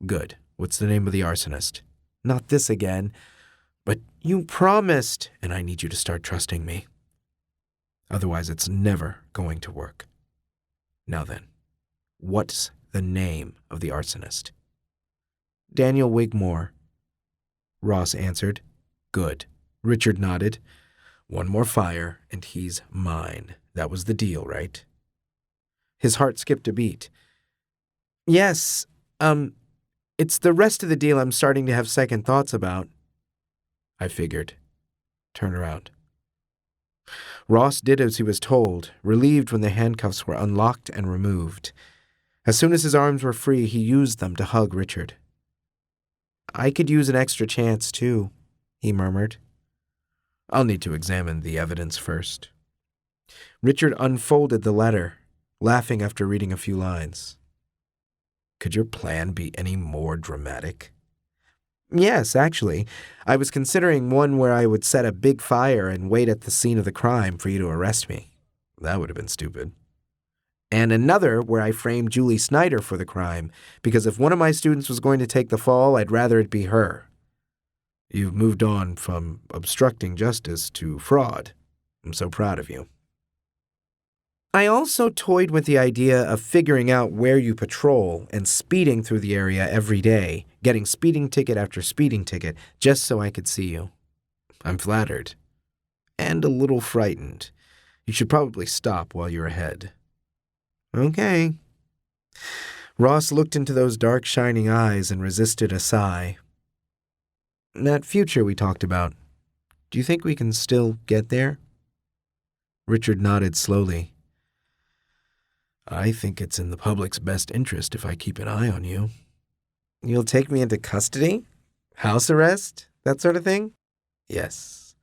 "Good. What's the name of the arsonist?" "Not this again." "But you promised." "And I need you to start trusting me. Otherwise, it's never going to work. Now then, what's the name of the arsonist?" "Daniel Wigmore," Ross answered. "Good." Richard nodded. "One more fire, and he's mine. That was the deal, right?" His heart skipped a beat. "Yes, it's the rest of the deal I'm starting to have second thoughts about." "I figured. Turn around." Ross did as he was told, relieved when the handcuffs were unlocked and removed. As soon as his arms were free, he used them to hug Richard. "I could use an extra chance, too," he murmured. "I'll need to examine the evidence first." Richard unfolded the letter, laughing after reading a few lines. "Could your plan be any more dramatic?" "Yes, actually. I was considering one where I would set a big fire and wait at the scene of the crime for you to arrest me." "That would have been stupid." "And another where I framed Julie Snyder for the crime, because if one of my students was going to take the fall, I'd rather it be her." "You've moved on from obstructing justice to fraud. I'm so proud of you." "I also toyed with the idea of figuring out where you patrol and speeding through the area every day, getting speeding ticket after speeding ticket, just so I could see you." "I'm flattered. And a little frightened. You should probably stop while you're ahead." "Okay." Ross looked into those dark, shining eyes and resisted a sigh. "That future we talked about, do you think we can still get there?" Richard nodded slowly. "I think it's in the public's best interest if I keep an eye on you." "You'll take me into custody? House arrest? That sort of thing?" "Yes.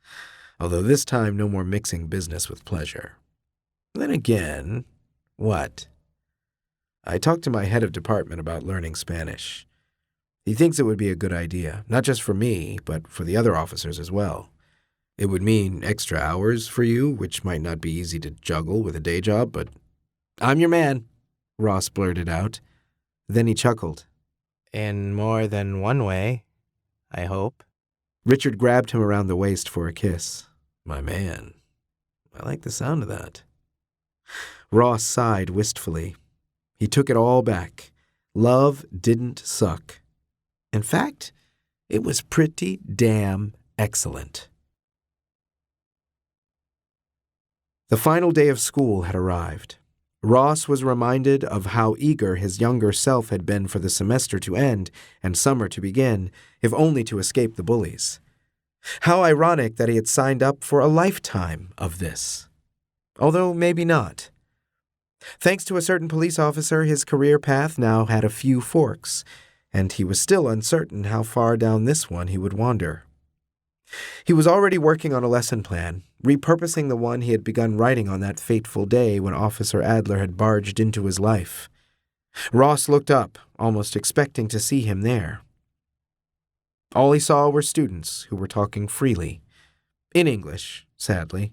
Although this time no more mixing business with pleasure. Then again..." "What?" "I talked to my head of department about learning Spanish. He thinks it would be a good idea, not just for me, but for the other officers as well. It would mean extra hours for you, which might not be easy to juggle with a day job, but..." "I'm your man," Ross blurted out. Then he chuckled. "In more than one way, I hope." Richard grabbed him around the waist for a kiss. "My man. I like the sound of that." Ross sighed wistfully. He took it all back. Love didn't suck. In fact, it was pretty damn excellent. The final day of school had arrived. Ross was reminded of how eager his younger self had been for the semester to end and summer to begin, if only to escape the bullies. How ironic that he had signed up for a lifetime of this. Although maybe not. Thanks to a certain police officer, his career path now had a few forks, and he was still uncertain how far down this one he would wander. He was already working on a lesson plan, repurposing the one he had begun writing on that fateful day when Officer Adler had barged into his life. Ross looked up, almost expecting to see him there. All he saw were students who were talking freely. In English, sadly.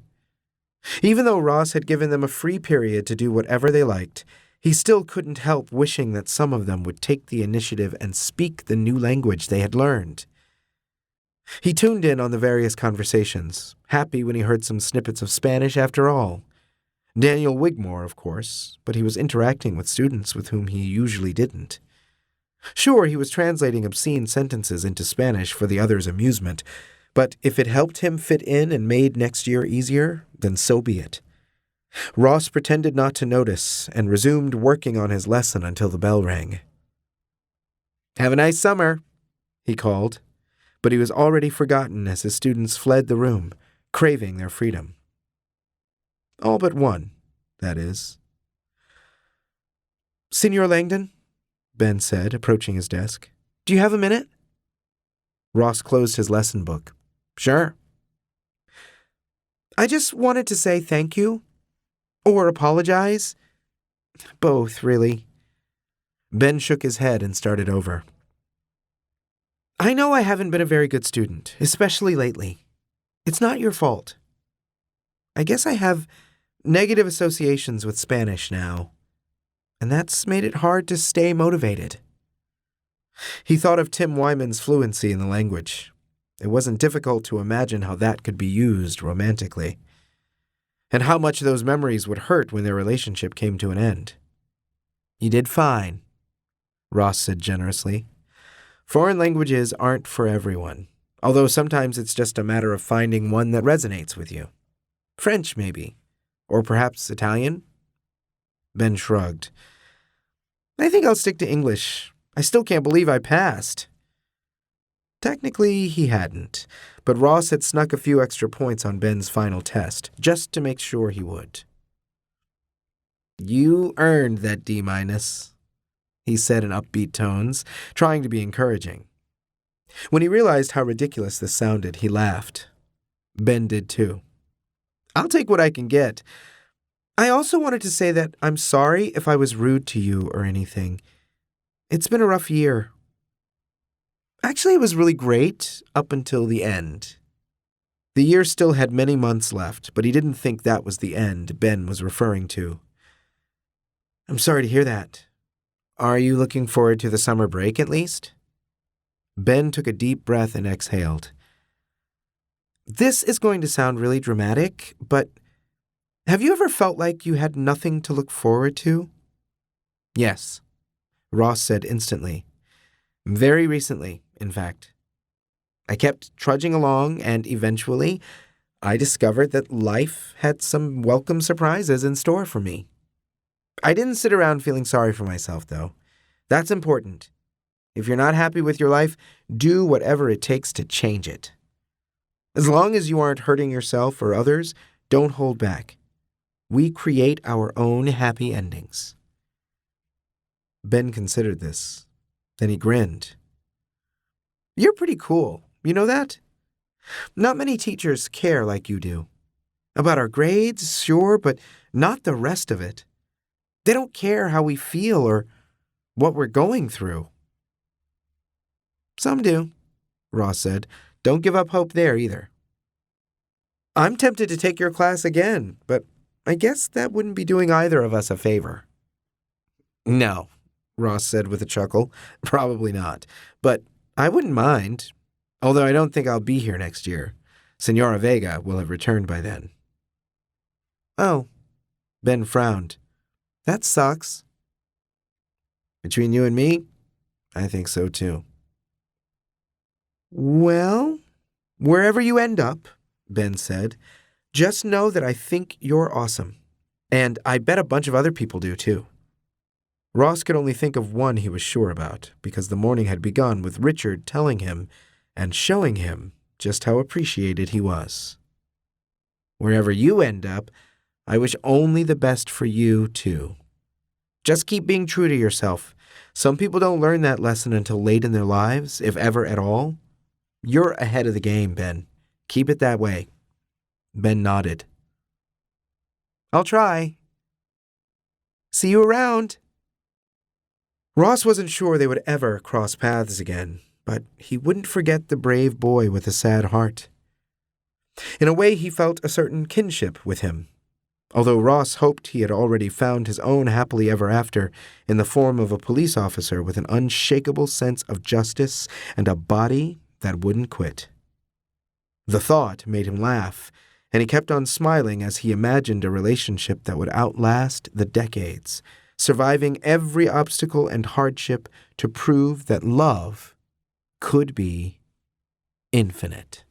Even though Ross had given them a free period to do whatever they liked, he still couldn't help wishing that some of them would take the initiative and speak the new language they had learned. He tuned in on the various conversations, happy when he heard some snippets of Spanish after all. Daniel Wigmore, of course, but he was interacting with students with whom he usually didn't. Sure, he was translating obscene sentences into Spanish for the others' amusement, but if it helped him fit in and made next year easier, then so be it. Ross pretended not to notice and resumed working on his lesson until the bell rang. "Have a nice summer," he called, but he was already forgotten as his students fled the room, craving their freedom. All but one, that is. "Senor Langdon," Ben said, approaching his desk. "Do you have a minute?" Ross closed his lesson book. "Sure." "I just wanted to say thank you. Or apologize. Both, really." Ben shook his head and started over. "I know I haven't been a very good student, especially lately. It's not your fault. I guess I have negative associations with Spanish now, and that's made it hard to stay motivated." He thought of Tim Wyman's fluency in the language. It wasn't difficult to imagine how that could be used romantically, and how much those memories would hurt when their relationship came to an end. "You did fine," Ross said generously. "Foreign languages aren't for everyone, although sometimes it's just a matter of finding one that resonates with you. French, maybe. Or perhaps Italian?" Ben shrugged. "I think I'll stick to English. I still can't believe I passed." Technically, he hadn't, but Ross had snuck a few extra points on Ben's final test, just to make sure he would. "You earned that D-," he said in upbeat tones, trying to be encouraging. When he realized how ridiculous this sounded, he laughed. Ben did too. "I'll take what I can get. I also wanted to say that I'm sorry if I was rude to you or anything. It's been a rough year. Actually, it was really great up until the end." The year still had many months left, but he didn't think that was the end Ben was referring to. "I'm sorry to hear that. Are you looking forward to the summer break at least?" Ben took a deep breath and exhaled. "This is going to sound really dramatic, but have you ever felt like you had nothing to look forward to?" "Yes," Ross said instantly. "Very recently, in fact. I kept trudging along, and eventually, I discovered that life had some welcome surprises in store for me. I didn't sit around feeling sorry for myself, though. That's important. If you're not happy with your life, do whatever it takes to change it. As long as you aren't hurting yourself or others, don't hold back. We create our own happy endings." Ben considered this. Then he grinned. "You're pretty cool, you know that? Not many teachers care like you do. About our grades, sure, but not the rest of it. They don't care how we feel or what we're going through." "Some do," Ross said. "Don't give up hope there either." "I'm tempted to take your class again, but I guess that wouldn't be doing either of us a favor." "No," Ross said with a chuckle. "Probably not. But I wouldn't mind, although I don't think I'll be here next year. Senora Vega will have returned by then." "Oh," Ben frowned. "That sucks." "Between you and me, I think so too." "Well, wherever you end up," Ben said, "just know that I think you're awesome. And I bet a bunch of other people do too." Ross could only think of one he was sure about, because the morning had begun with Richard telling him and showing him just how appreciated he was. Wherever you end up, I wish only the best for you, too. Just keep being true to yourself. Some people don't learn that lesson until late in their lives, if ever at all. You're ahead of the game, Ben. Keep it that way. Ben nodded. I'll try. See you around. Ross wasn't sure they would ever cross paths again, but he wouldn't forget the brave boy with a sad heart. In a way, he felt a certain kinship with him, although Ross hoped he had already found his own happily ever after in the form of a police officer with an unshakable sense of justice and a body that wouldn't quit. The thought made him laugh, and he kept on smiling as he imagined a relationship that would outlast the decades, surviving every obstacle and hardship to prove that love could be infinite.